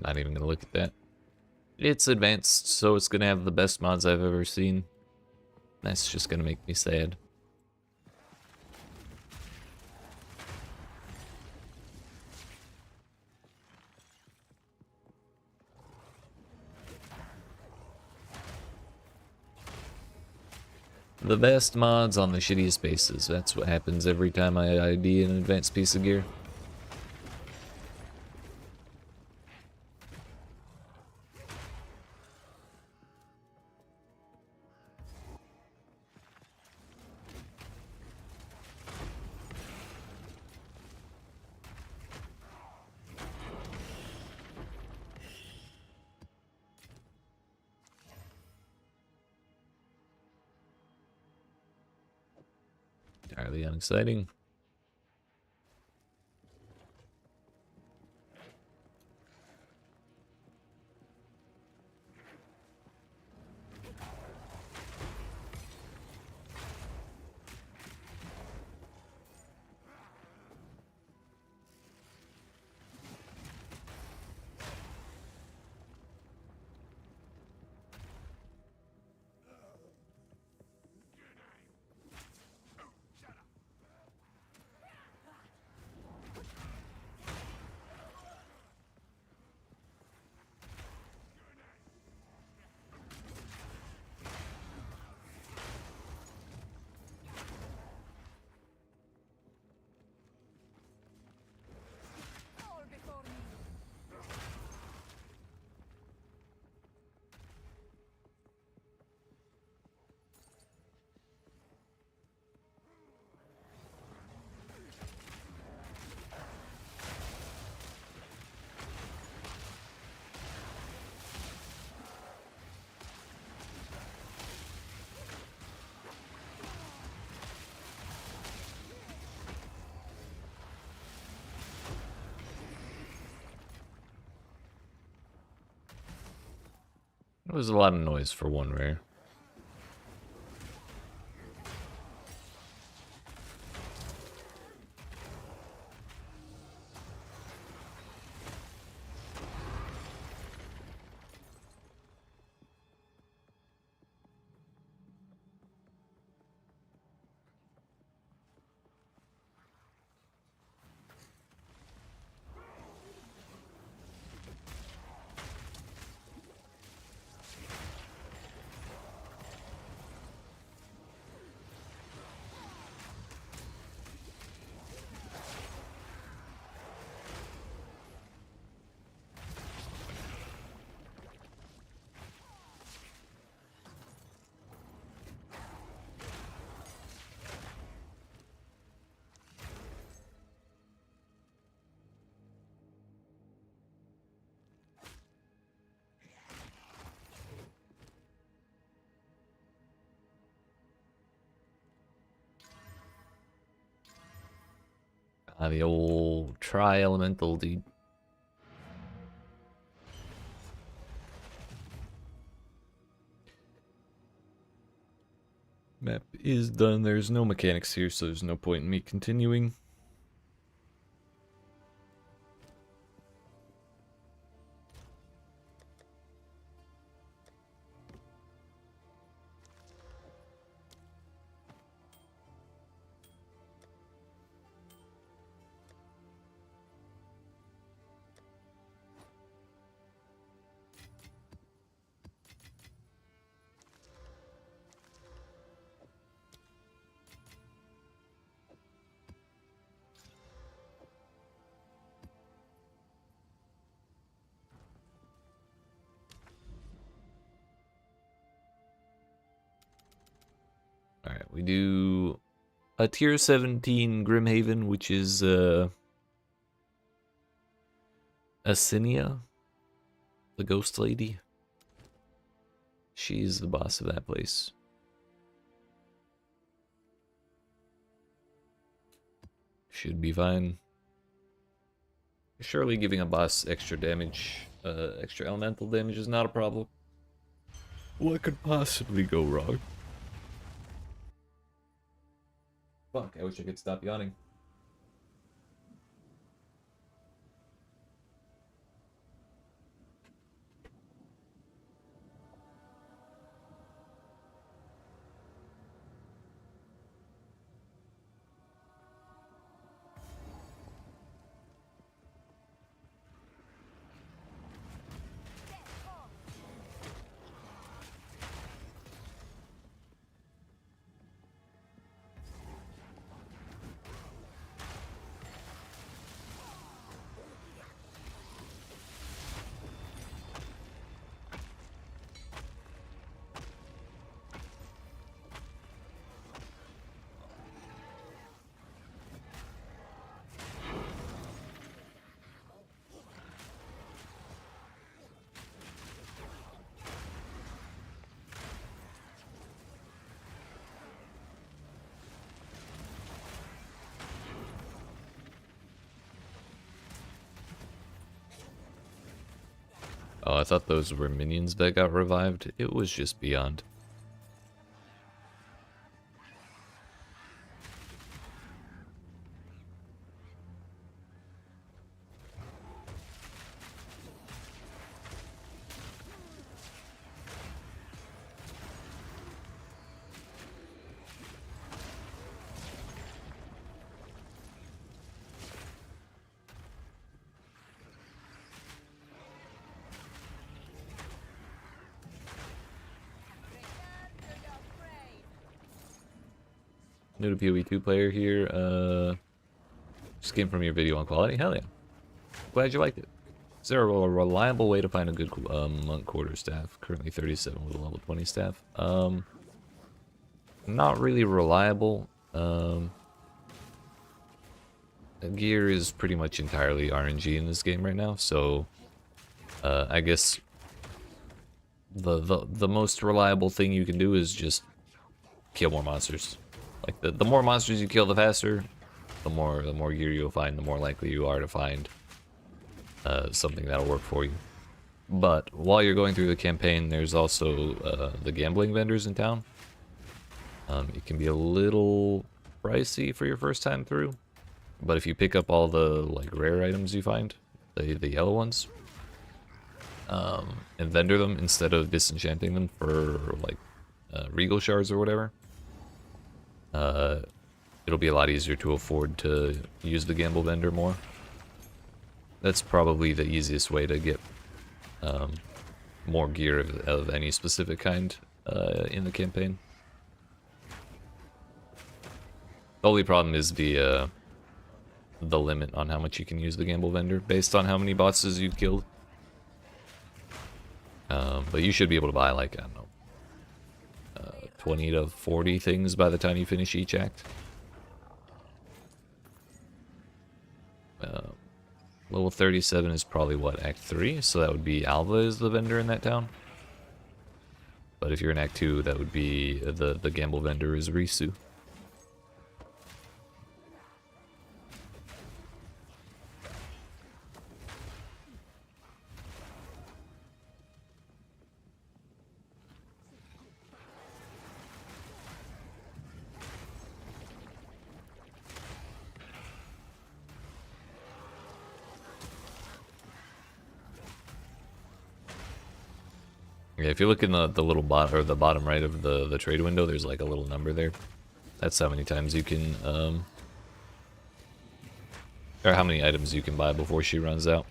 Not even gonna look at that. It's advanced, so it's gonna have the best mods I've ever seen. That's just gonna make me sad. The best mods on the shittiest bases. That's what happens every time I ID an advanced piece of gear. Entirely unexciting. It was a lot of noise for one rare. The old tri-elemental, dude. Map is done. There's no mechanics here, so there's no point in me continuing. Alright, we do a tier 17 Grimhaven, which is Asinia, the ghost lady. She's the boss of that place. Should be fine. Surely giving a boss extra damage, extra elemental damage is not a problem. What could possibly go wrong? Fuck, I wish I could stop yawning. Oh, I thought those were minions that got revived. It was just beyond. New to PoE2 player here. Just came from your video on quality. Hell yeah. Glad you liked it. Is there a reliable way to find a good monk quarter staff? Currently 37 with a level 20 staff. Not really reliable. Gear is pretty much entirely RNG in this game right now, so I guess the most reliable thing you can do is just kill more monsters. Like the more monsters you kill, the faster, the more gear you'll find, the more likely you are to find something that'll work for you. But while you're going through the campaign, there's also the gambling vendors in town. It can be a little pricey for your first time through, but if you pick up all the like rare items you find, the yellow ones, and vendor them instead of disenchanting them for like regal shards or whatever, it'll be a lot easier to afford to use the gamble vendor more. That's probably the easiest way to get more gear of any specific kind in the campaign. The only problem is the limit on how much you can use the gamble vendor based on how many bosses you've killed. But you should be able to buy like, I don't know, 20 to 40 things by the time you finish each act. Level 37 is probably what, Act 3? So that would be Alva is the vendor in that town. But if you're in Act 2, that would be the gamble vendor is Risu. Yeah, if you look in the little bot or the bottom right of the trade window, there's like a little number there. That's how many times you can or how many items you can buy before she runs out.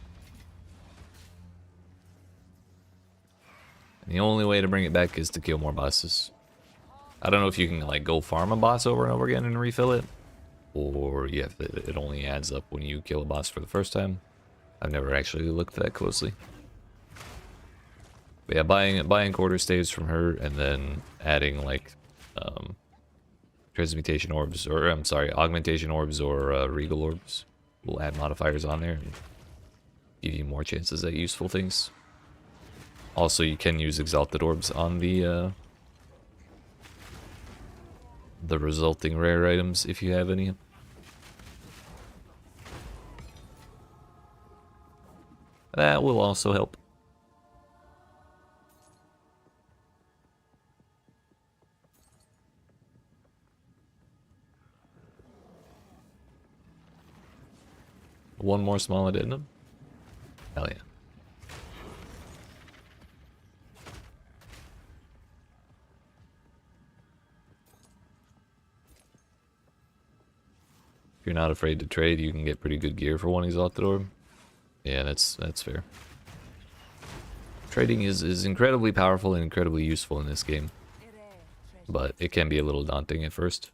And the only way to bring it back is to kill more bosses. I don't know if you can like go farm a boss over and over again and refill it, or you have to, it only adds up when you kill a boss for the first time. I've never actually looked that closely. But yeah, buying quarter staves from her and then adding like transmutation orbs, or I'm sorry, augmentation orbs or regal orbs will add modifiers on there and give you more chances at useful things. Also, you can use exalted orbs on the resulting rare items if you have any. That will also help. One more small addendum? Hell yeah. If you're not afraid to trade, you can get pretty good gear for one exalted orb. Yeah, that's fair. Trading is incredibly powerful and incredibly useful in this game, but it can be a little daunting at first.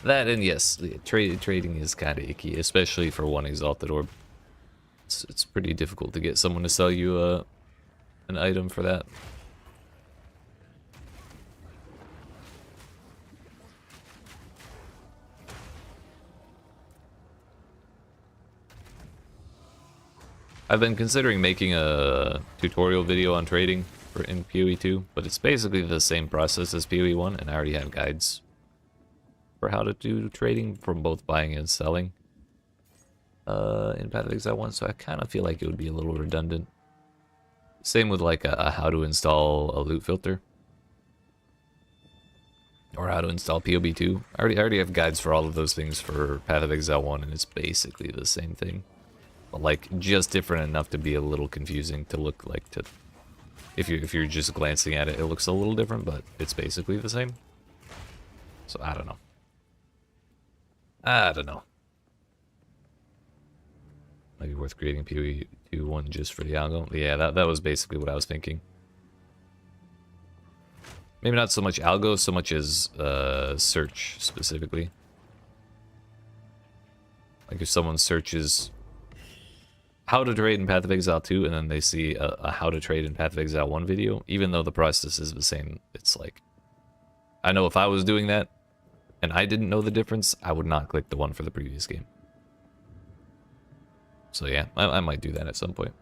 That and yes, trading is kind of icky, especially for one exalted orb. It's pretty difficult to get someone to sell you an item for that. I've been considering making a tutorial video on trading in PoE 2, but it's basically the same process as PoE 1, and I already have guides for how to do trading from both buying and selling in Path of Exile 1, so I kind of feel like it would be a little redundant. Same with like a how to install a loot filter. Or how to install PoB 2. I already have guides for all of those things for Path of Exile 1, and it's basically the same thing. But like, just different enough to be a little confusing to look like to... If you're just glancing at it, it looks a little different, but it's basically the same. So I don't know. I don't know. Might be worth creating PoE 2 one just for the algo. Yeah, that was basically what I was thinking. Maybe not so much algo, so much as search specifically. Like if someone searches how to trade in Path of Exile 2 and then they see a how to trade in Path of Exile 1 video, even though the process is the same, it's like, I know if I was doing that and I didn't know the difference, I would not click the one for the previous game. So yeah, I might do that at some point.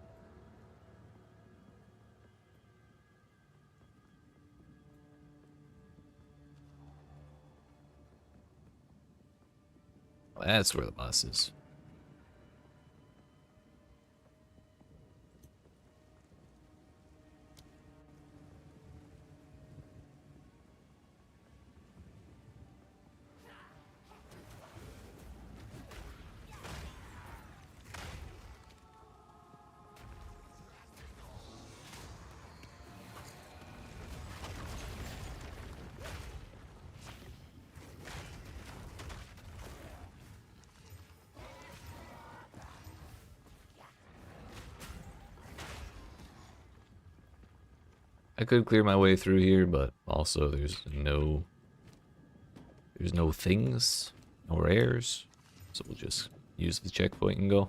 That's where the boss is. I could clear my way through here, but also there's no things, no rares. So we'll just use the checkpoint and go.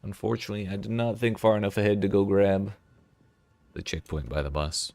Unfortunately, I did not think far enough ahead to go grab the checkpoint by the boss.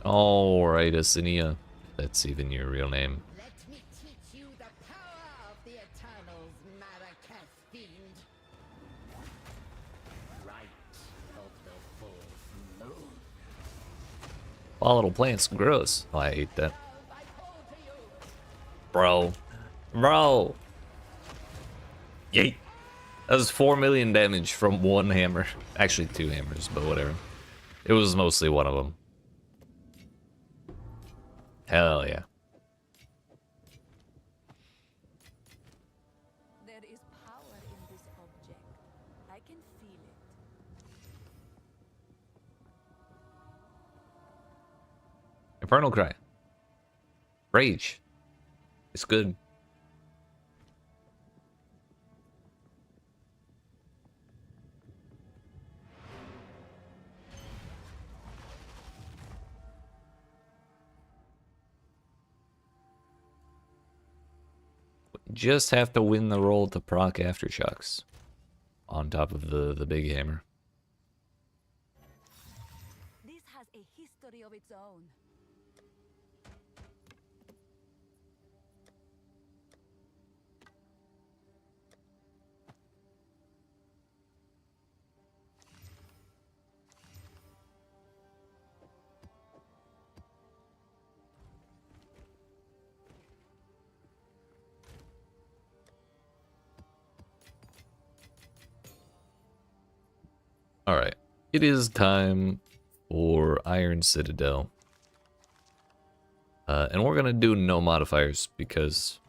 Alright, Asinia. That's even your real name. Let me teach you the power of the Eternals, Maracas fiend. Right of the full moon. Volatile plants, gross. Oh, I hate that. I call to you. Bro. Bro. Yeet. That was 4 million damage from one hammer. Actually, 2 hammers, but whatever. It was mostly one of them. Hell yeah. There is power in this object. I can feel it. Infernal Cry. Rage. It's good. Just have to win the roll to proc aftershocks on top of the big hammer. This has a history of its own. Alright. It is time for Iron Citadel. And we're gonna do no modifiers because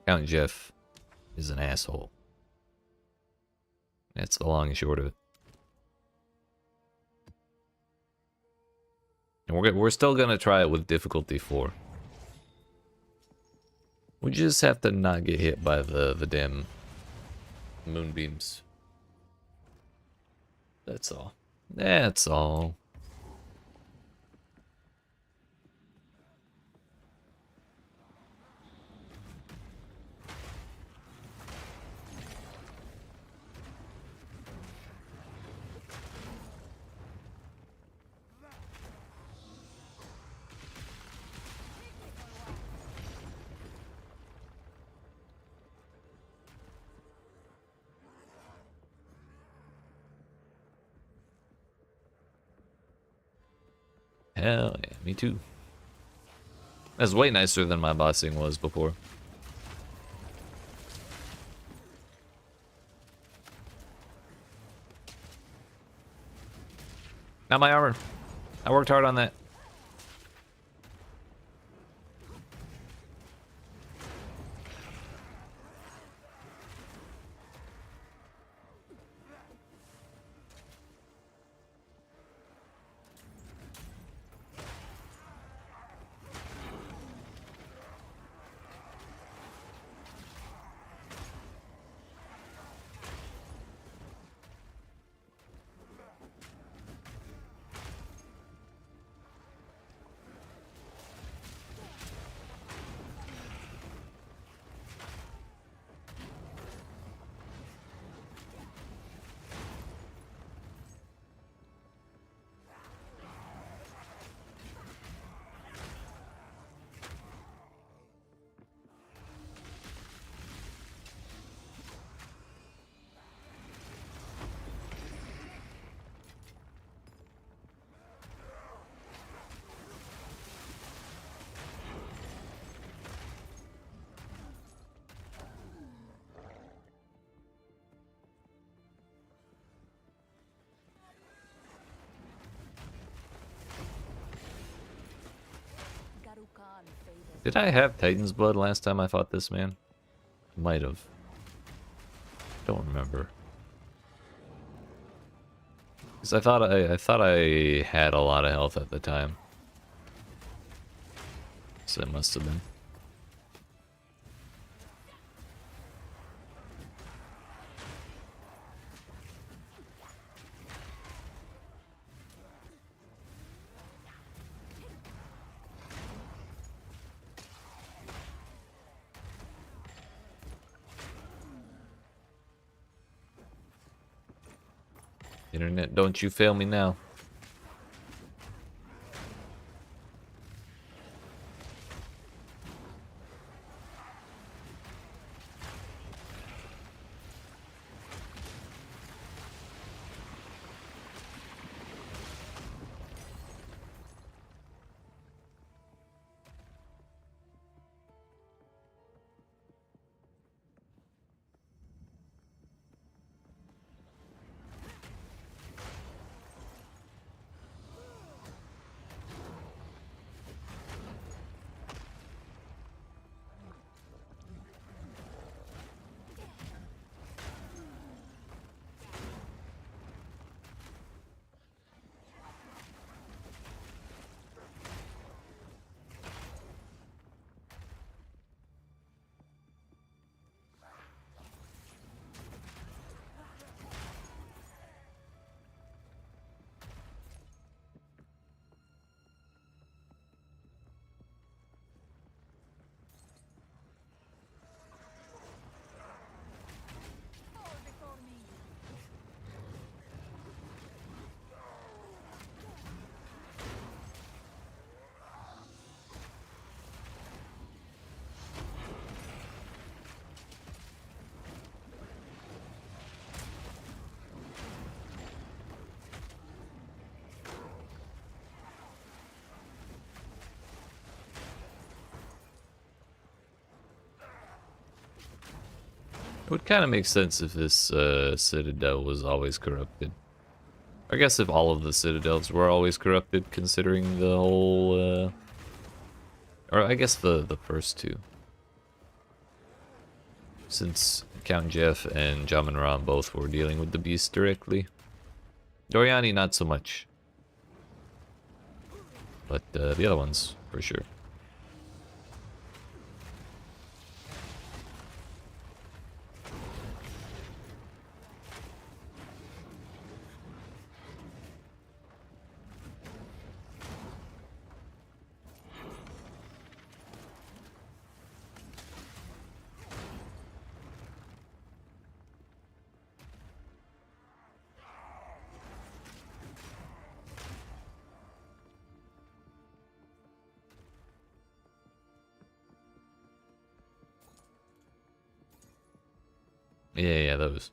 Count Jeff is an asshole. That's the long and short of it. And we're still gonna try it with difficulty 4. We just have to not get hit by the damn moonbeams. That's all. That's all. Hell yeah, me too. That's way nicer than my bossing was before. Not my armor. I worked hard on that. Did I have Titan's Blood last time I fought this man? Might have. Don't remember. Because I thought I had a lot of health at the time. So it must have been. Internet, don't you fail me now. It would kind of make sense if this Citadel was always corrupted. I guess if all of the Citadels were always corrupted, considering the whole... or I guess the first two. Since Count Jeff and Jamin Ram both were dealing with the beast directly. Doriani not so much. But the other ones, for sure. Yeah, those.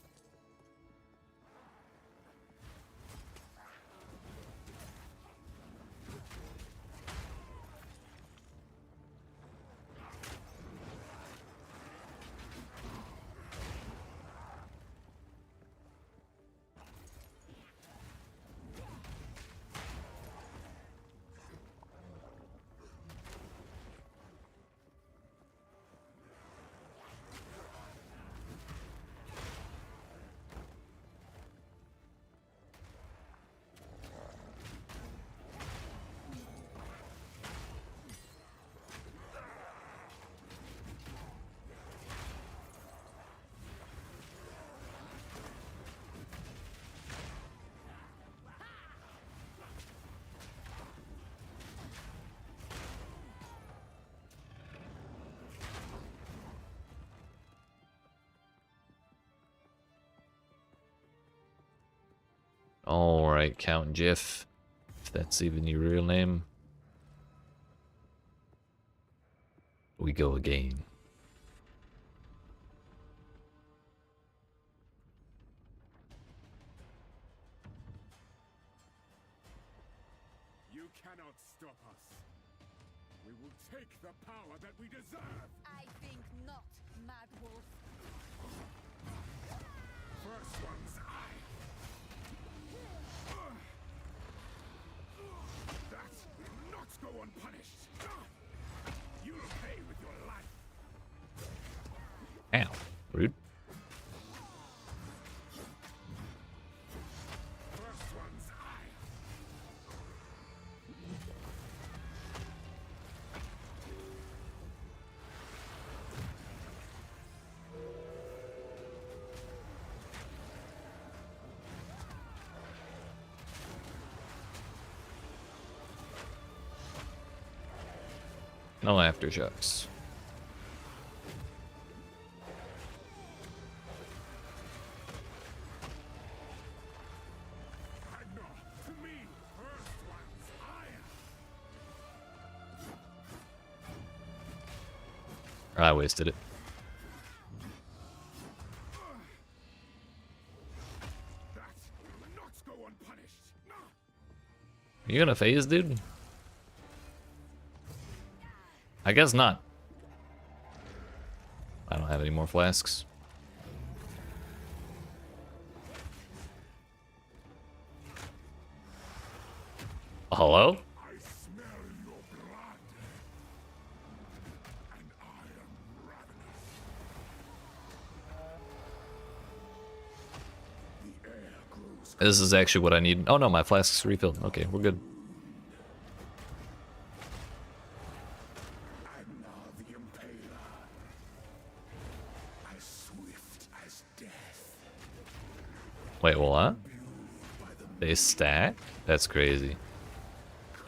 Alright, Count Jeff, if that's even your real name. We go again. You cannot stop us. We will take the power that we deserve. I think not, Mad Wolf. First one's eye. That will not go unpunished. You pay No aftershocks. I wasted it. Are you gonna phase, dude? I guess not. I don't have any more flasks. Hello? This is actually what I need. Oh no, my flask's refilled. Okay, we're good. Wait, what? They stack? That's crazy.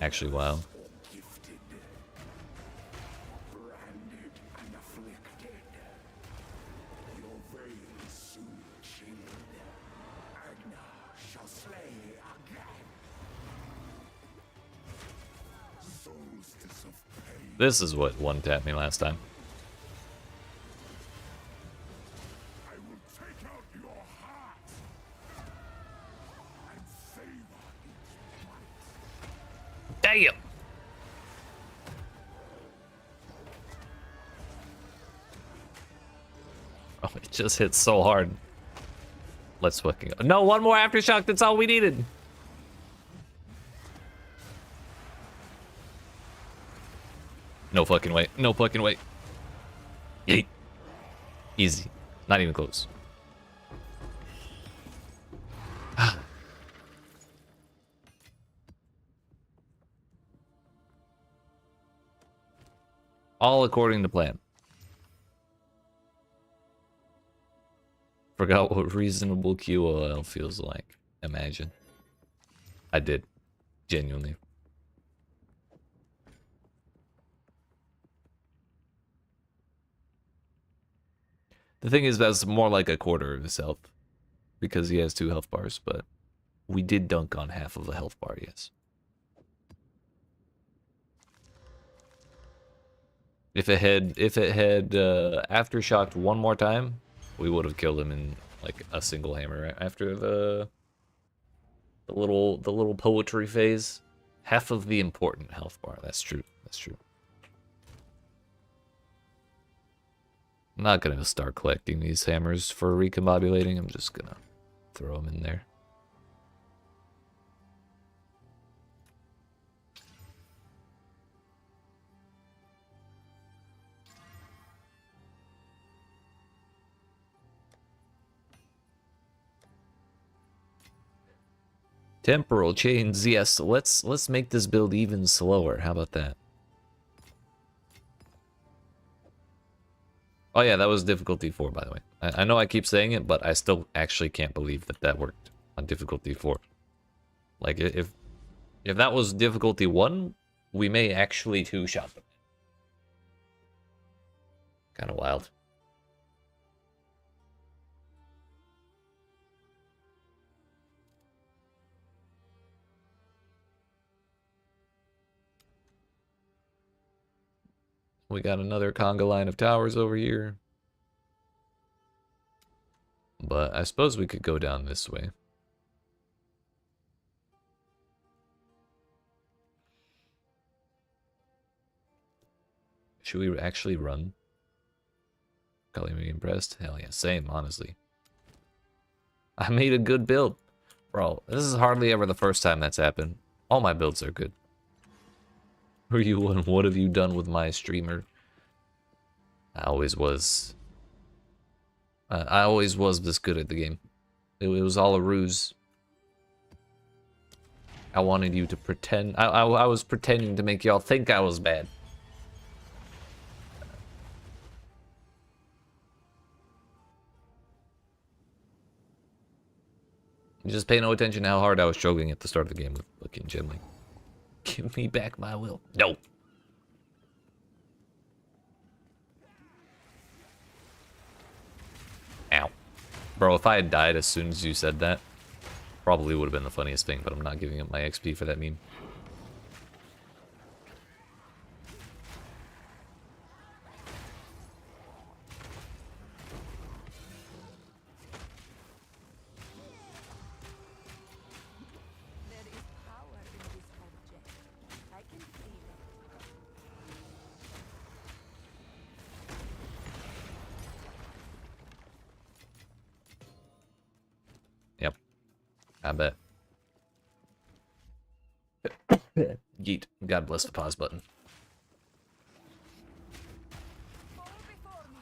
Actually, wow. This is what one-tapped me last time. Damn! Oh, it just hit so hard. Let's fucking go. No, one more aftershock. That's all we needed. No fucking way. No fucking way. Yeet. Easy. Not even close. All according to plan. Forgot what reasonable QOL feels like. Imagine. I did. Genuinely. The thing is, that's more like a quarter of his health. Because he has 2 health bars, but we did dunk on half of a health bar, yes. If it had aftershocked one more time, we would have killed him in like a single hammer right after the little poetry phase. Half of the important health bar. That's true. That's true. I'm not gonna start collecting these hammers for recombobulating. I'm just gonna throw them in there. Temporal chains, yes. Let's make this build even slower. How about that? Oh yeah, that was difficulty 4, by the way. I know I keep saying it, but I still actually can't believe that that worked on difficulty 4. Like if that was difficulty 1, we may actually 2-shot them. Kind of wild. We got another conga line of towers over here. But I suppose we could go down this way. Should we actually run? Calling me impressed? Hell yeah, same, honestly. I made a good build. Bro, this is hardly ever the first time that's happened. All my builds are good. Who are you and what have you done with my streamer? I always was this good at the game. It was all a ruse. I wanted you to pretend. I was pretending to make y'all think I was bad. You just pay no attention to how hard I was struggling at the start of the game with fucking Genly. Give me back my will. No. Bro, if I had died as soon as you said that, probably would have been the funniest thing, but I'm not giving up my XP for that meme. There is power in this object. I can feel it. Yep. I bet. Yeet. God bless the pause button. Fall before me.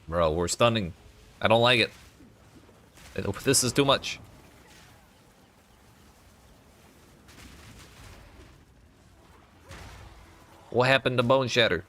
Bro, we're stunning. I don't like it. This is too much. What happened to Bone Shatter?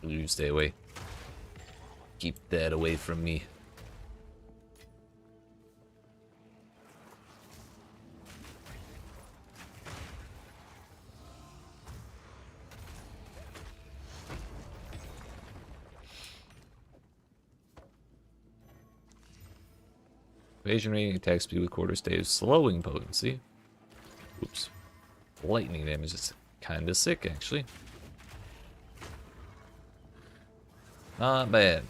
You stay away. Keep that away from me. Evasion rating, attack speed with quarter staves, slowing potency. Oops. Lightning damage is kinda sick, actually. Not bad.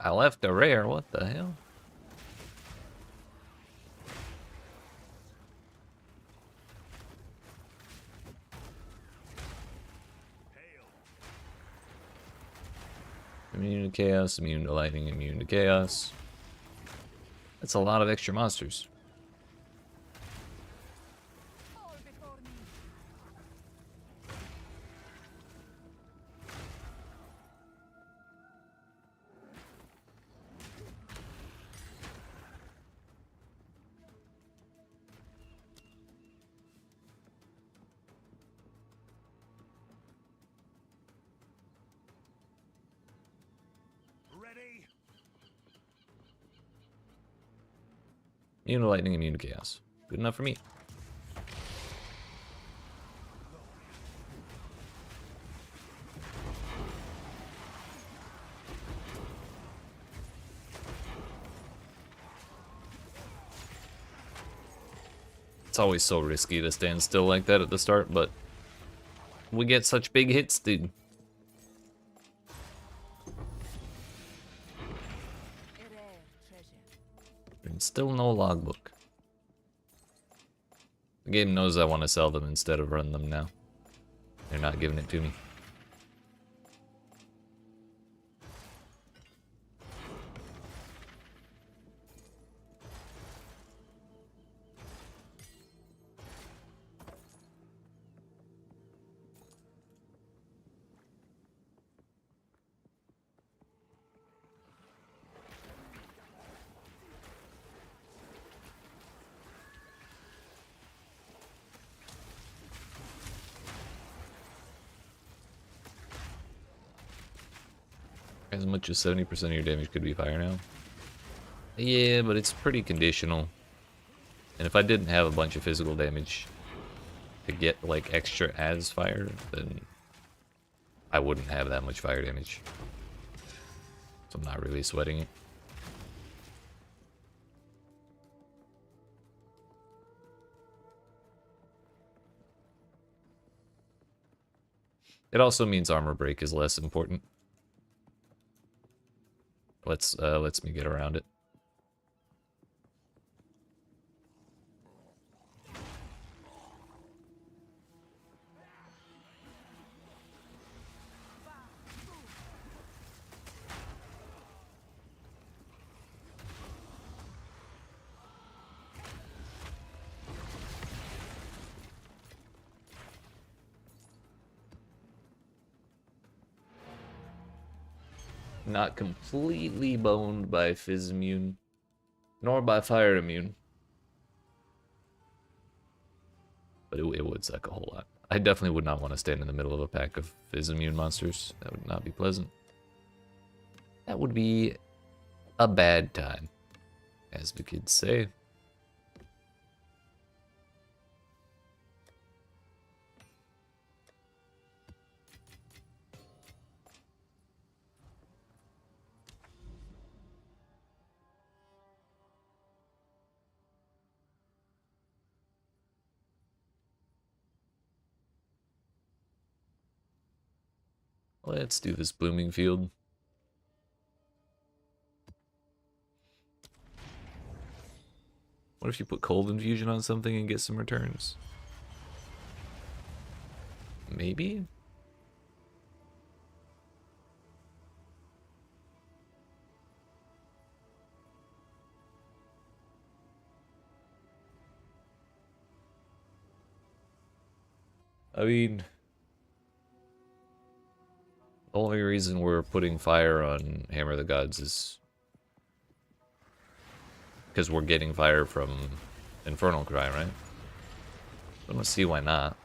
I left a rare, what the hell? Immune to chaos, immune to lightning, immune to chaos. That's a lot of extra monsters. Fall before me. Ready? Immune to lightning, immune to chaos. Good enough for me. It's always so risky to stand still like that at the start, but we get such big hits, dude. A rare treasure. And still no logbook. The game knows I want to sell them instead of run them now. They're not giving it to me. As much as 70% of your damage could be fire now. Yeah, but it's pretty conditional. And if I didn't have a bunch of physical damage to get like extra as fire, then I wouldn't have that much fire damage. So I'm not really sweating it. It also means armor break is less important. Lets me get around it. Not completely boned by Fizz immune, nor by Fire immune. But it would suck a whole lot. I definitely would not want to stand in the middle of a pack of Fizz immune monsters. That would not be pleasant. That would be a bad time, as the kids say. Let's do this blooming field. What if you put cold infusion on something and get some returns? Maybe? I mean, the only reason we're putting fire on Hammer of the Gods is because we're getting fire from Infernal Cry, right? I don't see why not.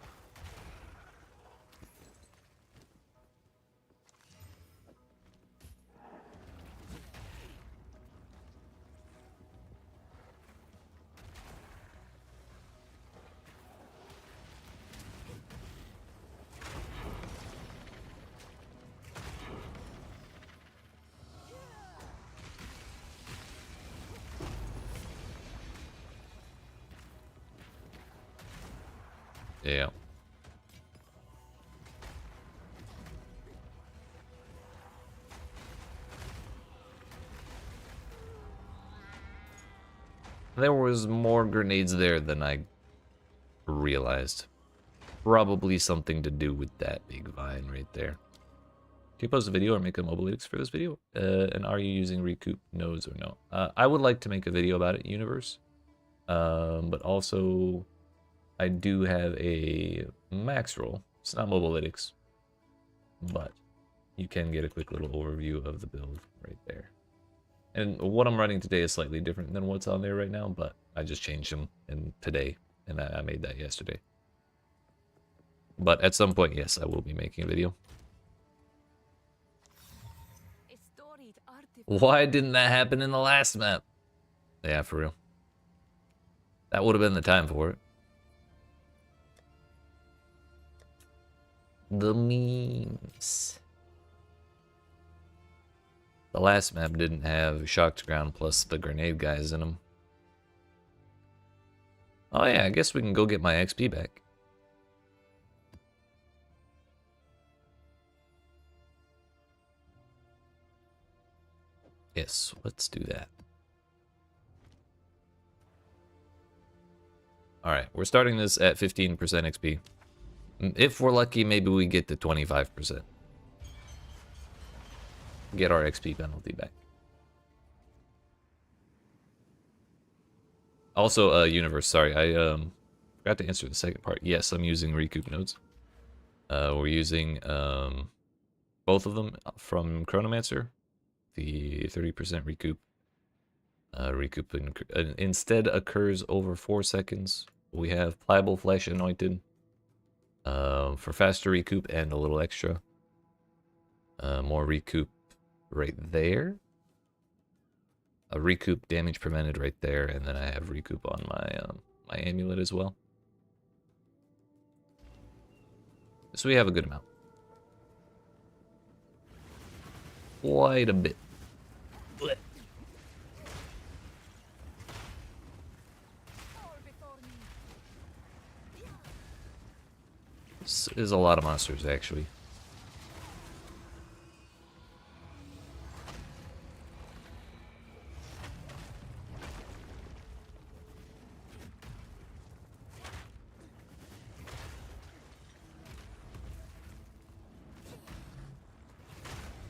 Yeah. There was more grenades there than I realized. Probably something to do with that big vine right there. Can you post a video or make a mobile lyrics for this video? And are you using recoup nodes or no? I would like to make a video about it, Universe. But also, I do have a max roll. It's not mobile lyrics, but you can get a quick little overview of the build right there. And what I'm running today is slightly different than what's on there right now, but I just changed them today, and I made that yesterday. But at some point, yes, I will be making a video. Why didn't that happen in the last map? Yeah, for real. That would have been the time for it. The memes. The last map didn't have shocked ground plus the grenade guys in them. Oh yeah, I guess we can go get my XP back. Yes, let's do that. Alright, we're starting this at 15% XP. If we're lucky, maybe we get to 25%. Get our XP penalty back. Also, Universe, sorry, I forgot to answer the second part. Yes, I'm using recoup nodes. We're using both of them from Chronomancer. The 30% recoup. Recoup instead occurs over 4 seconds. We have Pliable Flesh Anointed for faster recoup and a little extra. More recoup right there. A recoup damage prevented right there, and then I have recoup on my amulet as well. So we have a good amount. Quite a bit. Blech. This is a lot of monsters, actually.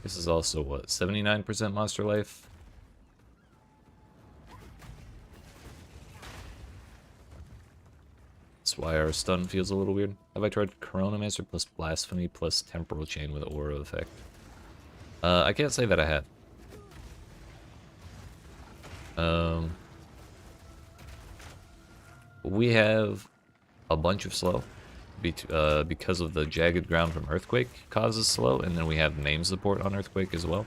This is also, what, 79% monster life? That's why our stun feels a little weird. Have I tried Chronomancer plus Blasphemy plus Temporal Chain with Aura effect? I can't say that I had. We have a bunch of slow. Because of the jagged ground from Earthquake causes slow, and then we have name support on Earthquake as well.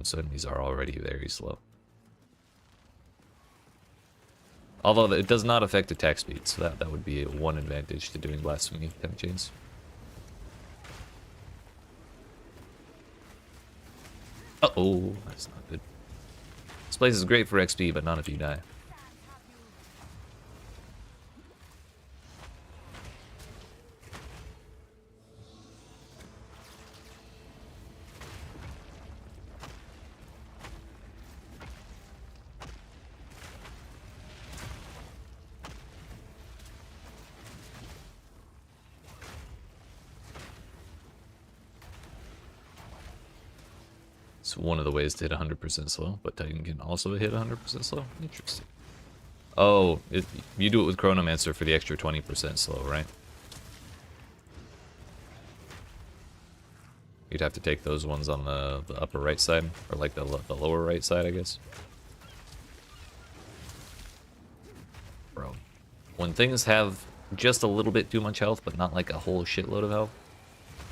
So enemies are already very slow. Although it does not affect attack speed, so that would be one advantage to doing Blasphemy Temp Chains. Uh-oh, that's not good. This place is great for XP, but not if you die. It's one of the ways to hit 100% slow, but Titan can also hit 100% slow. Interesting. Oh, you do it with Chronomancer for the extra 20% slow, right? You'd have to take those ones on the upper right side, or like the lower right side, I guess. Bro, when things have just a little bit too much health, but not like a whole shitload of health,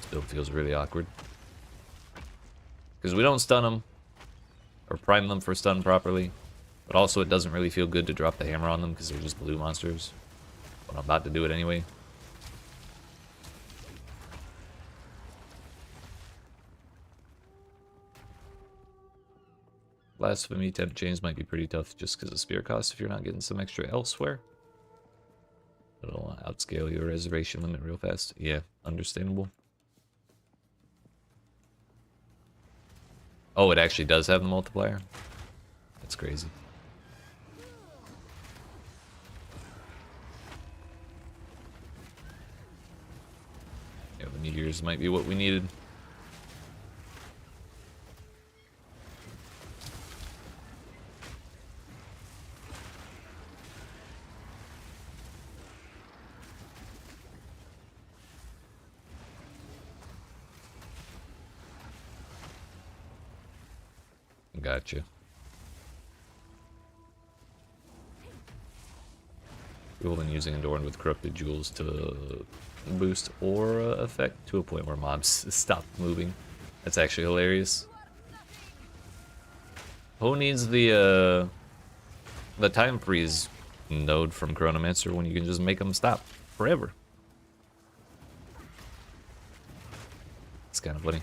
this build feels really awkward. Because we don't stun them, or prime them for stun properly, but also it doesn't really feel good to drop the hammer on them because they're just blue monsters. But I'm about to do it anyway. Blasphemy Temp Chains might be pretty tough just because of spear cost if you're not getting some extra elsewhere. It'll outscale your reservation limit real fast. Yeah, understandable. Oh, it actually does have the multiplier? That's crazy. Yeah, the meteors might be what we needed. Gotcha. We've been using Adorned with Corrupted Jewels to boost aura effect to a point where mobs stop moving. That's actually hilarious. Who needs the time freeze node from Chronomancer when you can just make them stop forever? It's kind of funny.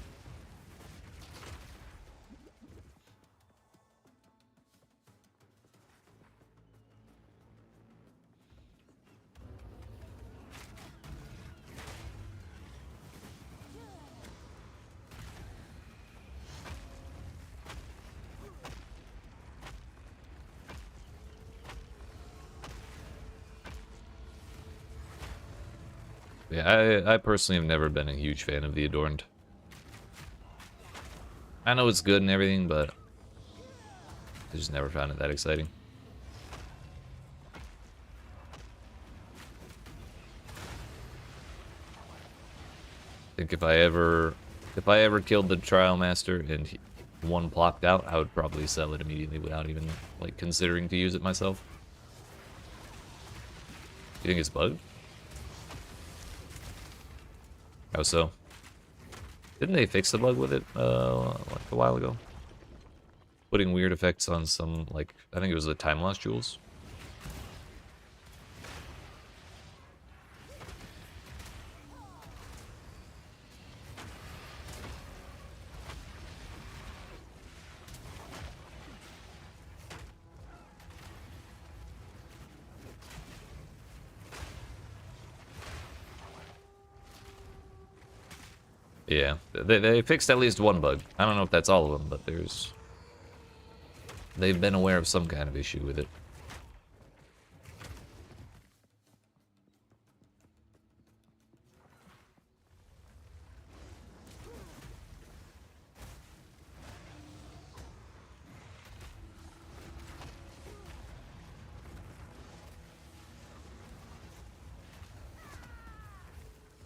Yeah, I personally have never been a huge fan of the Adorned. I know it's good and everything, but I just never found it that exciting. I think if I ever killed the Trial Master and one plopped out, I would probably sell it immediately without even like considering to use it myself. Do you think it's bugged? How so? Didn't they fix the bug with it like a while ago? Putting weird effects on some, like, I think it was the time loss jewels. Yeah, they fixed at least one bug. I don't know if that's all of them, but they've been aware of some kind of issue with it.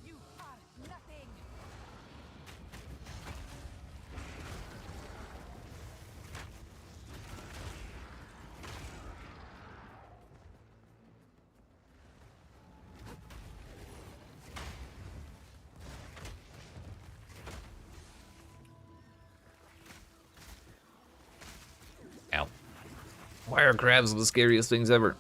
You are nothing. Ow. Why are crabs the scariest things ever?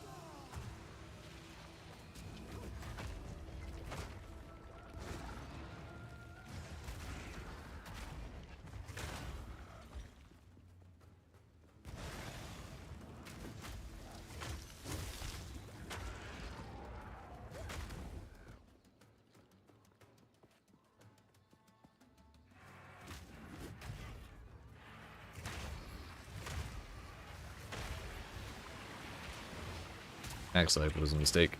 Acolyte was a mistake.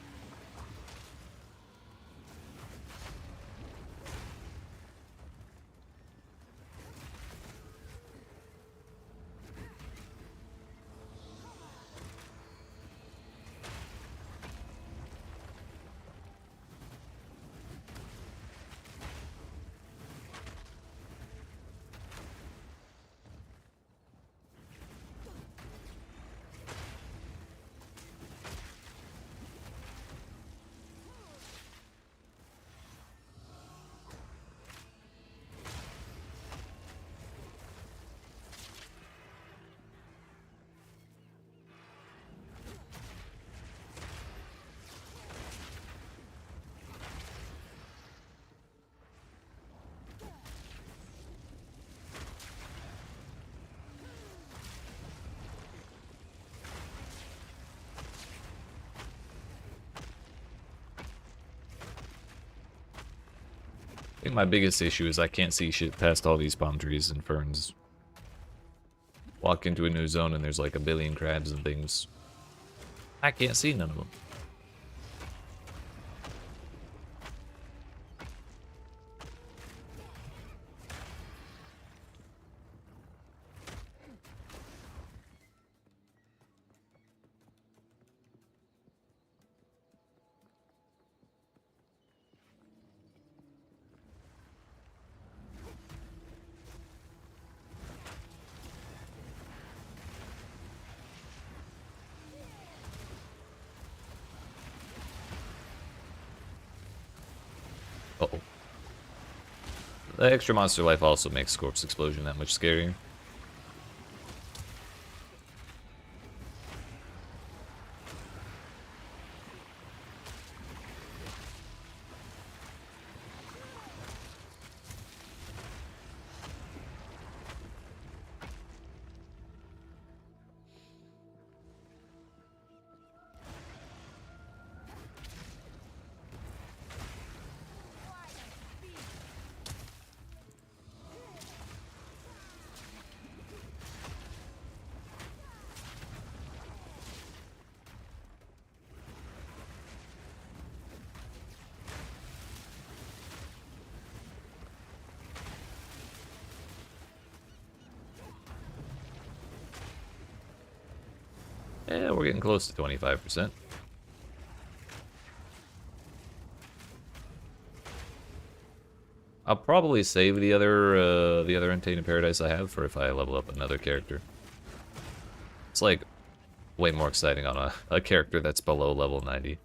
I think my biggest issue is I can't see shit past all these palm trees and ferns. Walk into a new zone and there's like a billion crabs and things. I can't see none of them. Uh-oh. The extra monster life also makes corpse explosion that much scarier. Yeah, we're getting close to 25%. I'll probably save the other Untainted Paradise I have for if I level up another character. It's like way more exciting on a character that's below level 90.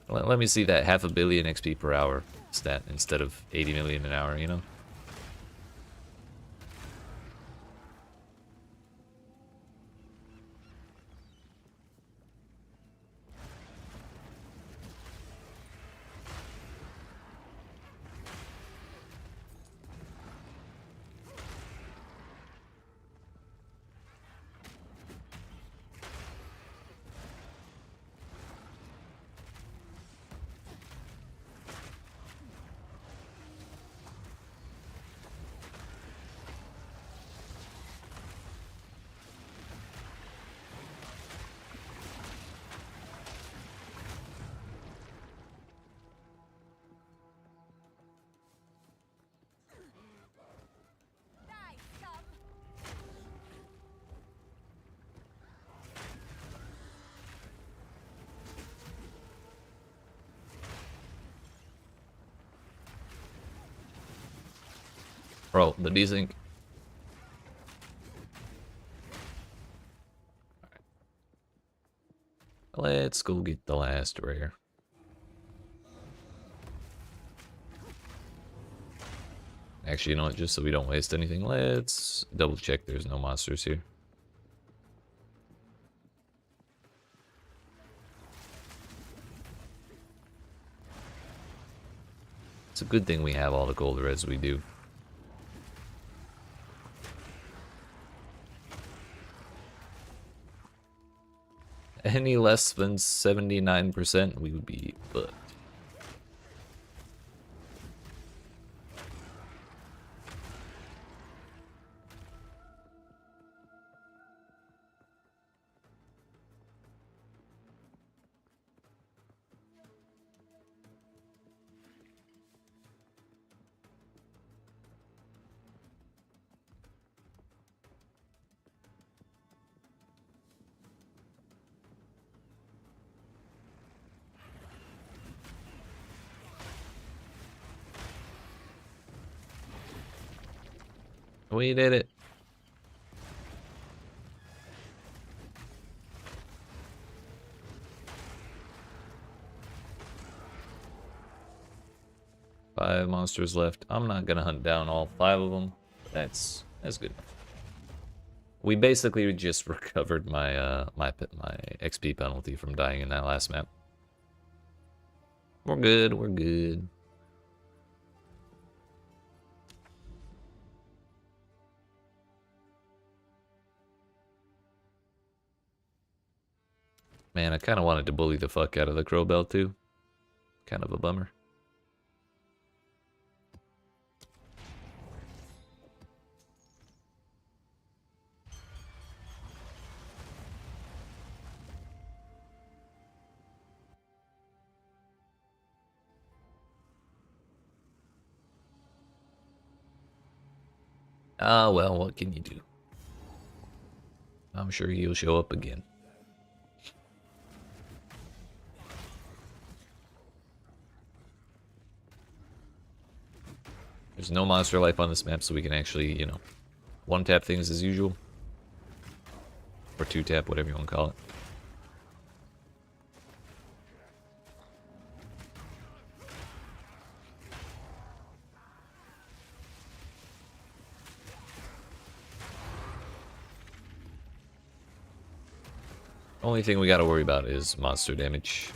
Let me see that 500 million XP per hour stat instead of 80 million an hour, you know? Bro, the desync. Let's go get the last rare. Actually, you know what? Just so we don't waste anything, let's double check there's no monsters here. It's a good thing we have all the gold reds we do. Any less than 79%, we would be fucked. We did it. Five monsters left. I'm not gonna hunt down all 5 of them. That's good enough. We basically just recovered my my XP penalty from dying in that last map. We're good. We're good. Man, I kind of wanted to bully the fuck out of the Crow Bell too. Kind of a bummer. Ah, well, what can you do? I'm sure he'll show up again. There's no monster life on this map, so we can actually, you know, one-tap things as usual. Or two-tap, whatever you want to call it. Only thing we gotta worry about is monster damage.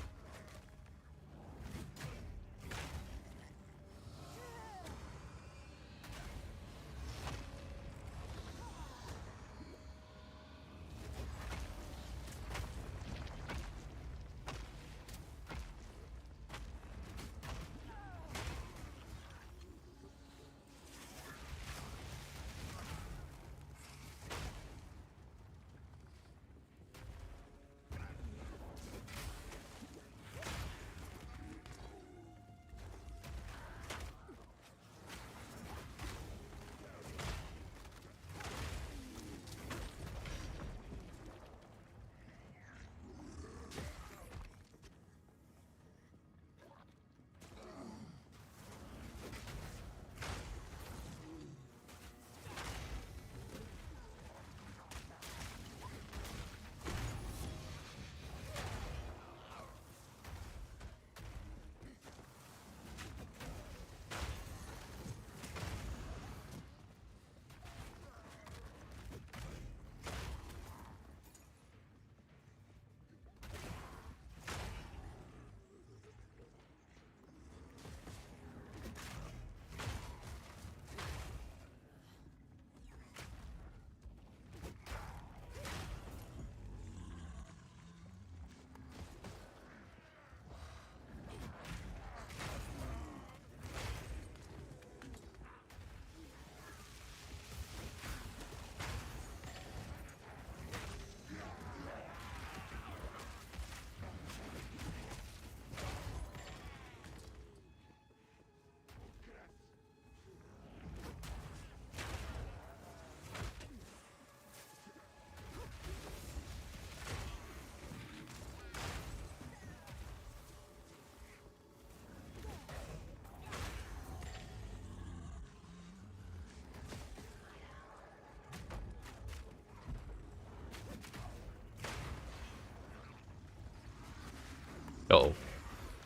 Uh-oh.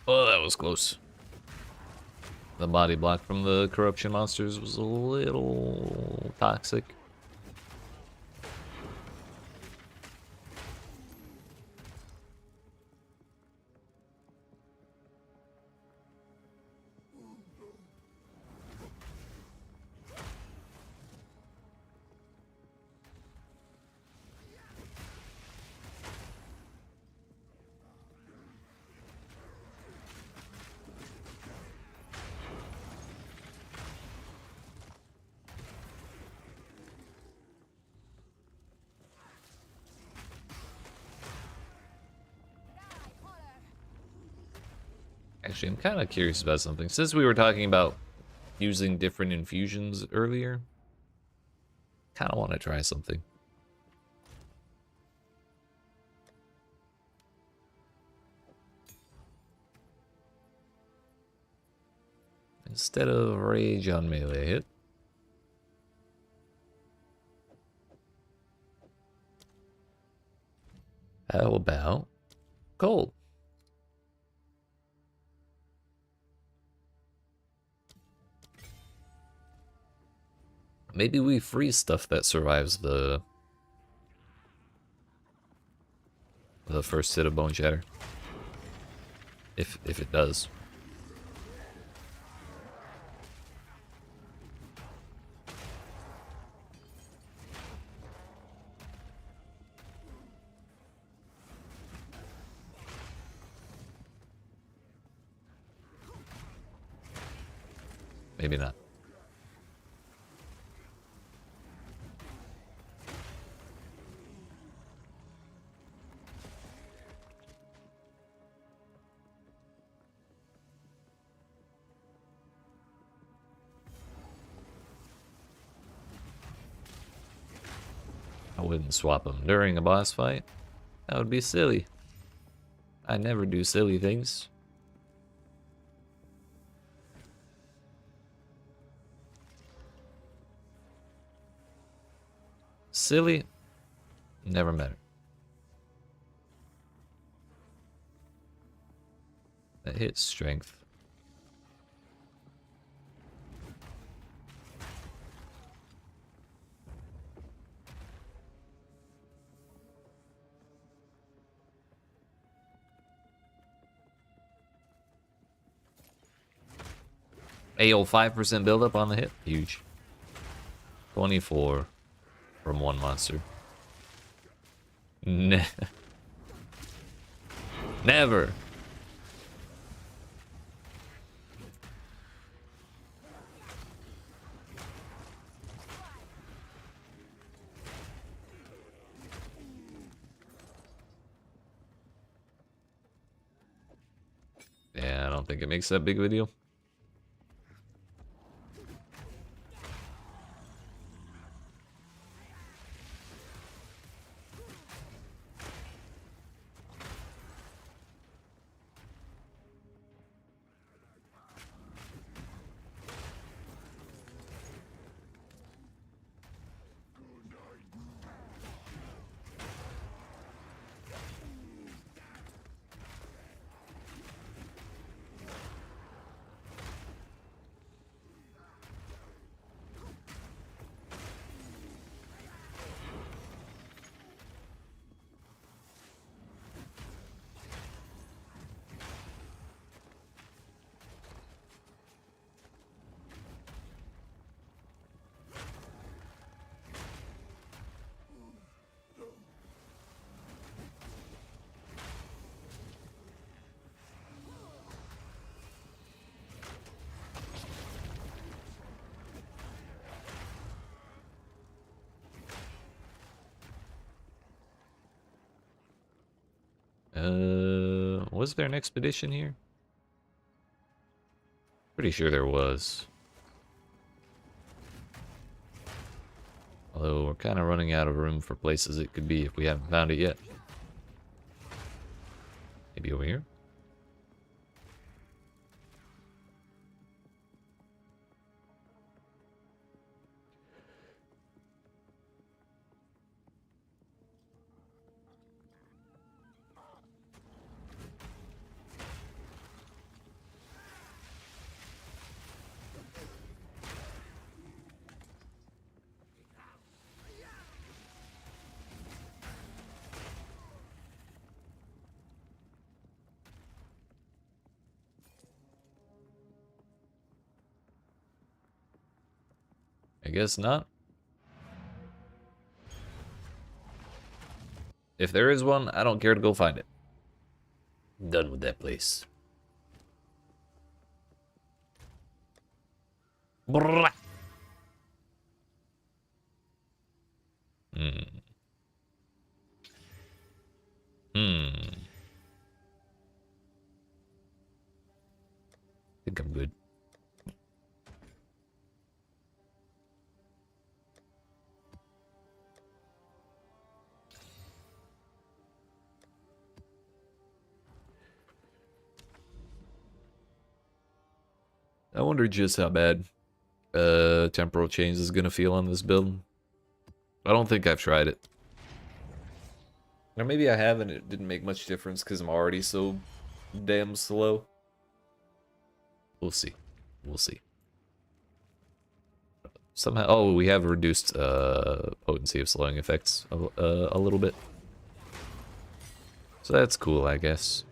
Oh, that was close. The body block from the corruption monsters was a little toxic. Actually, I'm kind of curious about something. Since we were talking about using different infusions earlier, kind of want to try something. Instead of rage on melee hit, how about cold? Maybe we freeze stuff that survives the first hit of Bone Shatter. If it does. Maybe not. I wouldn't swap them during a boss fight. That would be silly. I never do silly things. Silly, never matter. That hits strength. AO 5% buildup on the hit. Huge. 24 from one monster. Never. Yeah, I don't think it makes that big of a deal. Was there an expedition here? Pretty sure there was. Although we're kind of running out of room for places it could be if we haven't found it yet. Maybe over here? I guess not. If there is one, I don't care to go find it. Done with that place. Brrrah. Think I'm good. I wonder just how bad temporal change is gonna feel on this build. I don't think I've tried it. Or maybe I have and it didn't make much difference because I'm already so damn slow. We'll see. We'll see. Somehow, oh, we have reduced potency of slowing effects a little bit. So that's cool, I guess.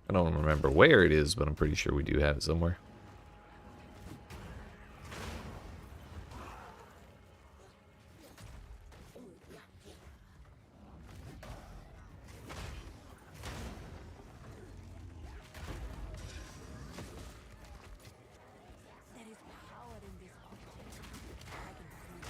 I don't remember where it is, but I'm pretty sure we do have it somewhere. There is power in this object. I can feel it.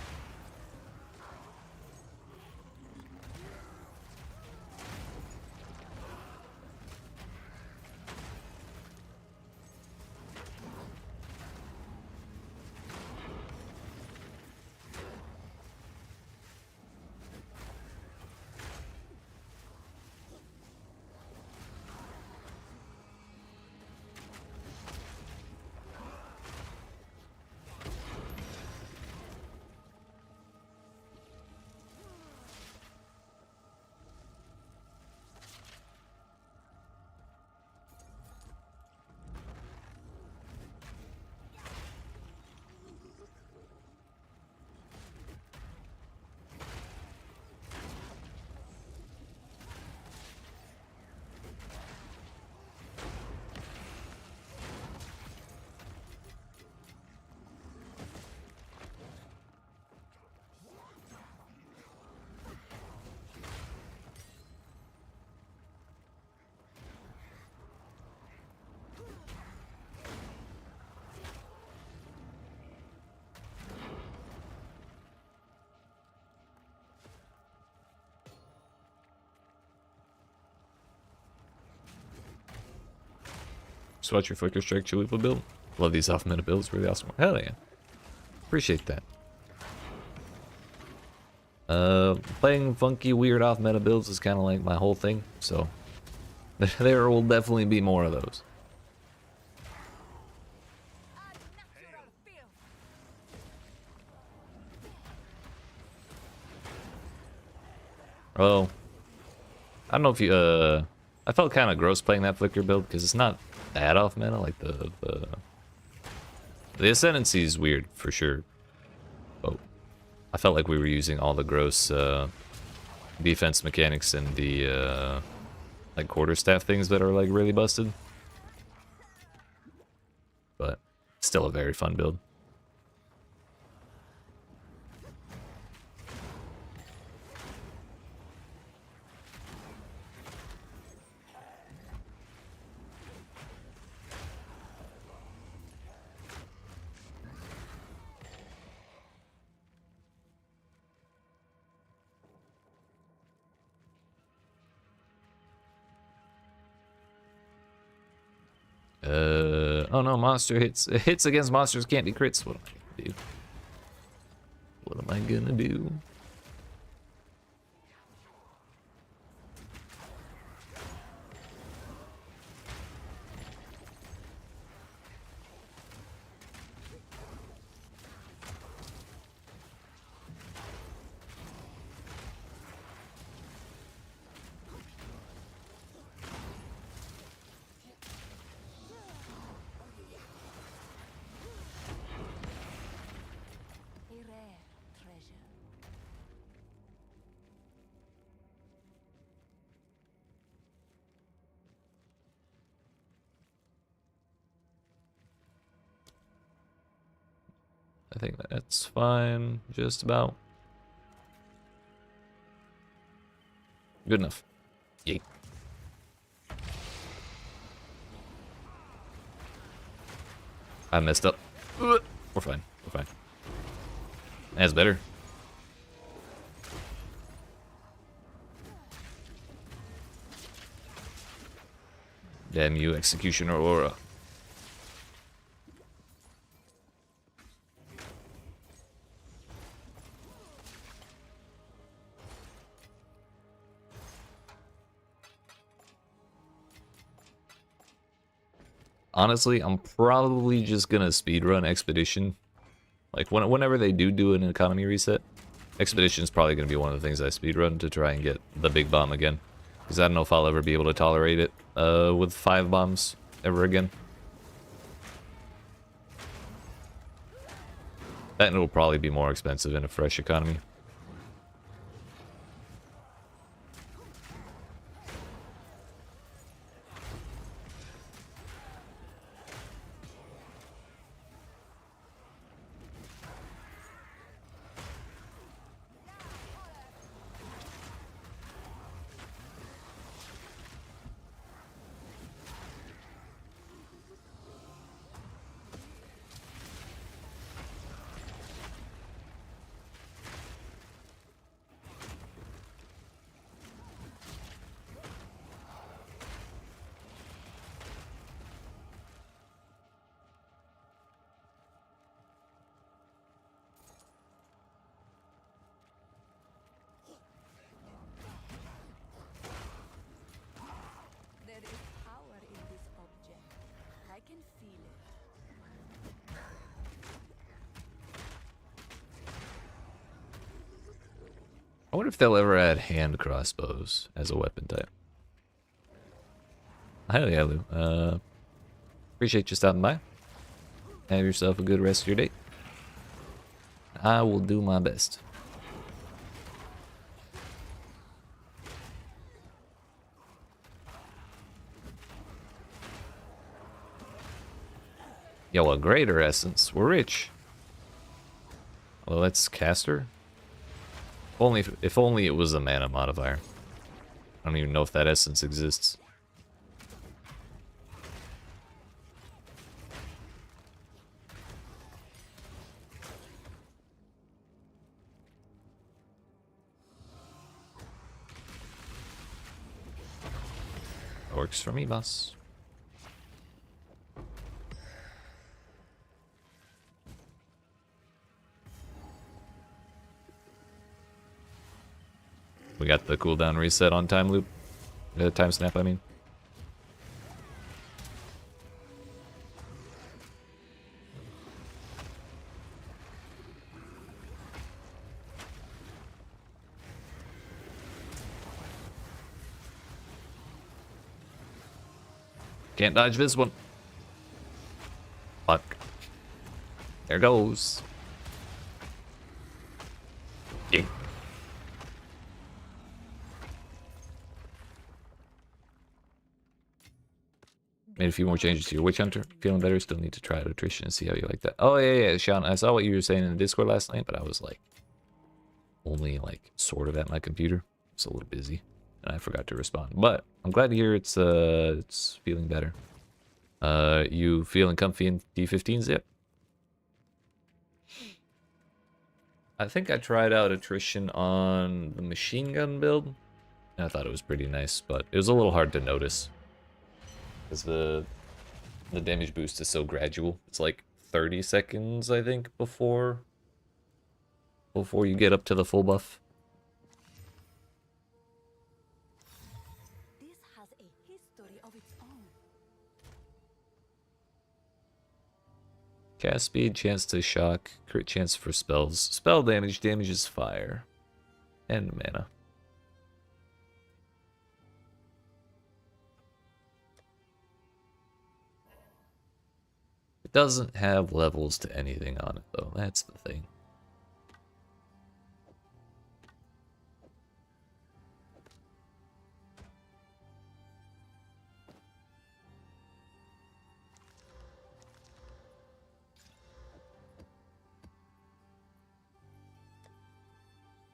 So what's your Flicker Strike Chalupa build? Love these off meta builds, really awesome. Hell yeah. Appreciate that. Playing funky, weird off meta builds is kind of like my whole thing, so there will definitely be more of those. Unnatural feel. Oh, I don't know if you, I felt kind of gross playing that Flicker build because it's not that off meta. Like the Ascendancy is weird for sure. Oh, I felt like we were using all the gross defense mechanics and the like quarterstaff things that are like really busted. But still a very fun build. Oh no, monster hits against monsters can't be crits. What am I gonna do? What am I gonna do? A rare treasure. I think that's fine, just about. Good enough. Yeet. I messed up. We're fine. We're fine. That's better. Damn you, Executioner Aura. Honestly, I'm probably just gonna speedrun Expedition. Like, whenever they do an economy reset, Expedition's probably gonna be one of the things I speedrun to try and get the big bomb again. Because I don't know if I'll ever be able to tolerate it with 5 bombs ever again. That and it'll probably be more expensive in a fresh economy. There is power in this object. I can feel it. I wonder if they'll ever add hand crossbows as a weapon type. Hell yeah, Lou. Appreciate you stopping by. Have yourself a good rest of your day. I will do my best. Yo, a greater essence. We're rich. Well, that's caster. If only it was a mana modifier. I don't even know if that essence exists. Works for me, boss. We got the cooldown reset on time loop. Time snap, I mean. Can't dodge this one. Fuck. There goes. Yeah. Made a few more changes to your Witch Hunter. Feeling better? Still need to try out attrition and see how you like that. Oh, yeah, Sean. I saw what you were saying in the Discord last night, but I was like, only like sort of at my computer. It's a little busy, and I forgot to respond. But I'm glad to hear it's feeling better. You feeling comfy in T15s yet? I think I tried out attrition on the machine gun build. And I thought it was pretty nice, but it was a little hard to notice. Because the damage boost is so gradual. It's like 30 seconds, I think, before you get up to the full buff. This has a history of its own. Cast speed, chance to shock, crit chance for spells. Spell damage, damages fire, and mana. It doesn't have levels to anything on it, though. That's the thing.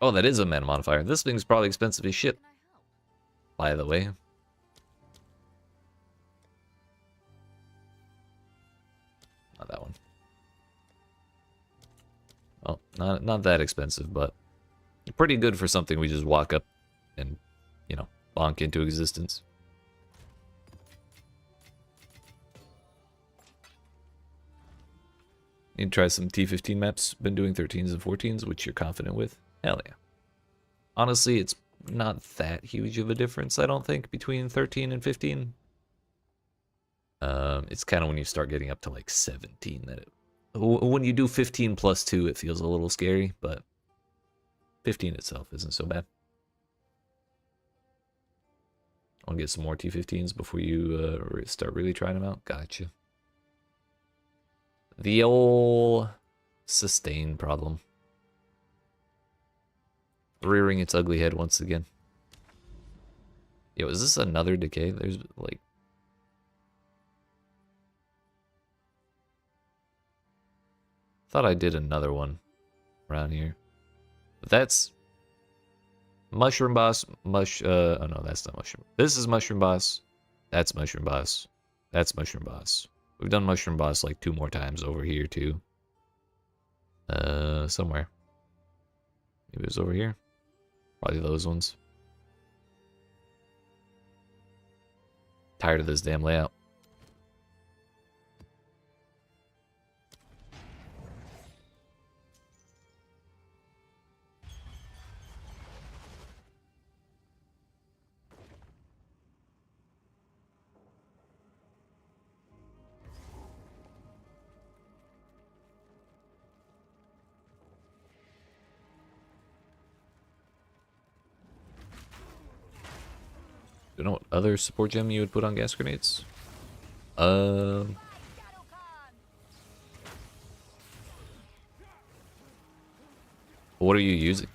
Oh, that is a mana modifier. This thing's probably expensive as shit, Can I help? by the way. Not that one. Oh, not that expensive, but pretty good for something we just walk up and, you know, bonk into existence. Need to try some T15 maps. Been doing 13s and 14s, which you're confident with. Hell yeah. Honestly, it's not that huge of a difference, I don't think, between 13 and 15. It's kind of when you start getting up to like 17 that when you do 15 plus 2, it feels a little scary, but 15 itself isn't so bad. I'll get some more T15s before you start really trying them out. Gotcha. The old sustain problem. Rearing its ugly head once again. Yo, is this another decay? There's like... thought I did another one around here. But that's... Mushroom Boss, oh no, that's not Mushroom. This is Mushroom Boss. That's Mushroom Boss. That's Mushroom Boss. We've done Mushroom Boss like 2 more times over here too. Somewhere. Maybe it was over here. Probably those ones. Tired of this damn layout. Don't know what other support gem you would put on gas grenades. What are you using?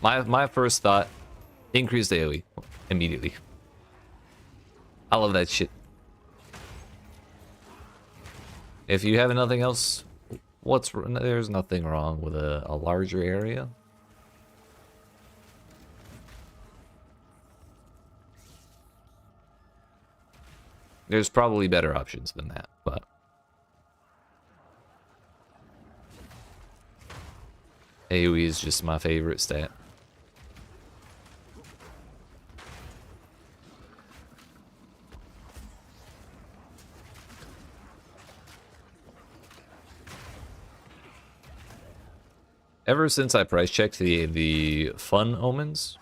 My first thought, increased AoE immediately. I love that shit. If you have nothing else, there's nothing wrong with a larger area. There's probably better options than that, but AoE is just my favorite stat. Ever since I price checked the fun omens,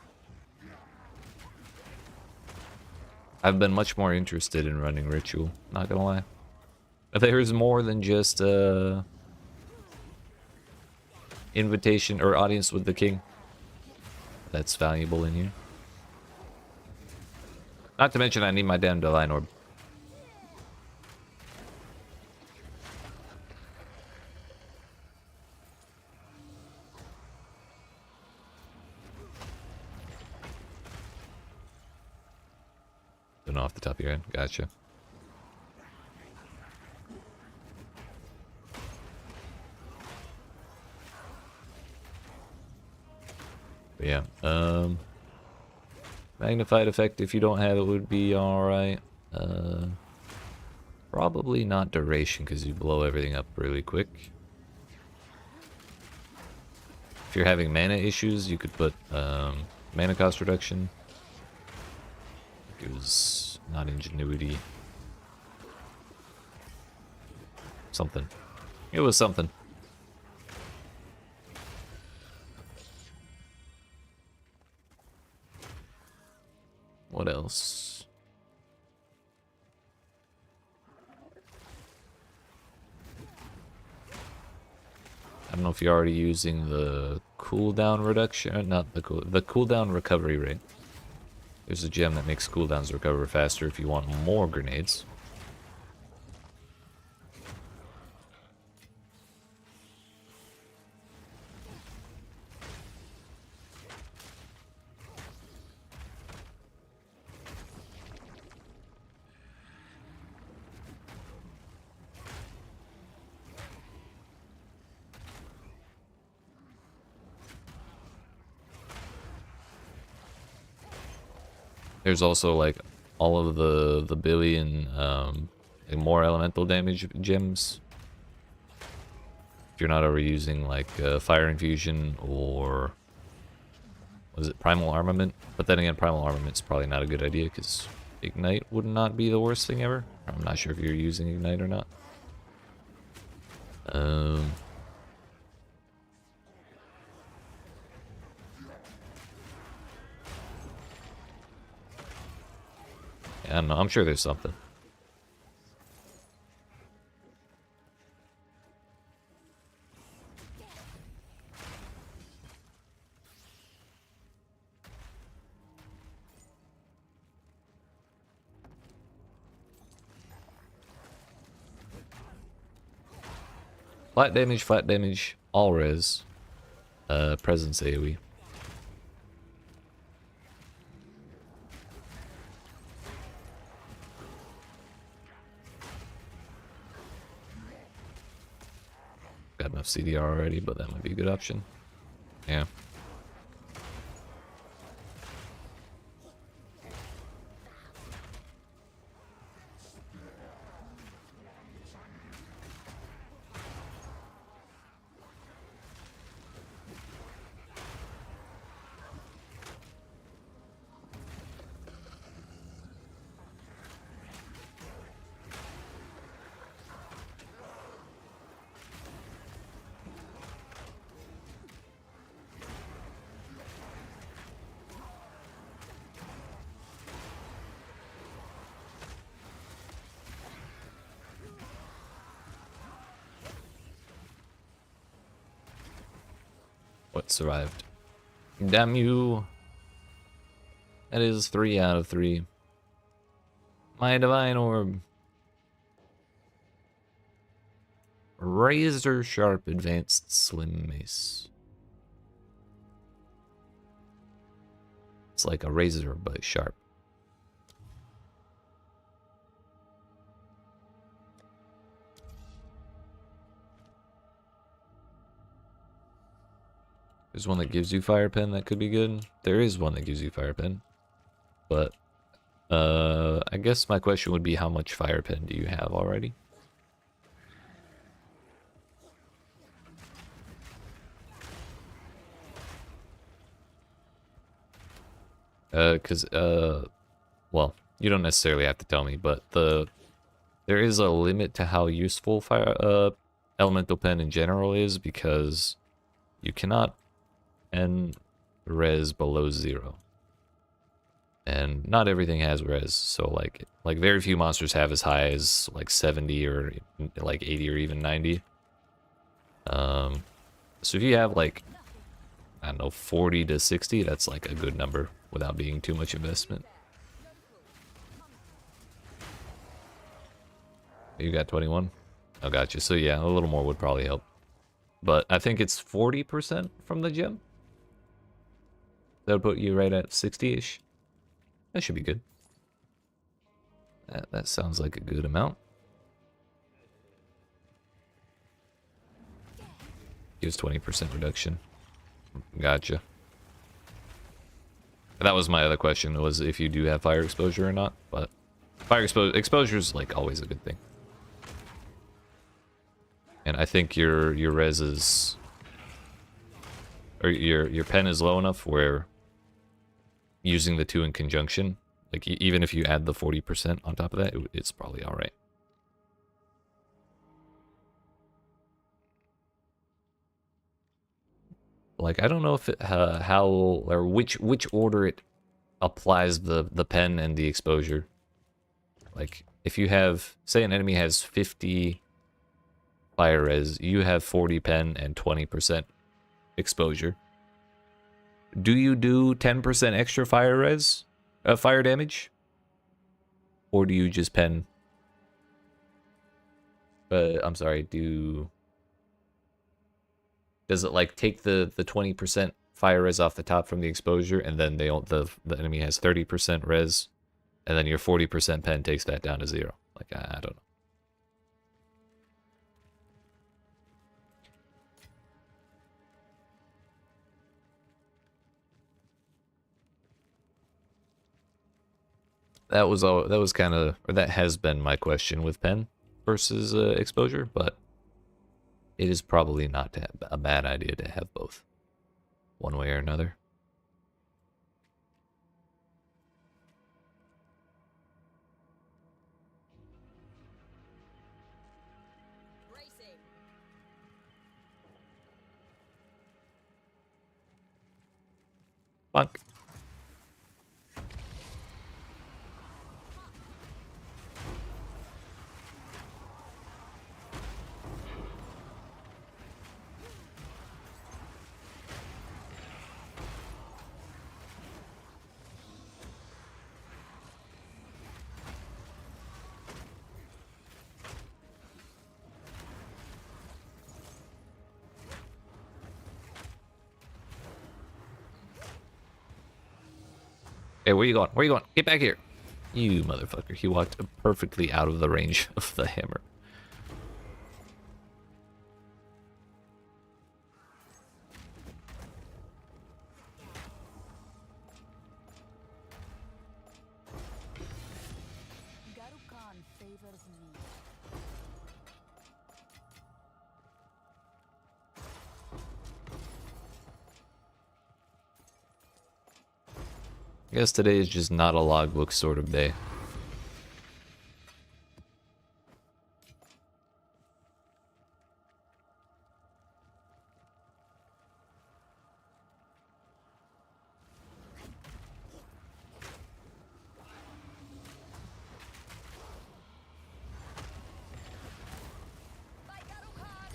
I've been much more interested in running ritual, not gonna lie. There's more than just invitation or audience with the king that's valuable in here. Not to mention I need my damn divine orb. Don't know off the top of your head. Gotcha. But yeah, magnified effect, if you don't have it, would be alright. Probably not duration, because you blow everything up really quick. If you're having mana issues, you could put mana cost reduction. It was not ingenuity. Something. It was something. What else? I don't know if you're already using the cooldown reduction, not the cooldown recovery rate. There's a gem that makes cooldowns recover faster if you want more grenades. There's also like all of the billion like more elemental damage gems. If you're not overusing like fire infusion or was it primal armament? But then again, primal armament's probably not a good idea because ignite would not be the worst thing ever. I'm not sure if you're using ignite or not. Yeah, I don't know. I'm sure there's something. Flat damage, all res. Presence AoE. Got enough CDR already, but that might be a good option. Yeah. What survived? Damn you. That is 3 out of 3. My divine orb. Razor sharp advanced slim mace. It's like a razor but sharp. There's one that gives you fire pen that could be good. There is one that gives you fire pen. But I guess my question would be how much fire pen do you have already? Well, you don't necessarily have to tell me, but there is a limit to how useful fire elemental pen in general is, because you cannot end res below 0. And not everything has res, so like very few monsters have as high as like 70 or like 80 or even 90. So if you have like, I don't know, 40 to 60, that's like a good number without being too much investment. You got 21? Oh, gotcha. So yeah, a little more would probably help. But I think it's 40% from the gem. That would put you right at 60-ish. That should be good. That sounds like a good amount. Gives 20% reduction. Gotcha. That was my other question, was if you do have fire exposure or not. But fire exposure is like always a good thing. And I think your res is, or your pen is low enough where using the two in conjunction, like even if you add the 40% on top of that, it's probably all right. Like I don't know if it, how or which order it applies the pen and the exposure. Like if you have, say an enemy has 50 fire res, you have 40 pen and 20% exposure. Do you do 10% extra fire res, fire damage? Or do you just pen? I'm sorry, does it like take the 20% fire res off the top from the exposure, and then the enemy has 30% res, and then your 40% pen takes that down to 0? Like I don't know. That was all. That was kind of, or that has been my question with pen versus exposure, but it is probably not a bad idea to have both, one way or another. Racing. Bonk. Hey, where you going? Where you going? Get back here. You motherfucker. He walked perfectly out of the range of the hammer. Garukan favors me. I guess today is just not a logbook sort of day. By Garukan!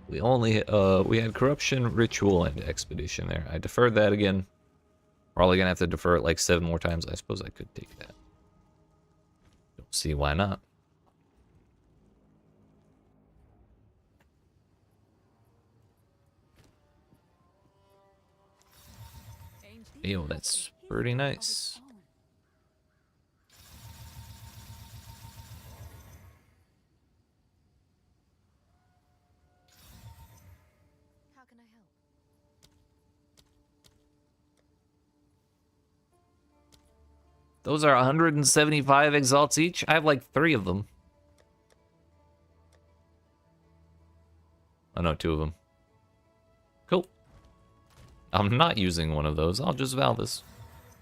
We only, we had corruption, ritual, and expedition there. I deferred that again. Probably gonna have to defer it like 7 more times. I suppose I could take that. Don't see why not. Yo, that's pretty nice. How can I help? Those are 175 exalts each. I have like 3 of them. Oh no, 2 of them. Cool. I'm not using one of those. I'll just vow this.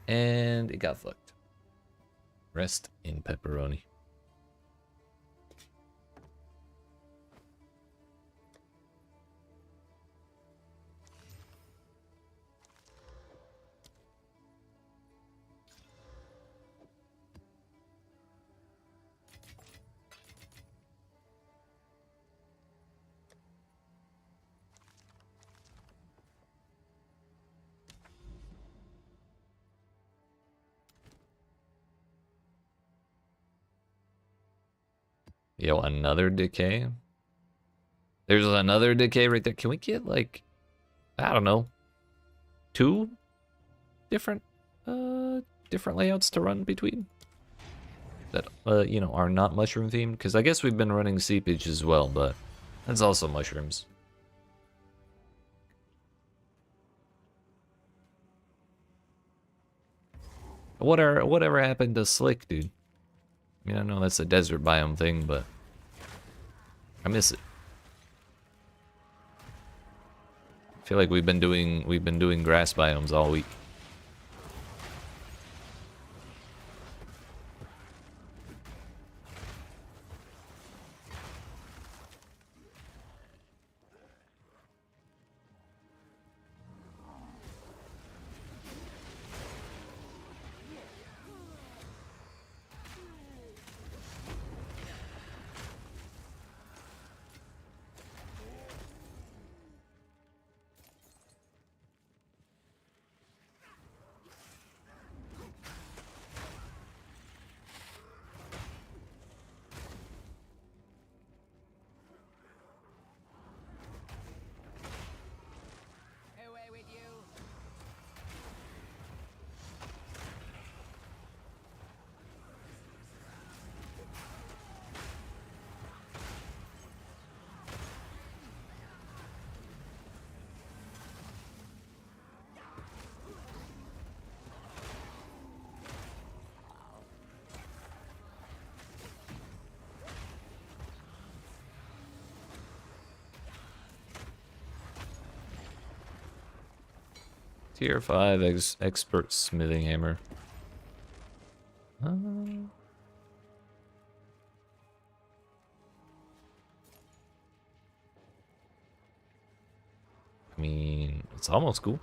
And it got fucked. Rest in pepperoni. Yo, another decay? There's another decay right there. Can we get, like, I don't know, 2 different different layouts to run between? That, you know, are not mushroom themed? Because I guess we've been running seepage as well, but that's also mushrooms. Whatever happened to Slick, dude? I mean, I know that's a desert biome thing, but I miss it. I feel like we've been doing grass biomes all week. Tier 5 expert smithing hammer. I mean, it's almost cool.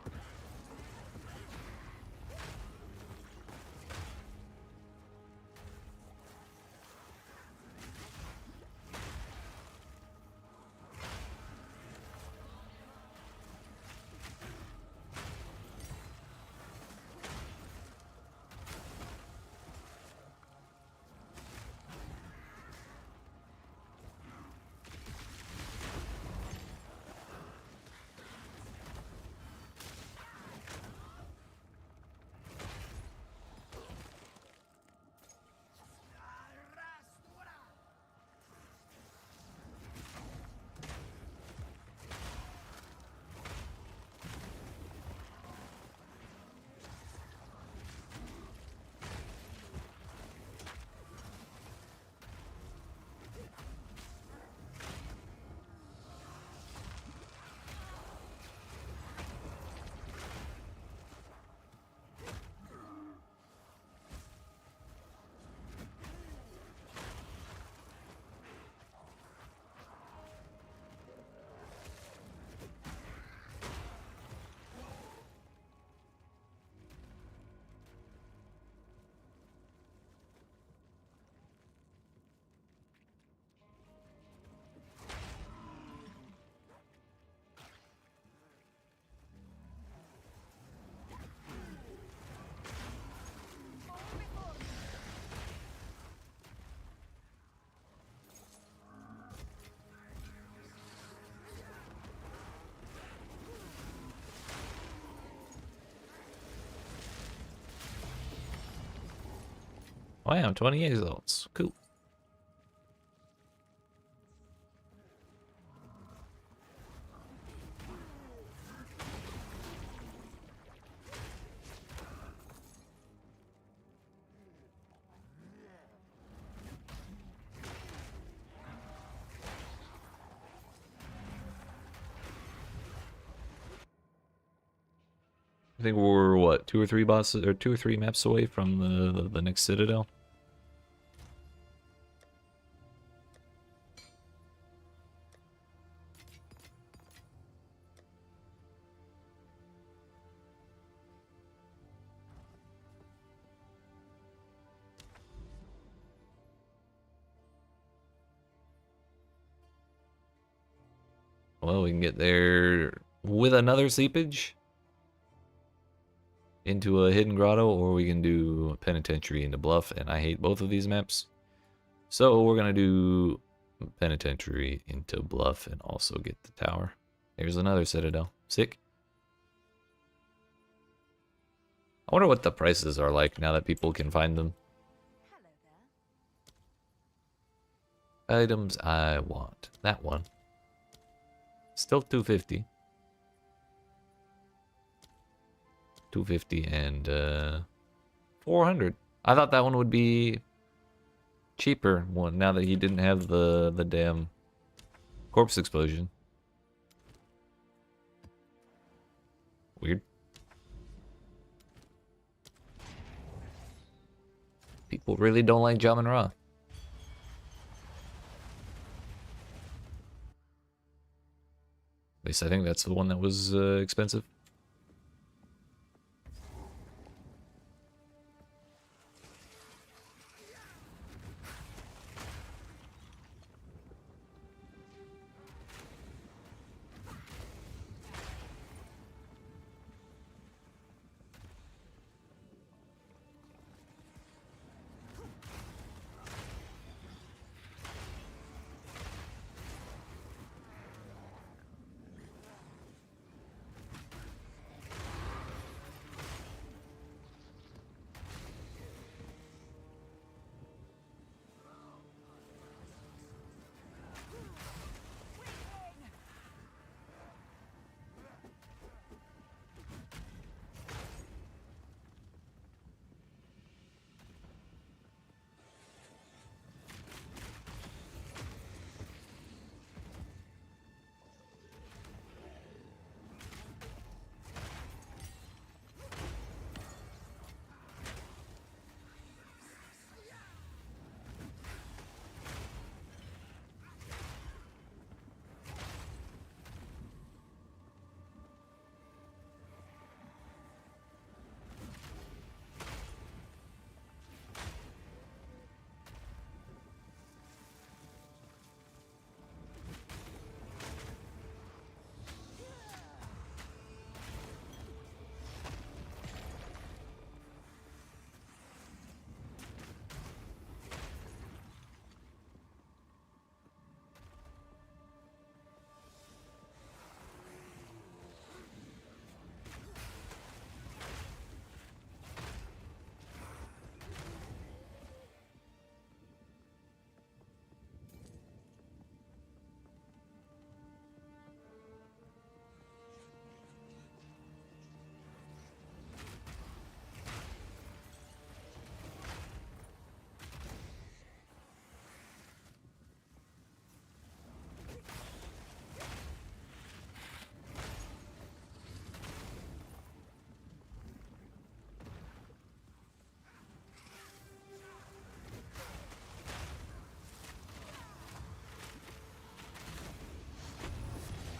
Wow, 28 results. Cool. I think we're what, 2 or 3 bosses or 2 or 3 maps away from the next Citadel. Well, we can get there with another seepage into a hidden grotto, or we can do penitentiary into bluff, and I hate both of these maps. So we're gonna do penitentiary into bluff and also get the tower. Here's another Citadel. Sick. I wonder what the prices are like now that people can find them. Hello there. Items I want. That one. Still 250. 250 and 400. I thought that one would be cheaper one now that he didn't have the damn corpse explosion. Weird. People really don't like Jamin Ra. At least I think that's the one that was expensive.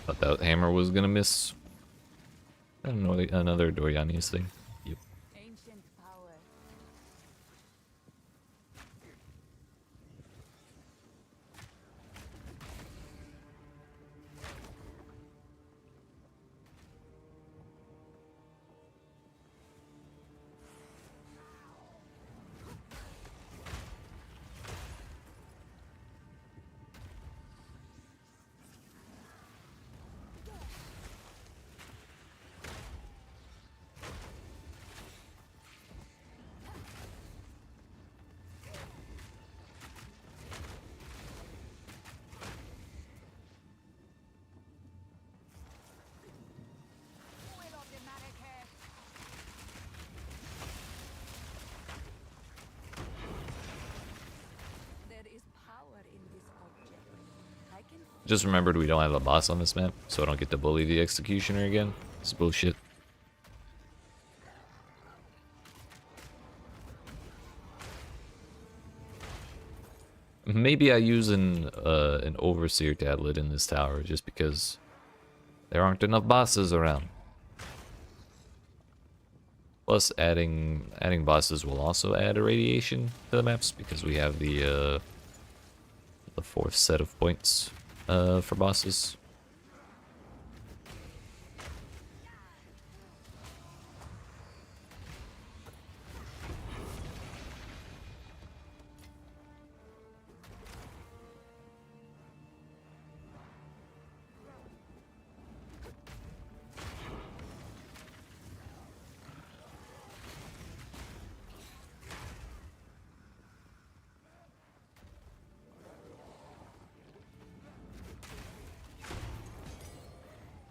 Thought that hammer was gonna miss. Another Doriani's thing. Yep. Ancient power. There is power in this object. I can Just remembered we don't have a boss on this map, so I don't get to bully the Executioner again. It's bullshit. Maybe I use an Overseer tablet in this tower just because there aren't enough bosses around. Plus, adding bosses will also add irradiation to the maps because we have the fourth set of points for bosses.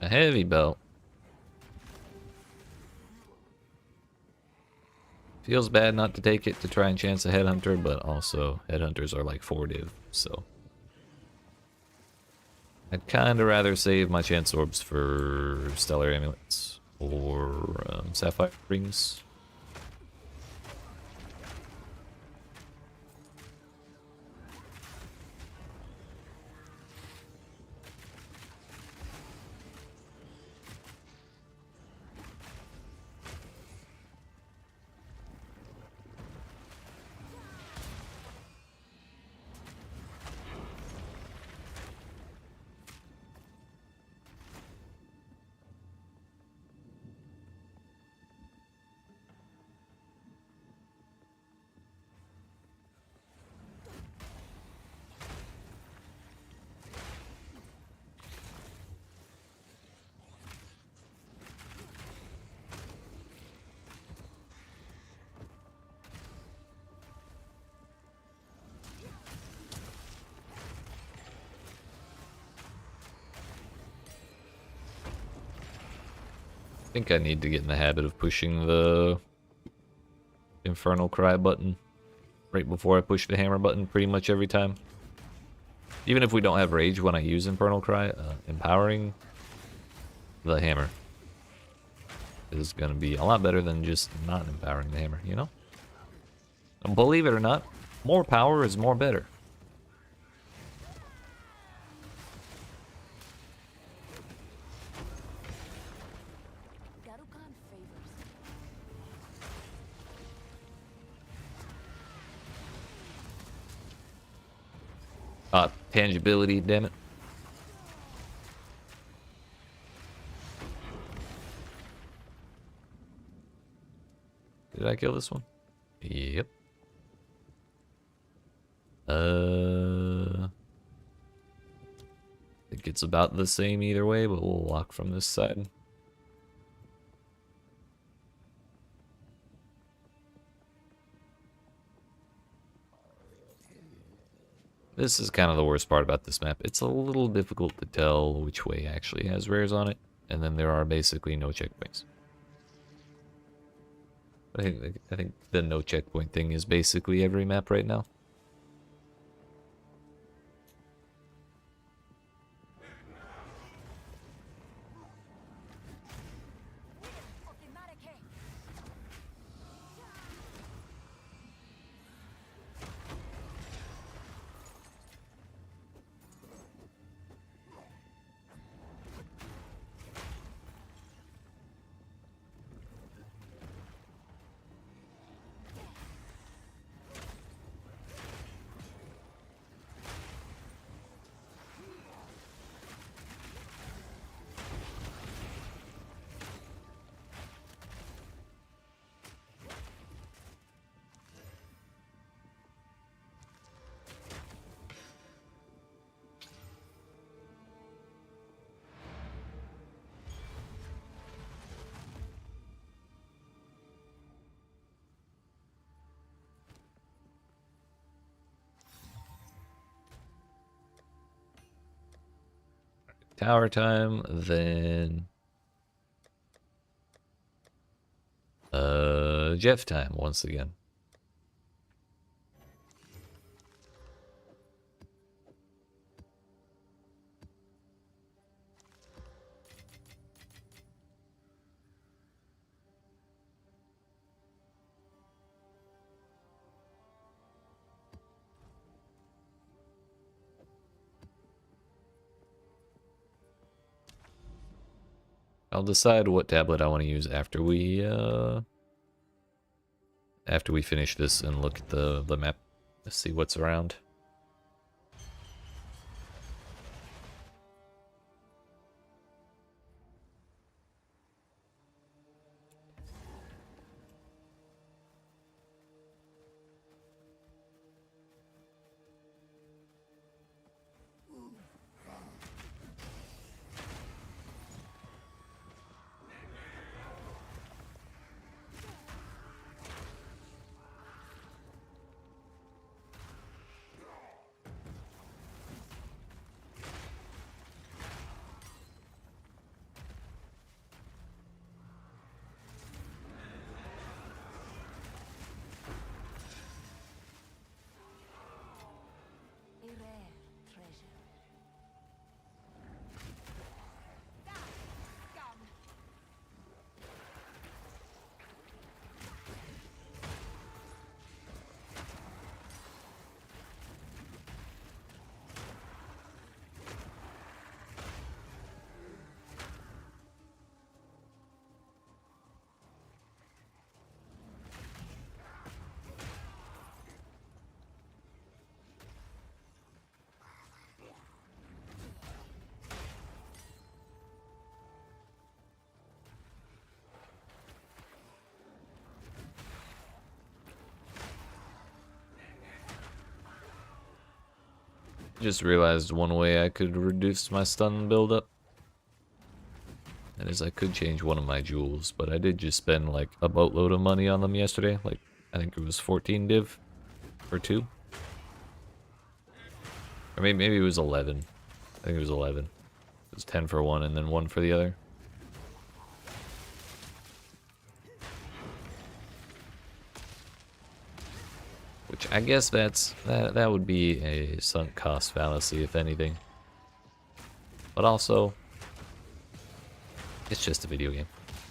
A heavy belt. Feels bad not to take it to try and chance a headhunter, but also headhunters are like 4-div, so I'd kinda rather save my chance orbs for stellar amulets or sapphire rings. I think I need to get in the habit of pushing the Infernal Cry button right before I push the hammer button pretty much every time. Even if we don't have rage when I use Infernal Cry, empowering the hammer is going to be a lot better than just not empowering the hammer, you know? And believe it or not, more power is more better. Garukan favors. Tangibility, damn it. Did I kill this one? Yep. I think it's about the same either way, but we'll walk from this side. This is kind of the worst part about this map. It's a little difficult to tell which way actually has rares on it, and then there are basically no checkpoints. I think the no checkpoint thing is basically every map right now. tower time, then Jeff time once again. I'll decide what tablet I want to use after we finish this and look at the map. Let's see what's around. A rare treasure. Scum. Just realized one way I could reduce my stun buildup. That is, I could change one of my jewels, but I did just spend like a boatload of money on them yesterday. Like, I think it was 14 div for 2. Or maybe it was 11. I think it was 11. It was 10 for one and then 1 for the other. Which I guess that would be a sunk cost fallacy, if anything. But also, it's just a video game.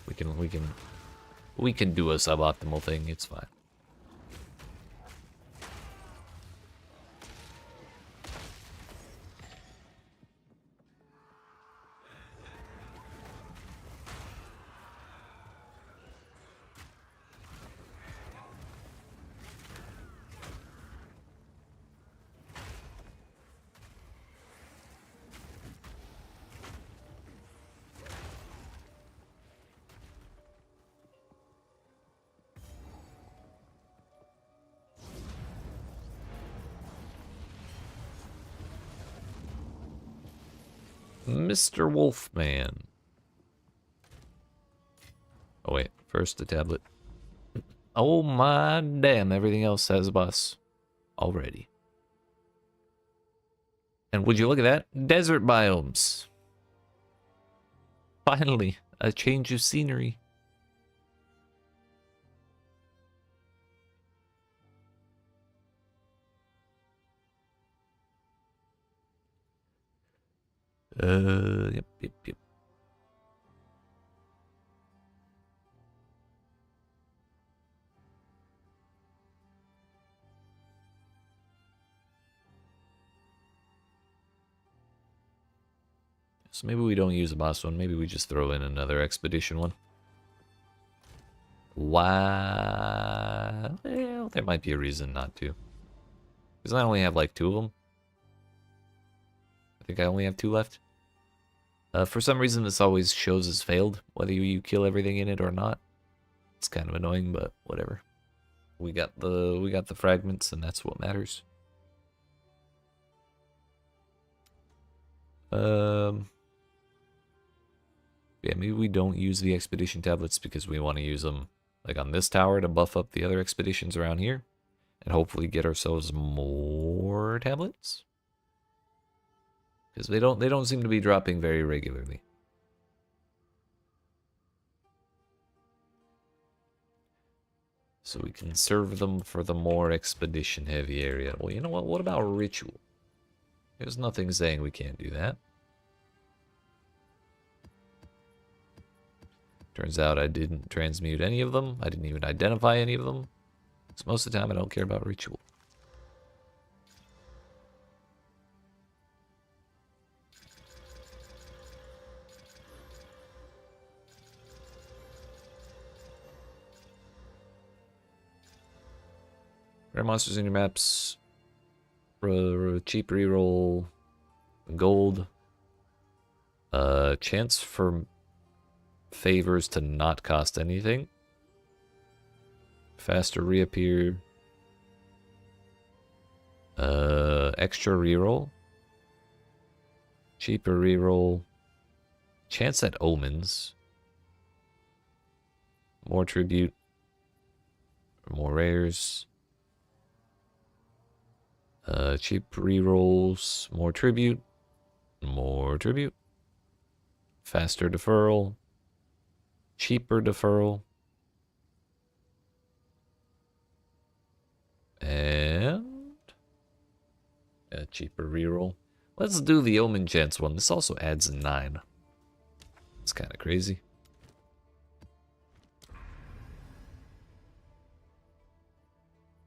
We can do a suboptimal thing. It's fine. Mr. Wolfman. Oh wait, first the tablet. Oh my damn, everything else has a boss already. And would you look at that? Desert biomes. Finally, a change of scenery. Yep. So maybe we don't use a boss one. Maybe we just throw in another expedition one. Why? Well, there might be a reason not to. Because I only have like 2 of them. I think I only have 2 left. For some reason, this always shows as failed, whether you kill everything in it or not. It's kind of annoying, but whatever. We got the fragments, and that's what matters. Yeah, maybe we don't use the expedition tablets because we want to use them like on this tower to buff up the other expeditions around here, and hopefully get ourselves more tablets. because they don't seem to be dropping very regularly. So we can serve them for the more expedition heavy area. Well, you know what? What about ritual? There's nothing saying we can't do that. Turns out I didn't transmute any of them. I didn't even identify any of them. So most of the time I don't care about ritual. Rare monsters in your maps. Cheap reroll. Gold. Chance for favors to not cost anything. Faster reappear. Extra reroll. Cheaper reroll. Chance at omens. More tribute. More rares. Cheap rerolls. More tribute. More tribute. Faster deferral. Cheaper deferral. And a cheaper reroll. Let's do the Omen Chance one. This also adds 9. It's kind of crazy.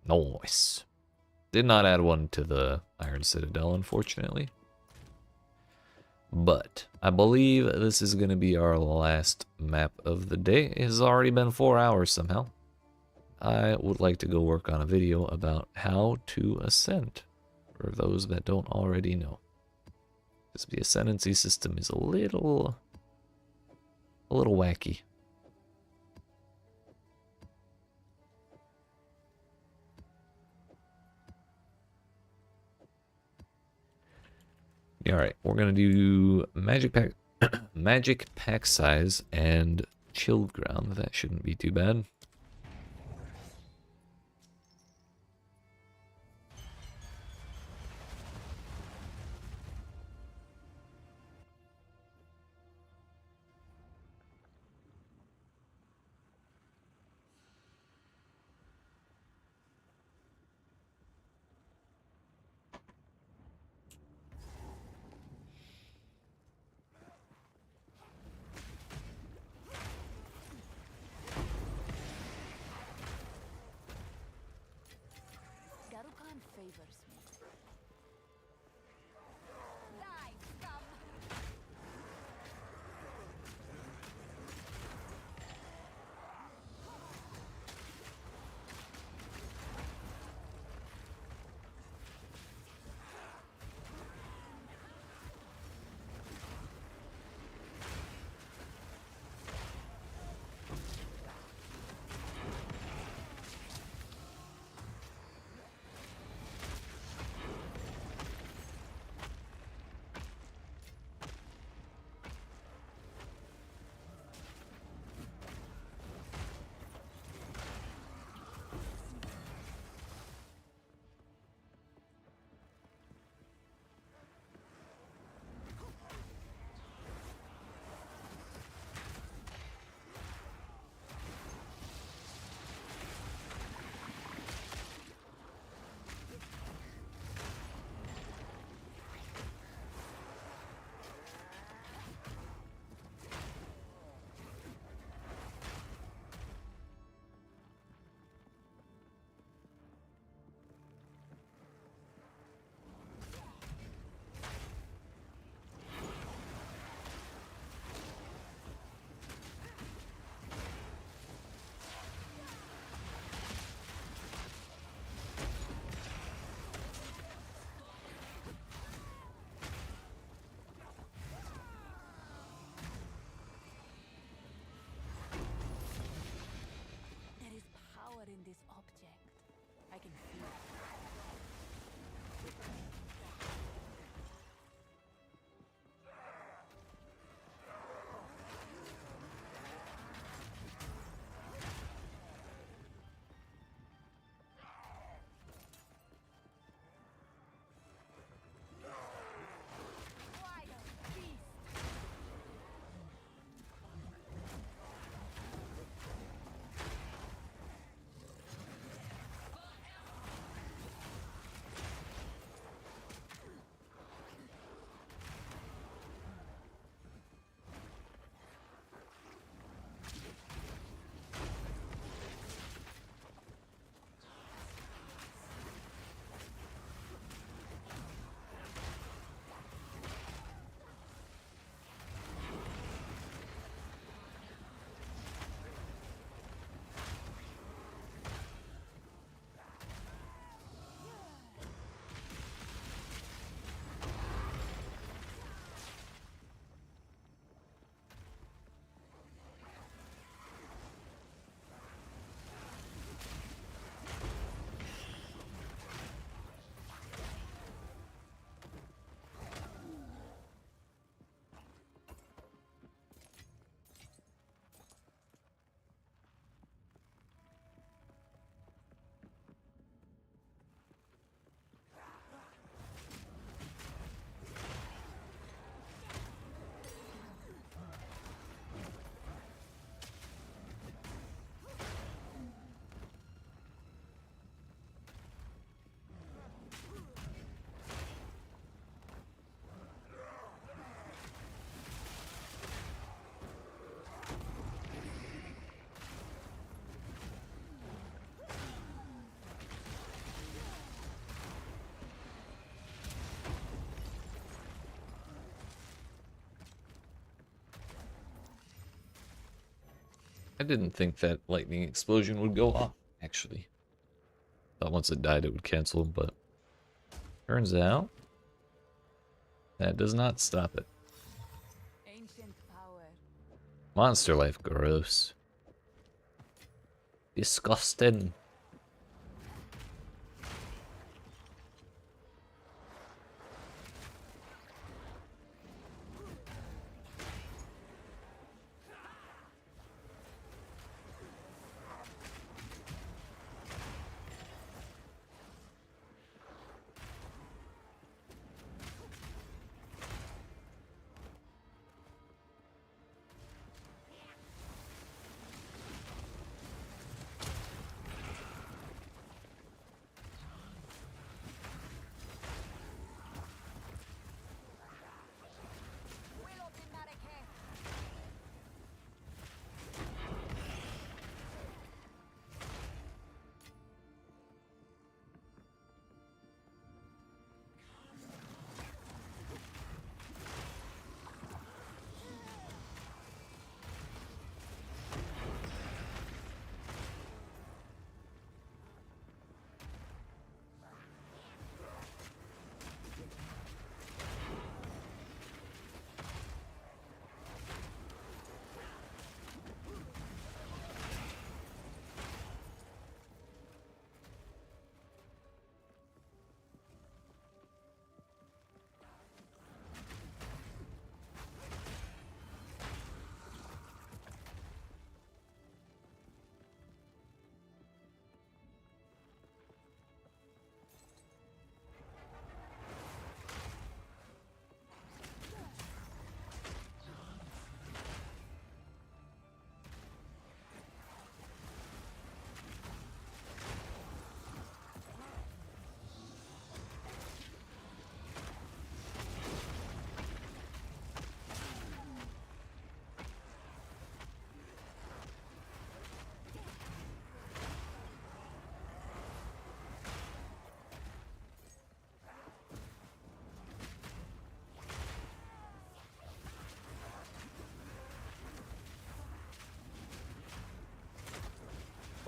Nice. Did not add one to the Iron Citadel, unfortunately. But I believe this is going to be our last map of the day. It has already been 4 hours somehow. I would like to go work on a video about how to ascend, for those that don't already know. Because the ascendancy system is a little wacky. Alright, we're gonna do magic pack magic pack size and chilled ground. That shouldn't be too bad. Garukan favors me. Die, scum! There is power in this object. I can feel it. I didn't think that lightning explosion would go off, actually. Thought once it died it would cancel, but turns out that does not stop it. Ancient power. Monster life, gross. Disgusting.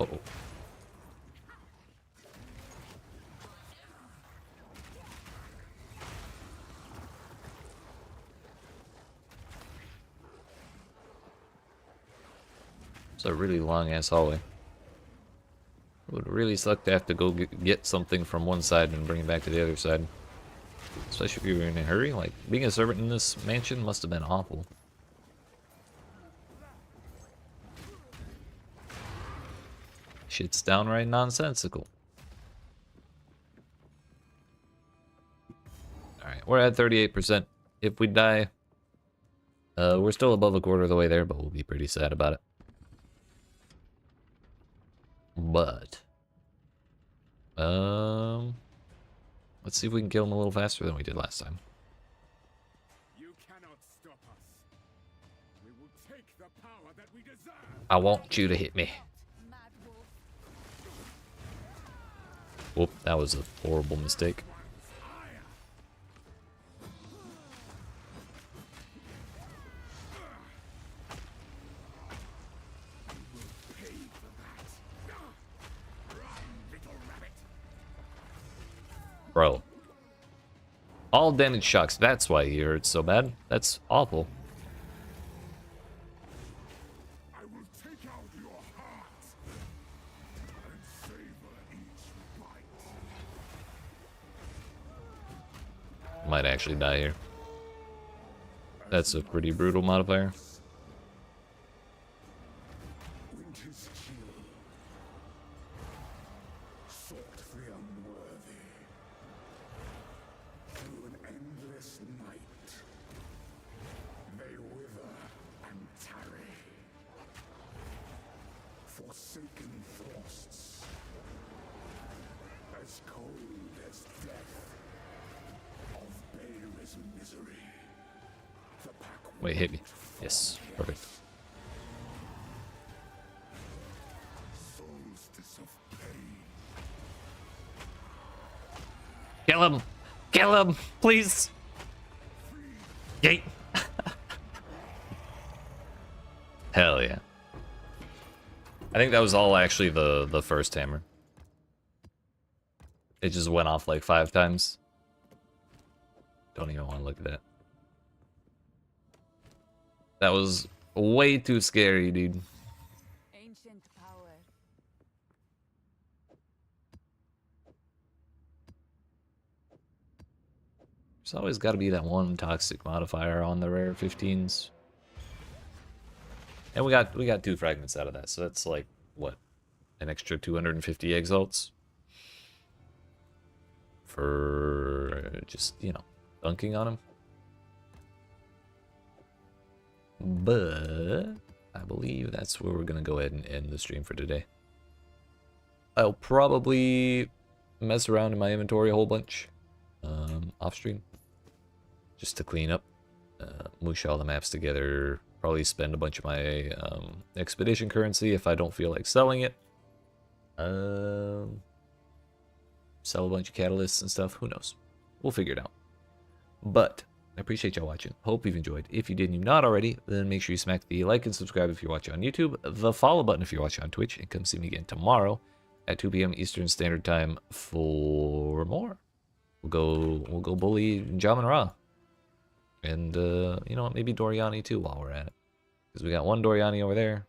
Uh-oh. It's a really long ass hallway. It would really suck to have to go get something from one side and bring it back to the other side. Especially if you're in a hurry. Like, being a servant in this mansion must have been awful. Shit's downright nonsensical. Alright, we're at 38%. If we die, we're still above a quarter of the way there, but we'll be pretty sad about it. But, let's see if we can kill him a little faster than we did last time. You cannot stop us. We will take the power that we deserve. I want you to hit me. Mad wolf. Whoop, that was a horrible mistake. Bro. All damage shocks, that's why he hurts so bad. That's awful. I will take out your heart and savor each bite. Might actually die here. That's a pretty brutal modifier. Winter's chill sought the unworthy through an endless night. They wither and tarry, forsaken frosts, as cold as death, of Bael's misery. The pack Wait, hit me. Yes, perfect. solstice of pain. Kill him! Kill him! Please! Yay! Hell yeah. I think that was all actually the first hammer. It just went off like 5 times. Don't even want to look at that. That was way too scary, dude. Ancient power. There's always got to be that one toxic modifier on the rare 15s. And we got 2 fragments out of that, so that's like what, an extra 250 exalts for just, you know, dunking on him. But I believe that's where we're gonna go ahead and end the stream for today. I'll probably mess around in my inventory a whole bunch off stream just to clean up, mush all the maps together. Probably spend a bunch of my expedition currency if I don't feel like selling it. Sell a bunch of catalysts and stuff. Who knows? We'll figure it out. But I appreciate y'all watching. Hope you've enjoyed. If you didn't, you've not already, then make sure you smack the like and subscribe if you're watching on YouTube, the follow button if you're watching on Twitch, and come see me again tomorrow at 2 p.m. Eastern Standard Time for more. We'll go bully Jamin Ra. And you know what, maybe Doriani too while we're at it. Because we got one Doriani over there.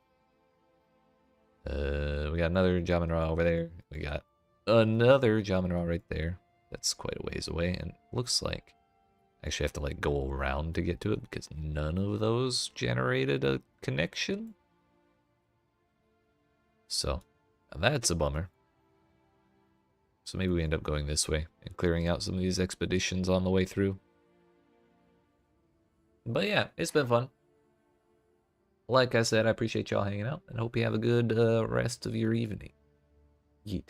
We got another Jamin Ra over there. We got another Jamin Ra right there. That's quite a ways away, and looks like I actually have to like go around to get to it because none of those generated a connection. So that's a bummer. So maybe we end up going this way and clearing out some of these expeditions on the way through. But yeah, it's been fun. Like I said, I appreciate y'all hanging out and hope you have a good rest of your evening. Yeet.